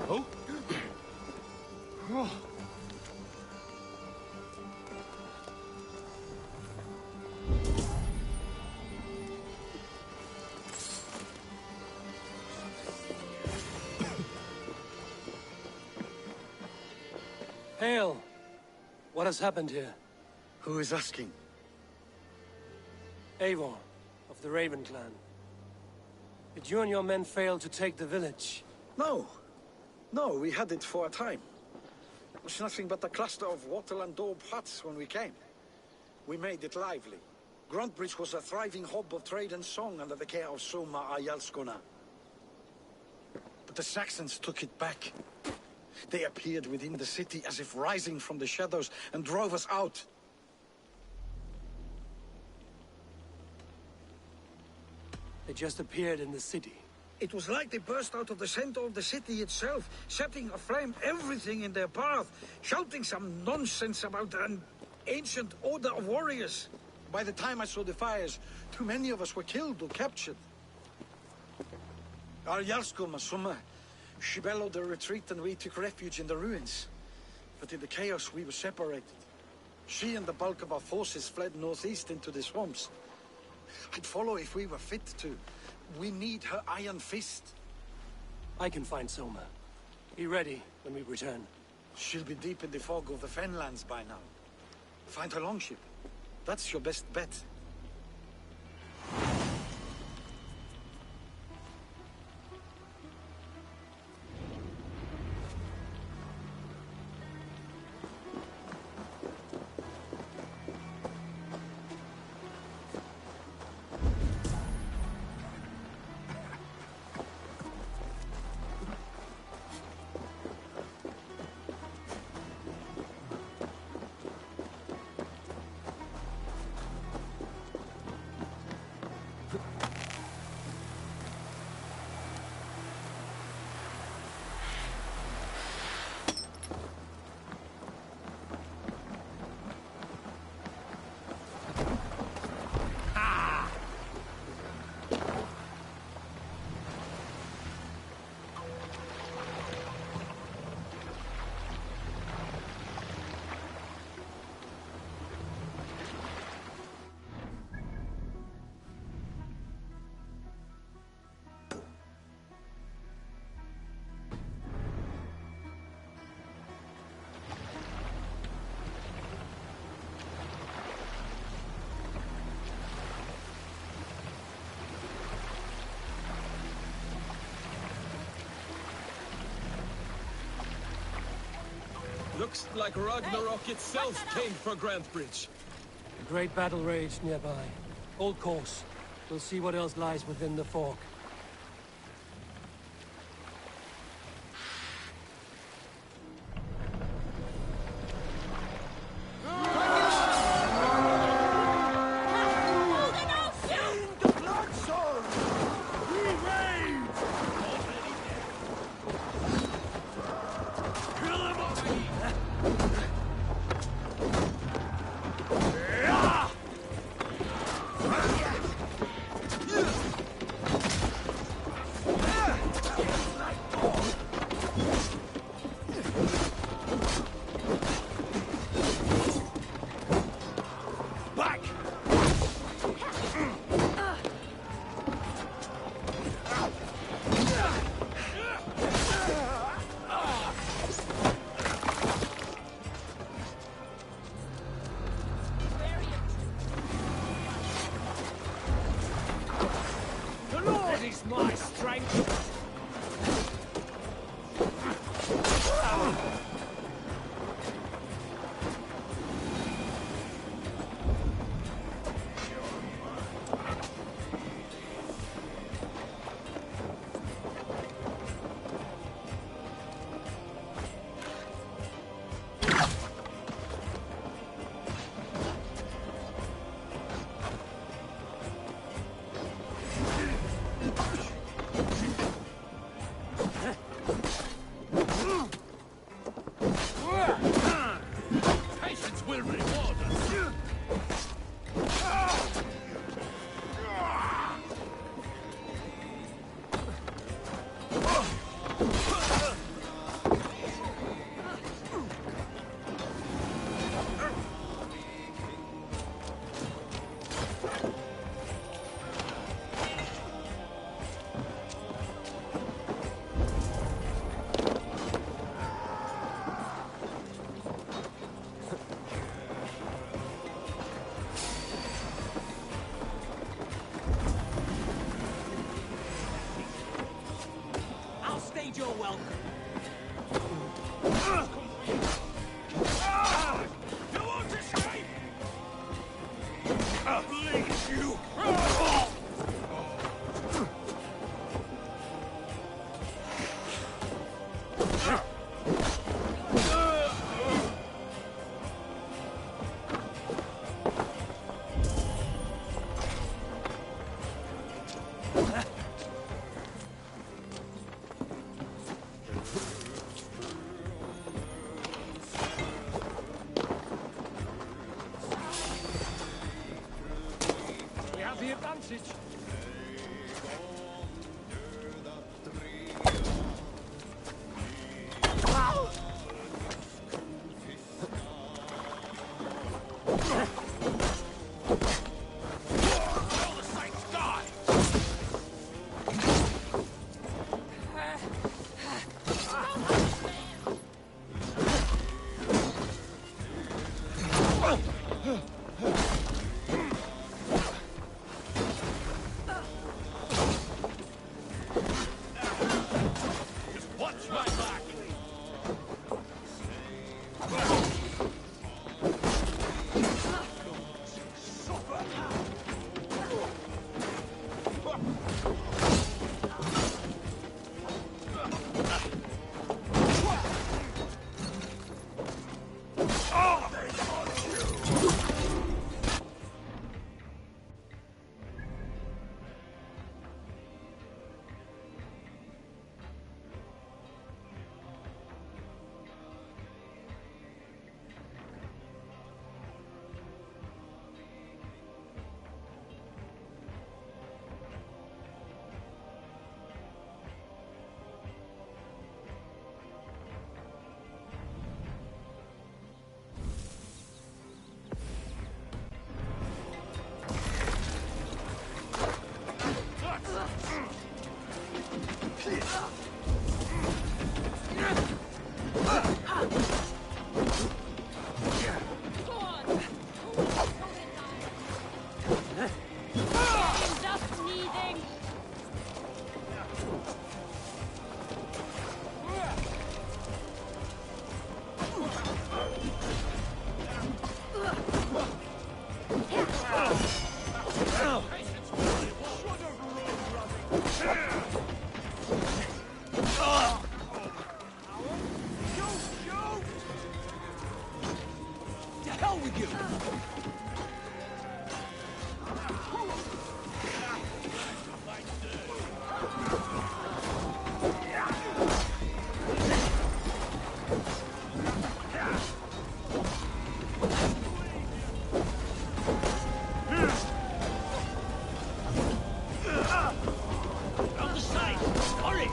Oh? Oh. Hail! What has happened here? Who is asking? Eivor, of the Raven clan. Did you and your men fail to take the village? No. No, we had it for a time. It was nothing but a cluster of wattle and daub huts when we came. We made it lively. Gruntbridge was a thriving hub of trade and song under the care of Soma Ayalskona. But the Saxons took it back. They appeared within the city as if rising from the shadows and drove us out. They just appeared in the city. It was like they burst out of the center of the city itself, setting aflame everything in their path, shouting some nonsense about an ancient order of warriors. By the time I saw the fires, too many of us were killed or captured. Our Yarsko Masuma, she bellowed a retreat and we took refuge in the ruins. But in the chaos we were separated. She and the bulk of our forces fled northeast into the swamps. I'd follow if we were fit to. We need her iron fist. I can find Soma. Be ready when we return. She'll be deep in the fog of the Fenlands by now. Find her longship. That's your best bet. Looks like Ragnarok itself came for Grantbridge. A great battle raged nearby. Hold course. We'll see what else lies within the fork. My strength! You're welcome. You won't escape! I'll leave you! The advantage. To hell with you! On the side! Hurry!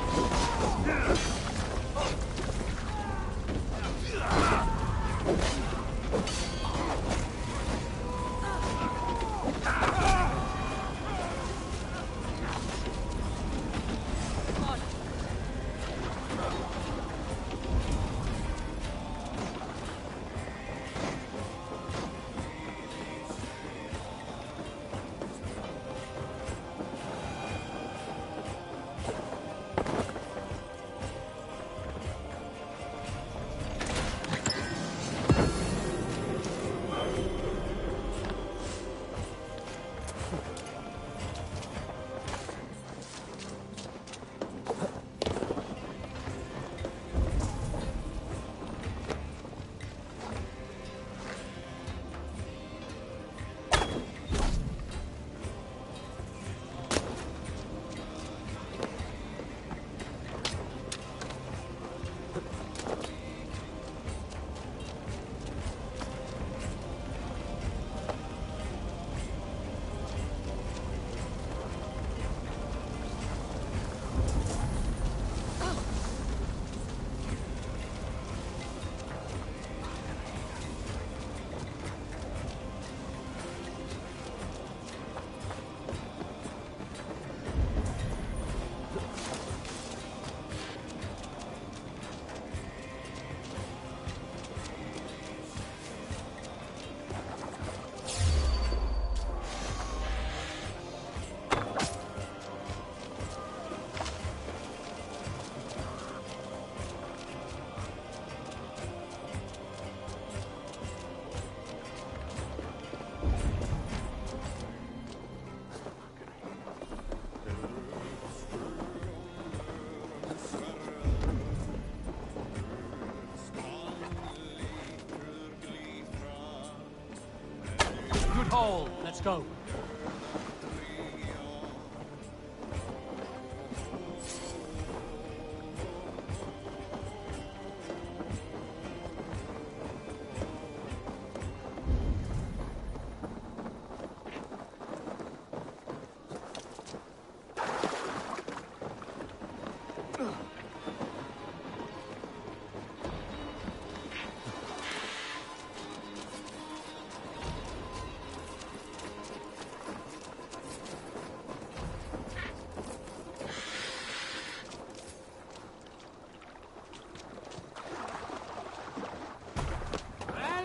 Good haul. Let's go.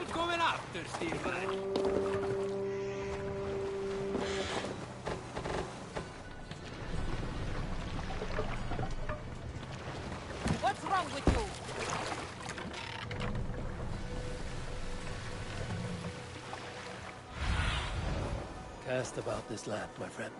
Välkommen after, Stefan. What's wrong with you? Cast about this land, my friend.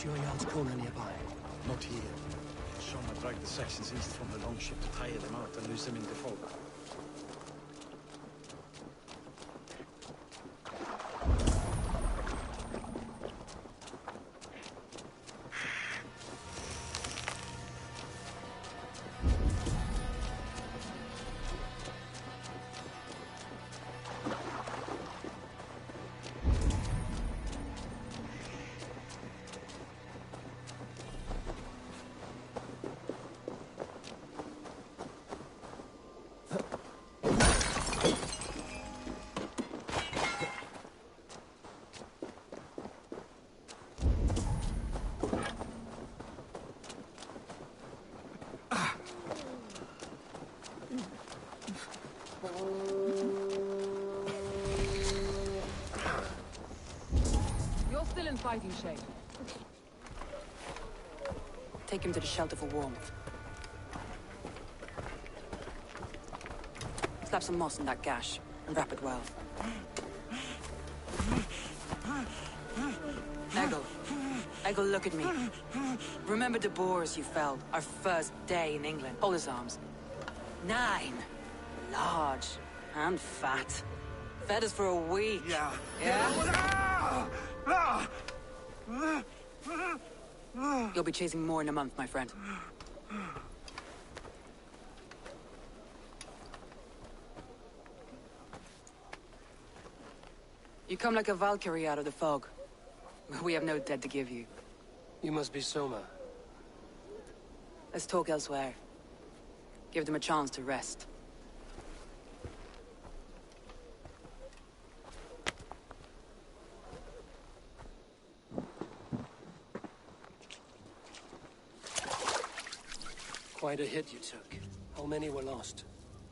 sure Jarl's corner nearby? Not here. Soma dragged the Saxons east from the longship to tire them out and lose them in the fog. You're still in fighting shape. Take him to the shelter for warmth. Slap some moss in that gash, and wrap it well. Eggle, look at me. Remember the boars you felled, our first day in England? Hold his arms. 9. Large and fat. Fed us for a week. Yeah? You'll be chasing more in a month, my friend. You come like a Valkyrie out of the fog. We have no dead to give you. You must be Soma. Let's talk elsewhere. Give them a chance to rest. Quite a hit you took. How many were lost?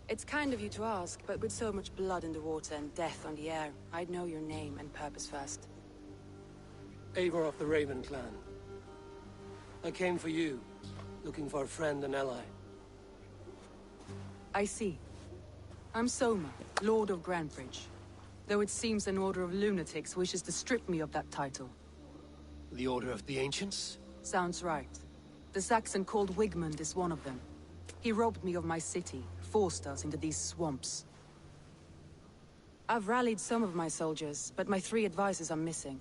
It's kind of you to ask, but with so much blood in the water and death on the air, I'd know your name and purpose first. Eivor of the Raven clan. I came for you, looking for a friend and ally. I see. I'm Soma, Lord of Grantbridge. Though it seems an order of lunatics wishes to strip me of that title. The Order of the Ancients? Sounds right. The Saxon called Wigmund is one of them. He robbed me of my city, forced us into these swamps. I've rallied some of my soldiers, but my 3 advisors are missing.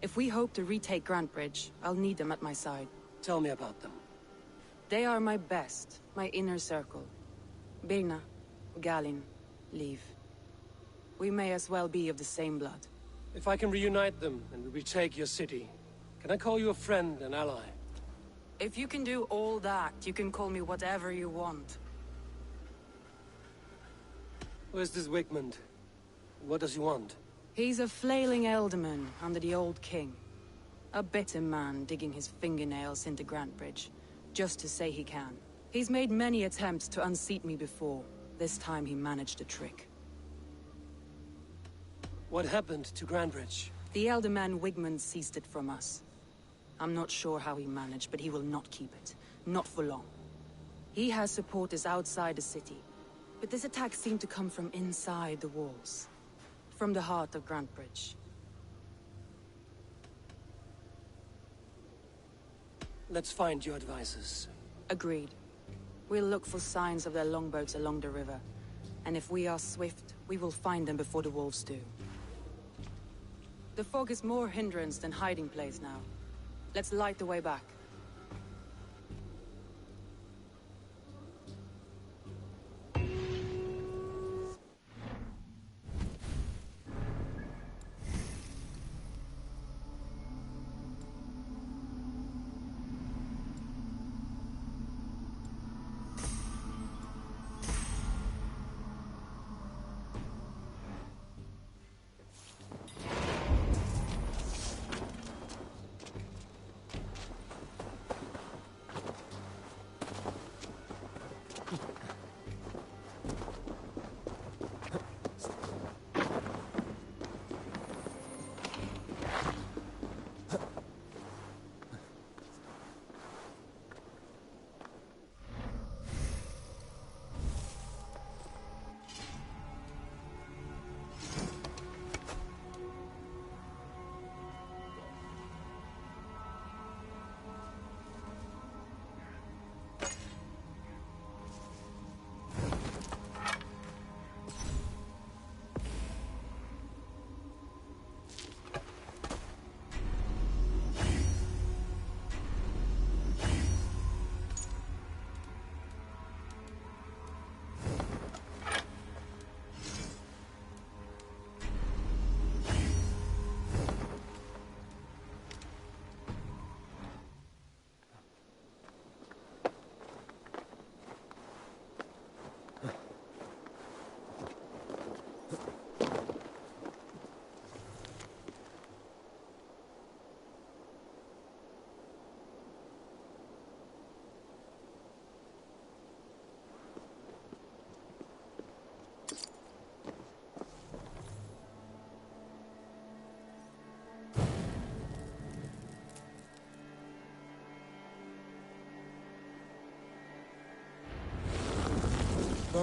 If we hope to retake Grantbridge, I'll need them at my side. Tell me about them. They are my best, my inner circle. Birna, Galin, Leave. We may as well be of the same blood. If I can reunite them and we retake your city, can I call you a friend and ally? If you can do all that, you can call me whatever you want. Where's this Wigmund? What does he want? He's a flailing elderman under the old king. A bitter man digging his fingernails into Grantbridge, just to say he can. He's made many attempts to unseat me before. This time he managed a trick. What happened to Grantbridge? The elderman Wigmund seized it from us. I'm not sure how he managed, but he will not keep it. Not for long. He has supporters outside the city, but this attack seemed to come from inside the walls. From the heart of Grantbridge. Let's find your advisors. Agreed. We'll look for signs of their longboats along the river. And if we are swift, we will find them before the wolves do. The fog is more hindrance than hiding place now. Let's light the way back.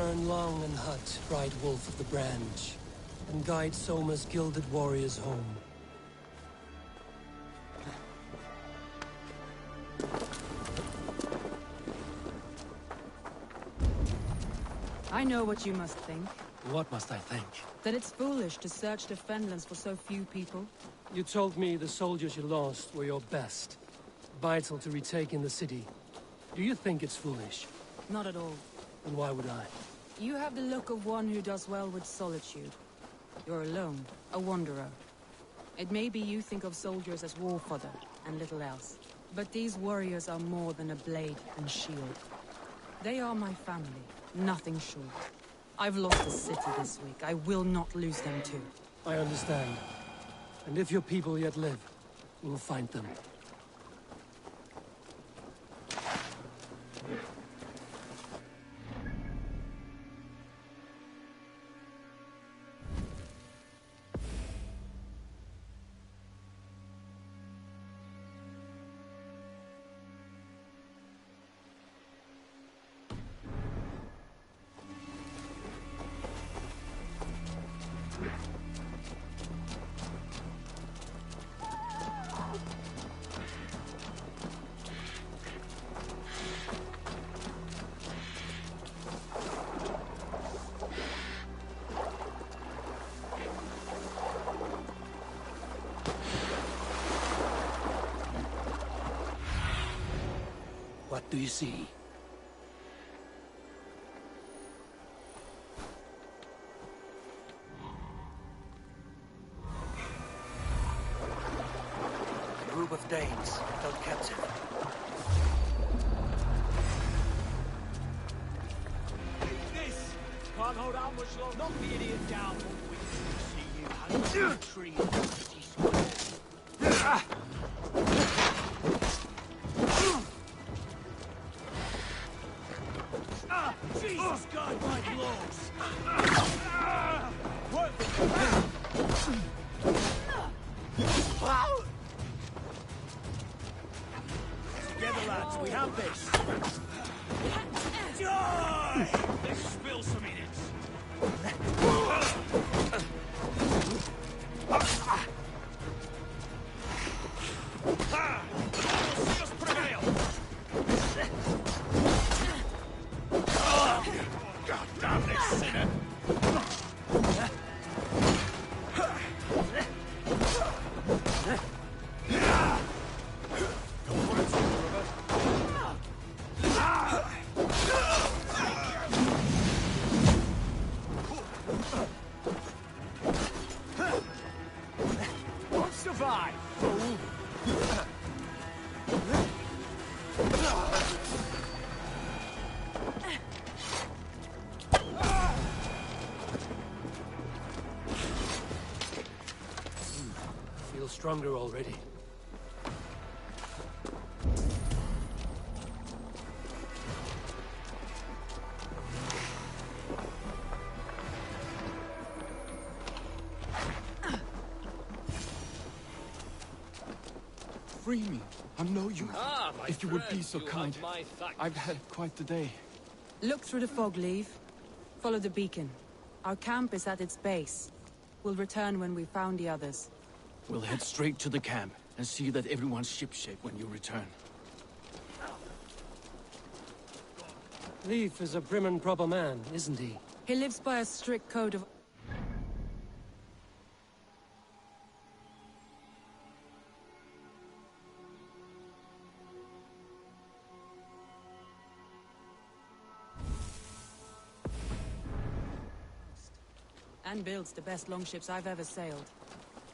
Return long and hut, bright wolf of the branch, and guide Soma's gilded warriors home. I know what you must think. What must I think? That it's foolish to search the Fenlands for so few people. You told me the soldiers you lost were your best. Vital to retake in the city. Do you think it's foolish? Not at all. And why would I? You have the look of one who does well with solitude. You're alone, a wanderer. It may be you think of soldiers as war fodder, and little else. But these warriors are more than a blade and shield. They are my family, nothing short. I've lost a city this week. I will not lose them too. I understand. And if your people yet live, we'll find them. What do you see? A group of Danes held captive. This! Can't hold out much longer. Knock the idiot down. We see you hunting a tree. Jesus God, my blows! Together, lads, we have this. Die! Let's spill some idiots. See us prevail! God damn this sinner! Won't survive, fool! Feel stronger already. Free me. I'm no youth. Ah, my if you would be friend, so you kind. have my thanks. I've had quite the day. Look through the fog, Leave. Follow the beacon. Our camp is at its base. We'll return when we've found the others. We'll head straight to the camp and see that everyone's shipshape when you return. Leif is a prim and proper man, isn't he? He lives by a strict code of... and builds the best longships I've ever sailed.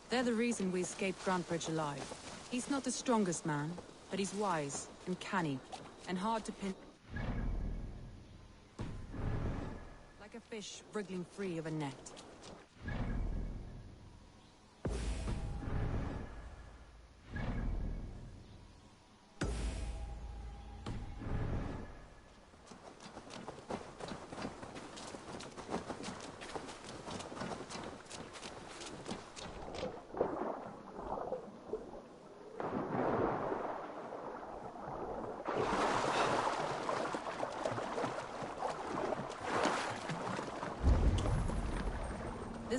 They're the reason we escaped Grantbridge alive. He's not the strongest man, but he's wise and canny, and hard to pin... like a fish wriggling free of a net.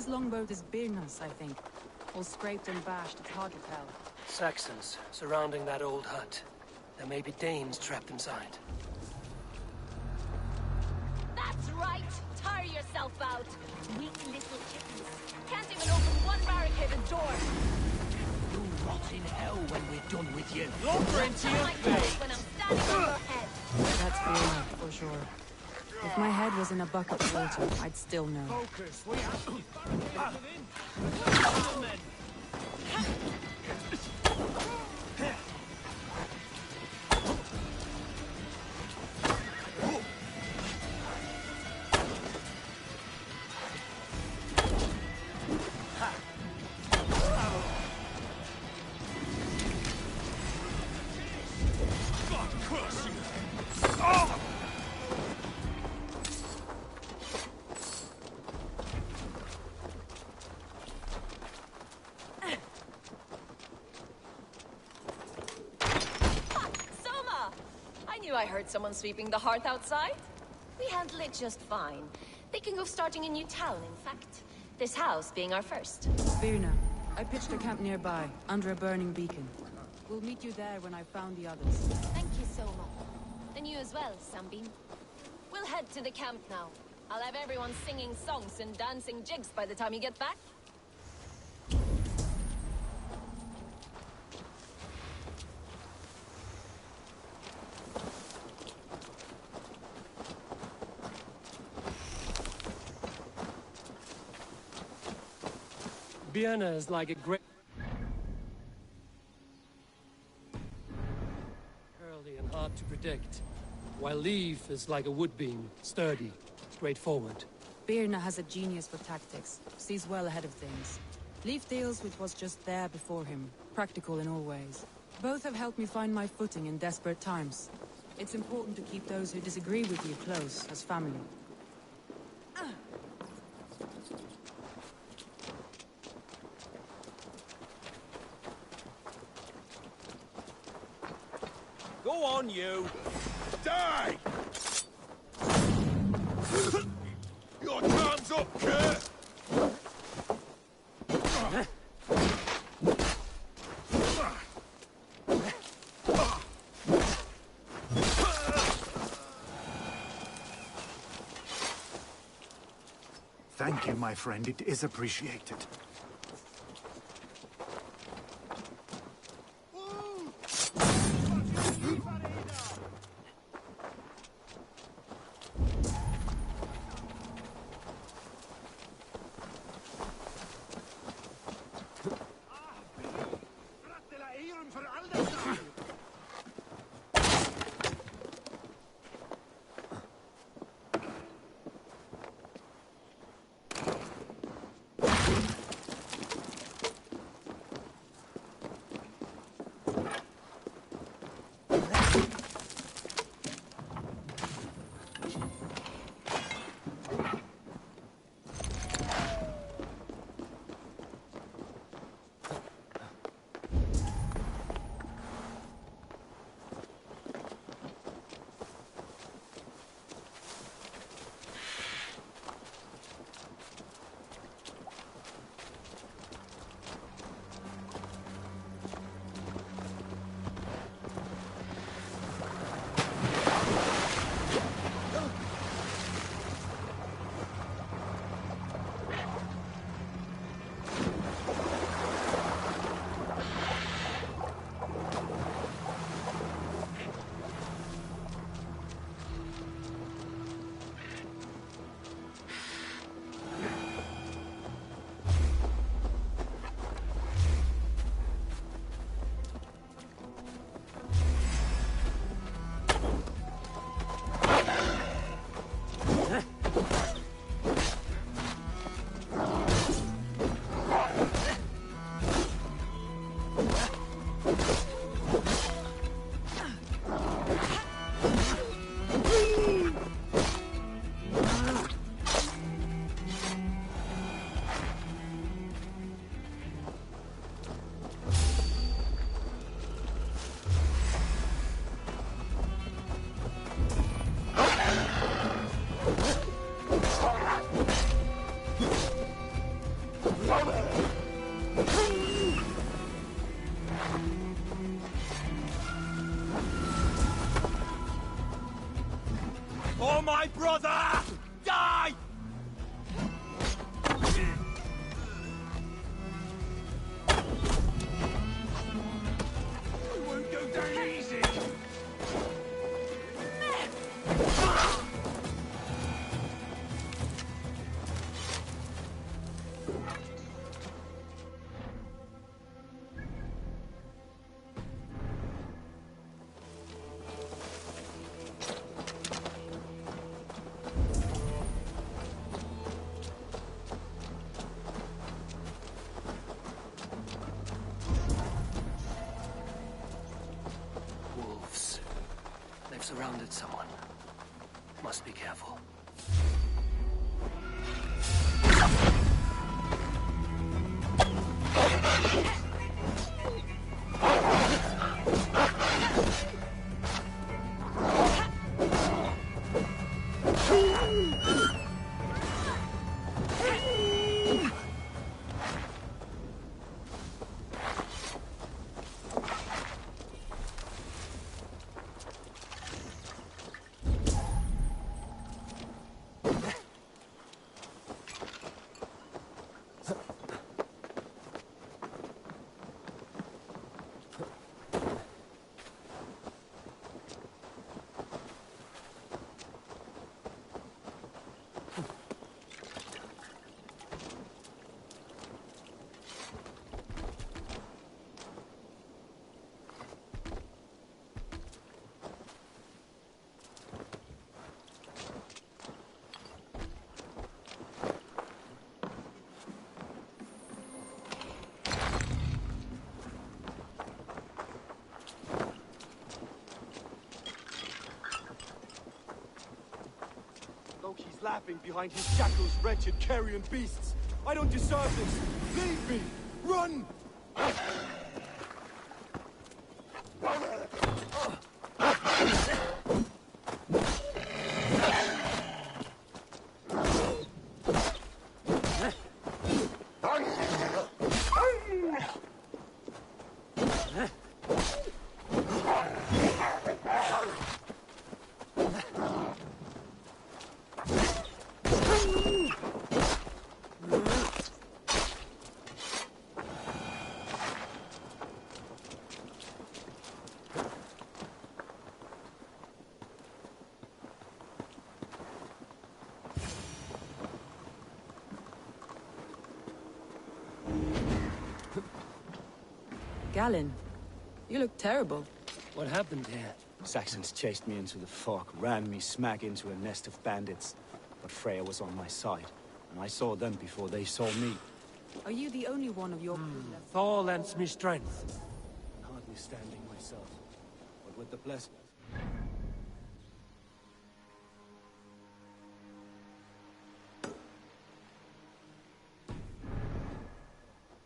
This longboat is Birna's, I think. All scraped and bashed, it's hard to tell. Saxons surrounding that old hut. There may be Danes trapped inside. That's right! Tire yourself out! Weak little kittens. Can't even open one barricaded door! You rot in hell when we're done with you. Look into your face when I'm standing on your head! That's Birna, for sure. If my head was in a bucket of water, I'd still know. Focus, we have to keep barricaded within. I heard someone sweeping the hearth outside. We handle it just fine. Thinking of starting a new town, in fact. This house being our first. Birna, I pitched a camp nearby, under a burning beacon. We'll meet you there when I've found the others. Thank you so much. And you as well, Sunbeam. We'll head to the camp now. I'll have everyone singing songs and dancing jigs by the time you get back. Vienna is like a great... curly and hard to predict, while Leaf is like a wood beam, sturdy, straightforward. Birna has a genius for tactics, sees well ahead of things. Leaf deals with what's just there before him, practical in all ways. Both have helped me find my footing in desperate times. It's important to keep those who disagree with you close, as family. Go on, you! Die! Your time's up, Kurt! Thank you, my friend. It is appreciated. my brother! Die! It won't go down easy. Wolves. They've surrounded someone. Must be careful. Loki's laughing behind his shackles, wretched carrion beasts. I don't deserve this. Leave me. Run! Galen, you look terrible. What happened here? Saxons chased me into the fog, ran me smack into a nest of bandits. But Freya was on my side, and I saw them before they saw me. Are you the only one of your crew left? Thor lends me strength. Hardly standing myself, but with the blessing.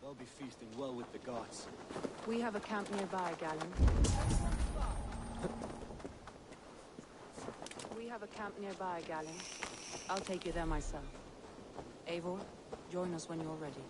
They'll be feasting well with the gods. We have a camp nearby, Galen. We have a camp nearby, Galen. I'll take you there myself. Eivor, join us when you're ready.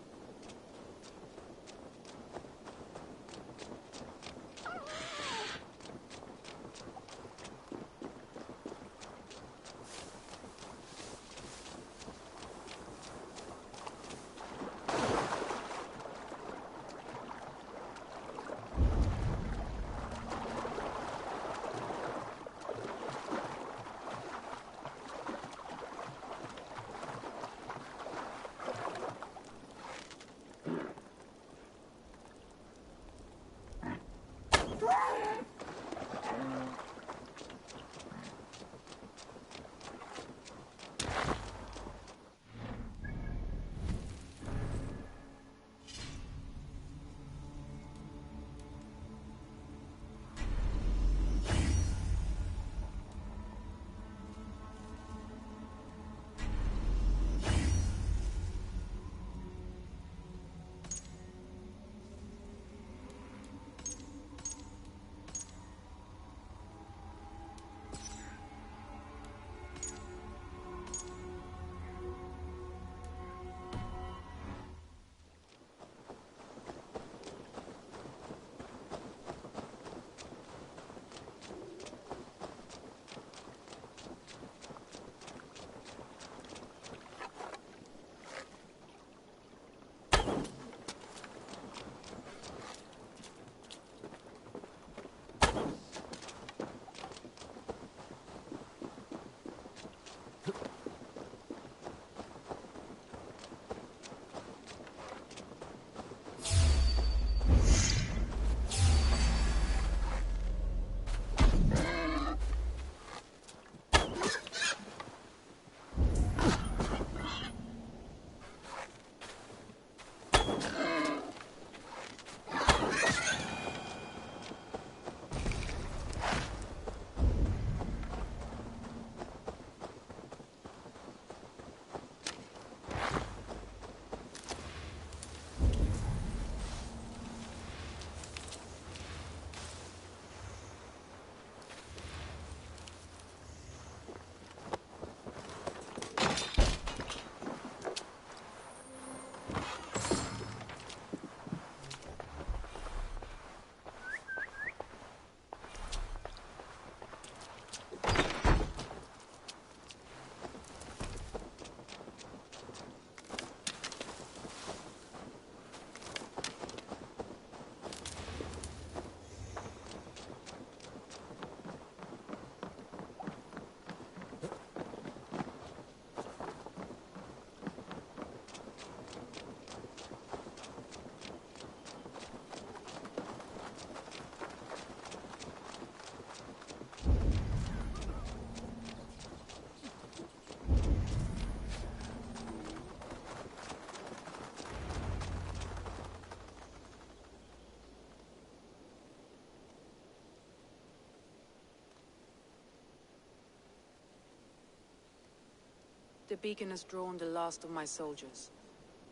the beacon has drawn the last of my soldiers.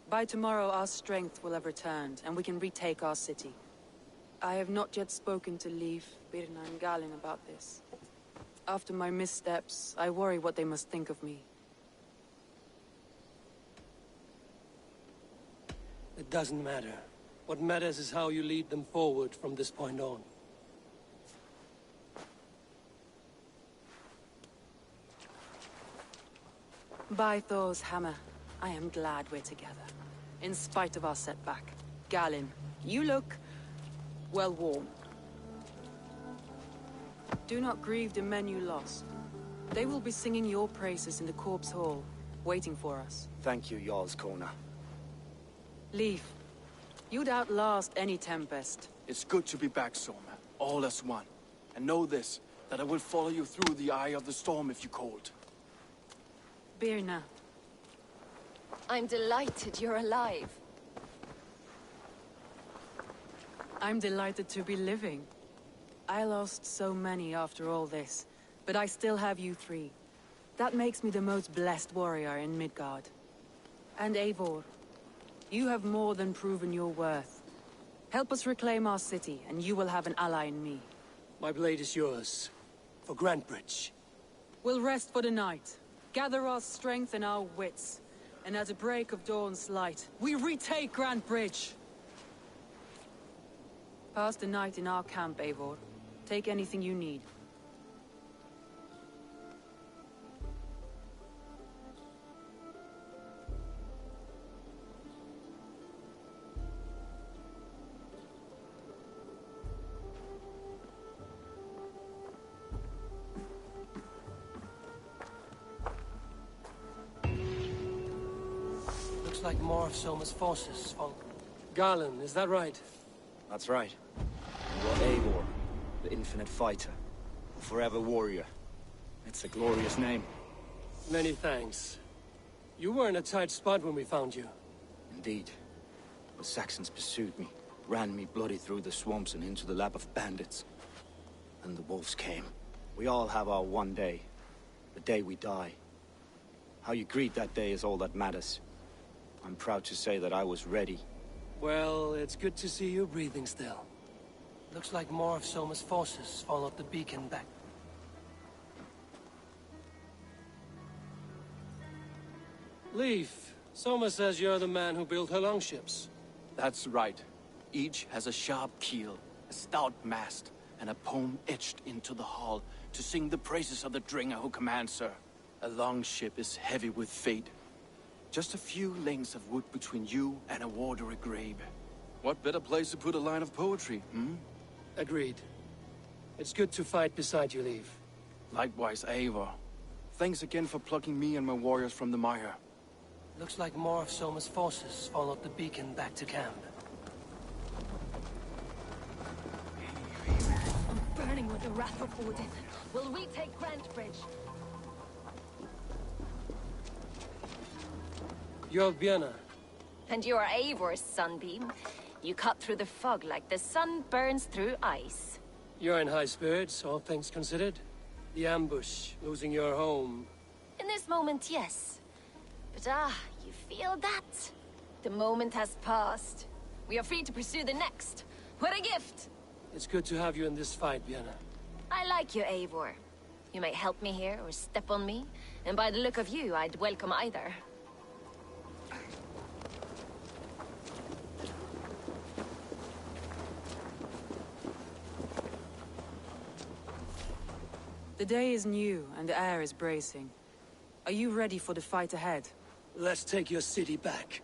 By tomorrow, our strength will have returned, and we can retake our city. I have not yet spoken to Leif, Birna, and Galin about this. After my missteps, I worry what they must think of me. It doesn't matter. What matters is how you lead them forward from this point on. By Thor's hammer, I am glad we're together. In spite of our setback. Galin, you look... well worn. Do not grieve the men you lost. They will be singing your praises in the Corpse Hall, waiting for us. Thank you, Jarl's Kona. Leif, you'd outlast any tempest. It's good to be back, Soma. All as one. And know this, that I will follow you through the eye of the storm if you called. Birna. I'm delighted you're alive. I'm delighted to be living. I lost so many after all this, but I still have you three. That makes me the most blessed warrior in Midgard. And Eivor, you have more than proven your worth. Help us reclaim our city, and you will have an ally in me. My blade is yours. For Grantbridge. We'll rest for the night. Gather our strength and our wits. And at the break of dawn's light, we retake Grantbridge! Pass the night in our camp, Eivor. Take anything you need. Looks like more of Soma's forces fall. Garland, is that right? That's right. You are Eivor, the infinite fighter, the forever warrior. It's a glorious name. Many thanks. You were in a tight spot when we found you. Indeed. The Saxons pursued me, ran me bloody through the swamps and into the lap of bandits. And the wolves came. We all have our one day. The day we die. How you greet that day is all that matters. I'm proud to say that I was ready. Well, it's good to see you breathing still. Looks like more of Soma's forces followed the beacon back. Leif, Soma says you're the man who built her longships. That's right. Each has a sharp keel, a stout mast, and a poem etched into the hull to sing the praises of the Dringer who commands her. A longship is heavy with fate. Just a few lengths of wood between you and a watery grave. What better place to put a line of poetry, hmm? Agreed. It's good to fight beside you, Leif. Likewise, Eivor. Thanks again for plucking me and my warriors from the mire. Looks like more of Soma's forces followed the beacon back to camp. I'm burning with the wrath of Odin. We'll retake Grantbridge. You're Birna. And you're Eivor's sunbeam. You cut through the fog like the sun burns through ice. You're in high spirits, all things considered. The ambush, losing your home. In this moment, yes. But you feel that? The moment has passed. We are free to pursue the next. What a gift! It's good to have you in this fight, Birna. I like you, Eivor. You may help me here or step on me, and by the look of you, I'd welcome either. The day is new, and the air is bracing. Are you ready for the fight ahead? Let's take your city back.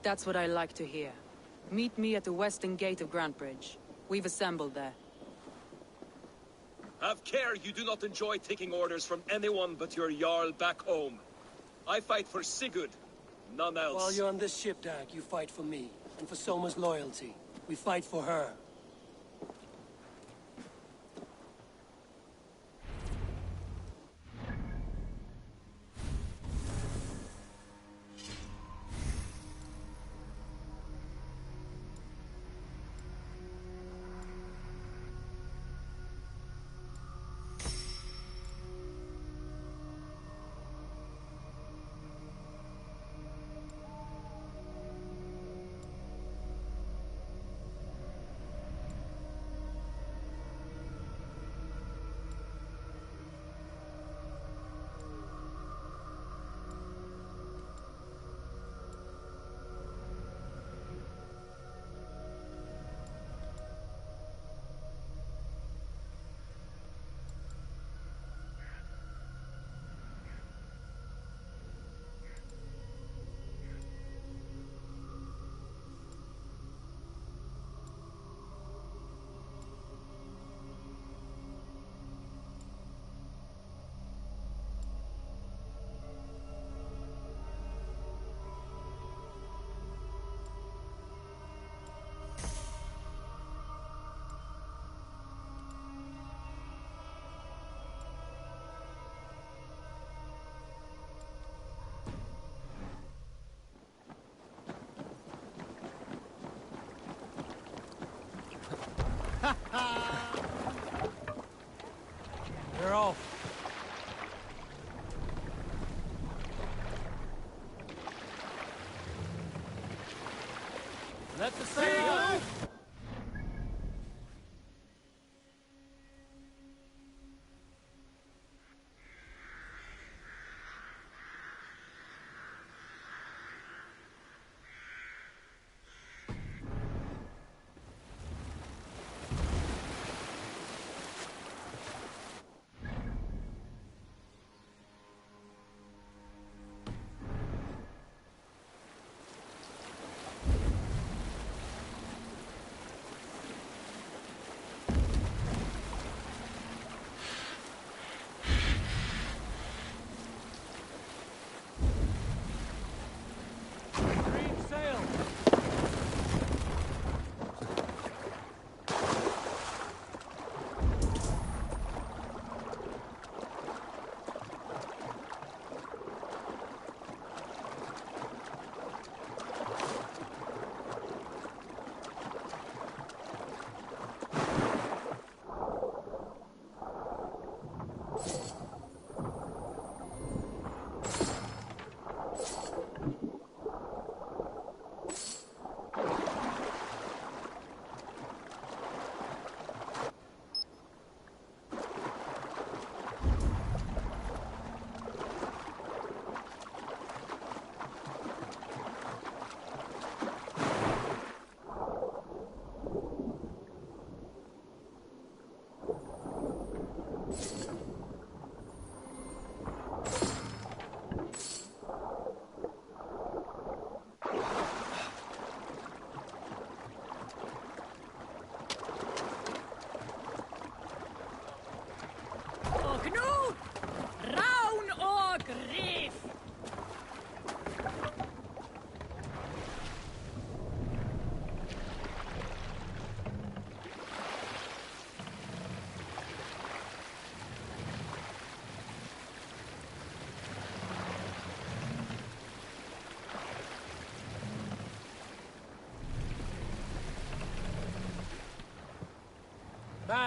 That's what I like to hear. Meet me at the western gate of Grantbridge. We've assembled there. Have care you do not enjoy taking orders from anyone but your Jarl back home. I fight for Sigurd, none else. While you're on this ship, Dag, you fight for me, and for Soma's loyalty. We fight for her. They're off. Let the sail go!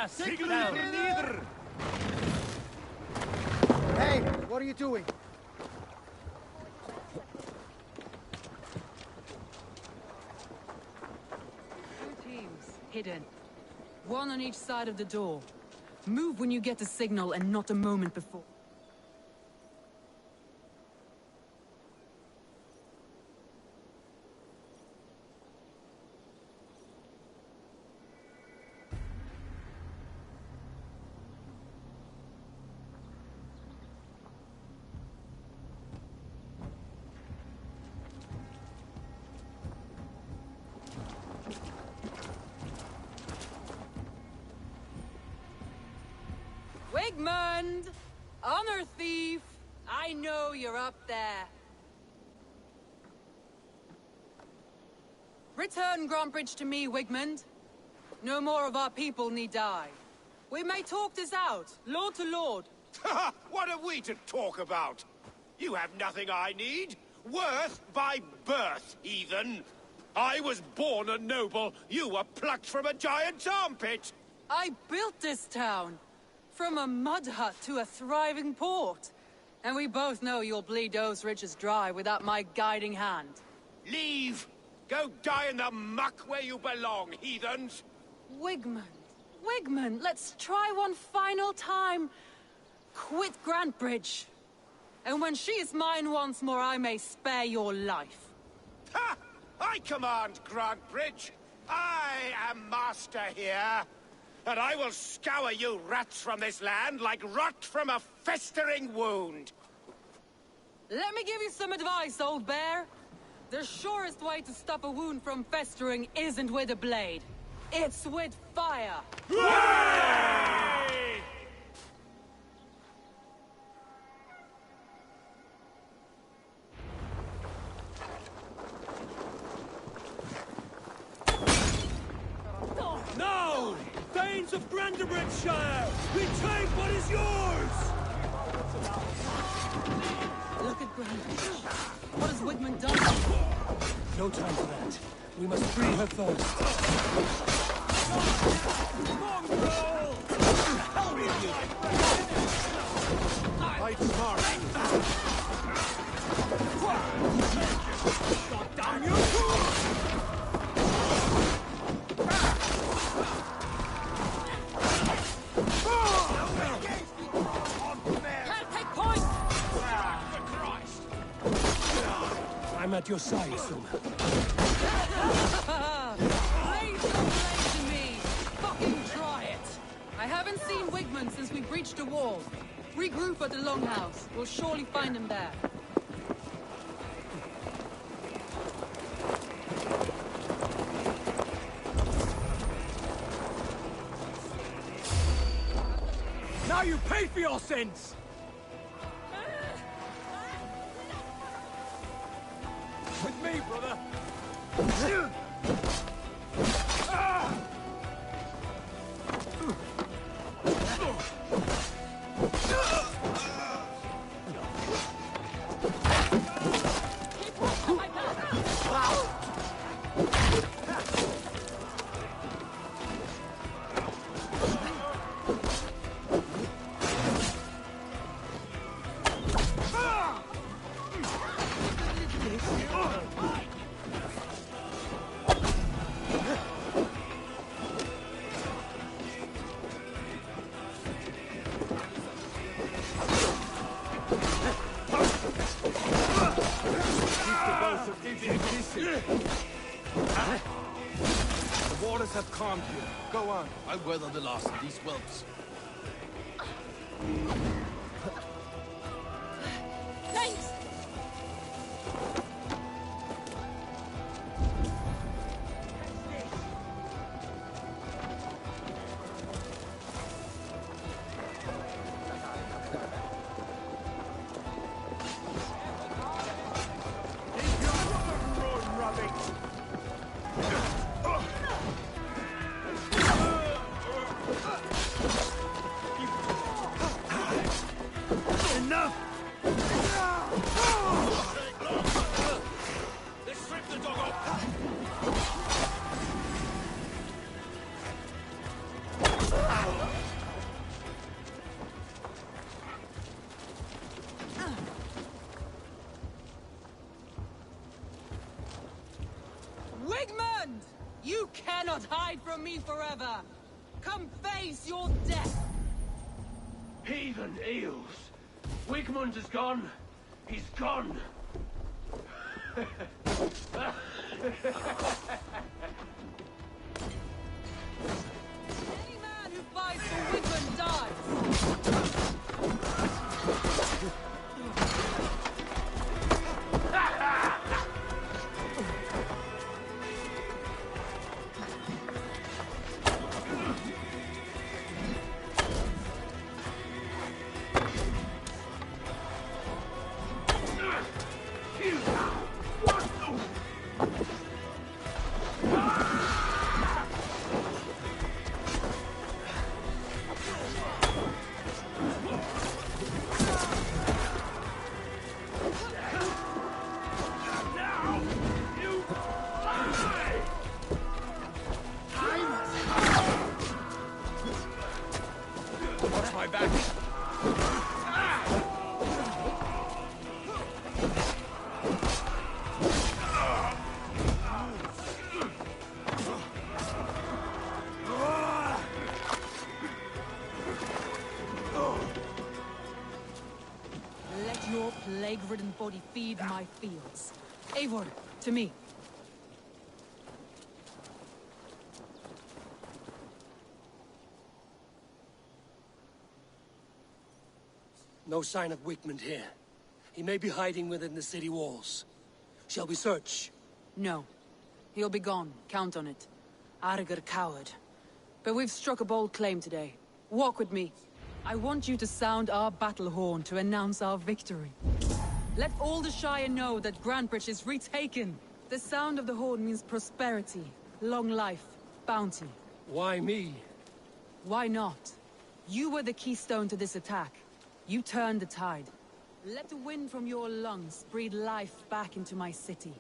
Sit down. Hey, what are you doing? Two teams, hidden. One on each side of the door. Move when you get the signal and not a moment before. Wigmund! Honor thief! I know you're up there. Return Grombridge to me, Wigmund. No more of our people need die. We may talk this out, lord to lord. What have we to talk about? You have nothing I need. Worth by birth, heathen. I was born a noble. You were plucked from a giant's armpit. I built this town. From a mud hut to a thriving port. And we both know you'll bleed those riches dry without my guiding hand. Leave! Go die in the muck where you belong, heathens! Wigmund, Wigmund, let's try one final time. Quit Grantbridge. And when she is mine once more, I may spare your life. Ha! I command Grantbridge! I am master here! And I will scour you rats from this land like rot from a festering wound! Let me give you some advice, old bear. The surest way to stop a wound from festering isn't with a blade. It's with fire! Hooray! No! Thanes of Brandenburgshire! Retake what is yours! Look at Grantbridge. What has Wigmund done? No time for that. We must free her first. your side, Soma. Raise your blade to me! Fucking try it! I haven't seen Wigmund since we breached the wall. Regroup at the Longhouse. We'll surely find him there. Now you pay for your sins! With me, brother! The waters have calmed here. Go on. I'll weather the last of these whelps. Thanks! Wigmund! You cannot hide from me forever! Come face your death! Heathen eels! Wigmund is gone! He's gone! Any man who fights for Wigmund dies! Watch my back! Let your plague-ridden body feed my fields. Eivor, to me. No sign of Wigmund here. He may be hiding within the city walls. Shall we search? No. He'll be gone. Count on it. Arger coward. But we've struck a bold claim today. Walk with me. I want you to sound our battle horn to announce our victory. Let all the Shire know that Grantbridge is retaken. The sound of the horn means prosperity, long life, bounty. Why me? Why not? You were the keystone to this attack. You turned the tide. Let the wind from your lungs breathe life back into my city.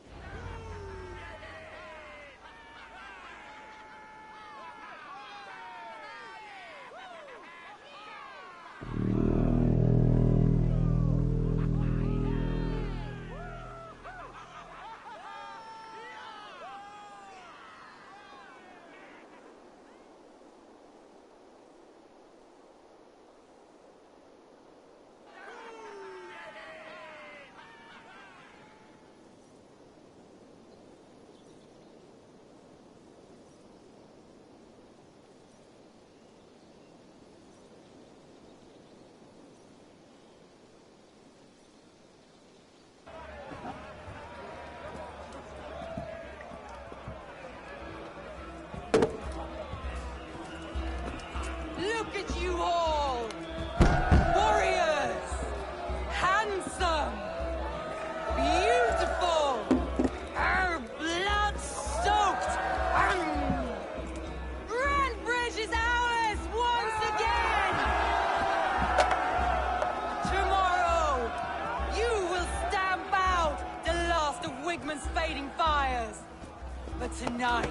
you all! Warriors! Handsome! Beautiful! Blood-soaked! Grandbridge is ours once again! Tomorrow, you will stamp out the last of Wigman's fading fires. But tonight,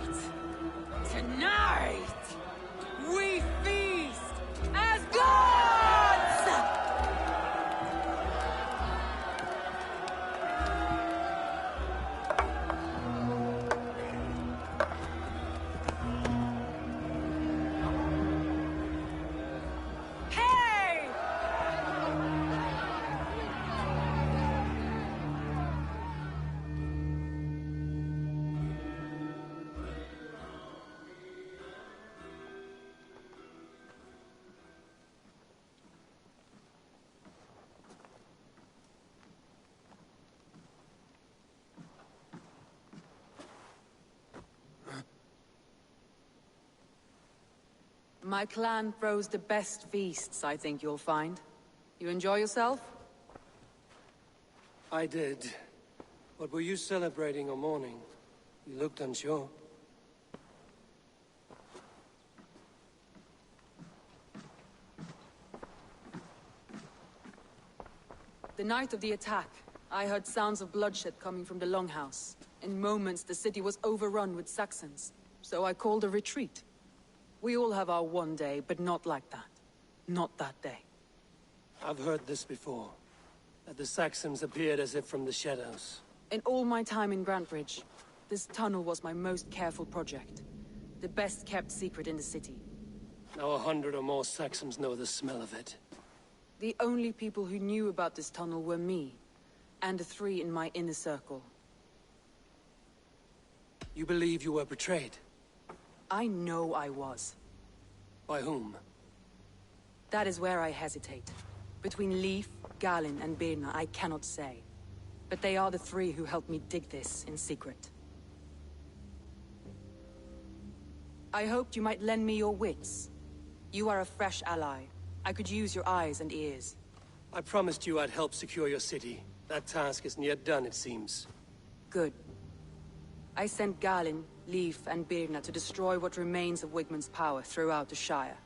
we feast as gods! Hey! My clan throws the best feasts, I think you'll find. You enjoy yourself? I did. But were you celebrating or mourning? You looked unsure. The night of the attack, I heard sounds of bloodshed coming from the Longhouse. In moments, the city was overrun with Saxons, so I called a retreat. We all have our one day, but not like that. Not that day. I've heard this before. That the Saxons appeared as if from the shadows. In all my time in Grantbridge, this tunnel was my most careful project. The best kept secret in the city. Now 100 or more Saxons know the smell of it. The only people who knew about this tunnel were me, and the 3 in my inner circle. You believe you were betrayed? I know I was. By whom? That is where I hesitate. Between Leif, Galin, and Birna, I cannot say. But they are the 3 who helped me dig this in secret. I hoped you might lend me your wits. You are a fresh ally. I could use your eyes and ears. I promised you I'd help secure your city. That task isn't yet done, it seems. Good. I sent Galin, Leif, and Birna to destroy what remains of Wigman's power throughout the Shire.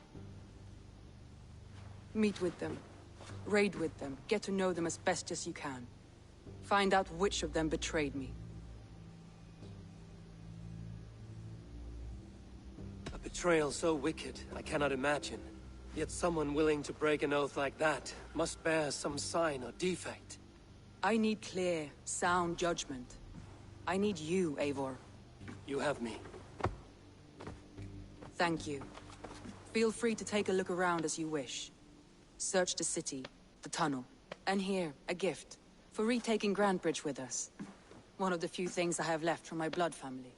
Meet with them. Raid with them. Get to know them as best as you can. Find out which of them betrayed me. A betrayal so wicked, I cannot imagine. Yet someone willing to break an oath like that must bear some sign or defect. I need clear, sound judgment. I need you, Eivor. You have me. Thank you. Feel free to take a look around as you wish. Search the city, the tunnel, and here, a gift, for retaking Grantbridge with us. One of the few things I have left from my blood family.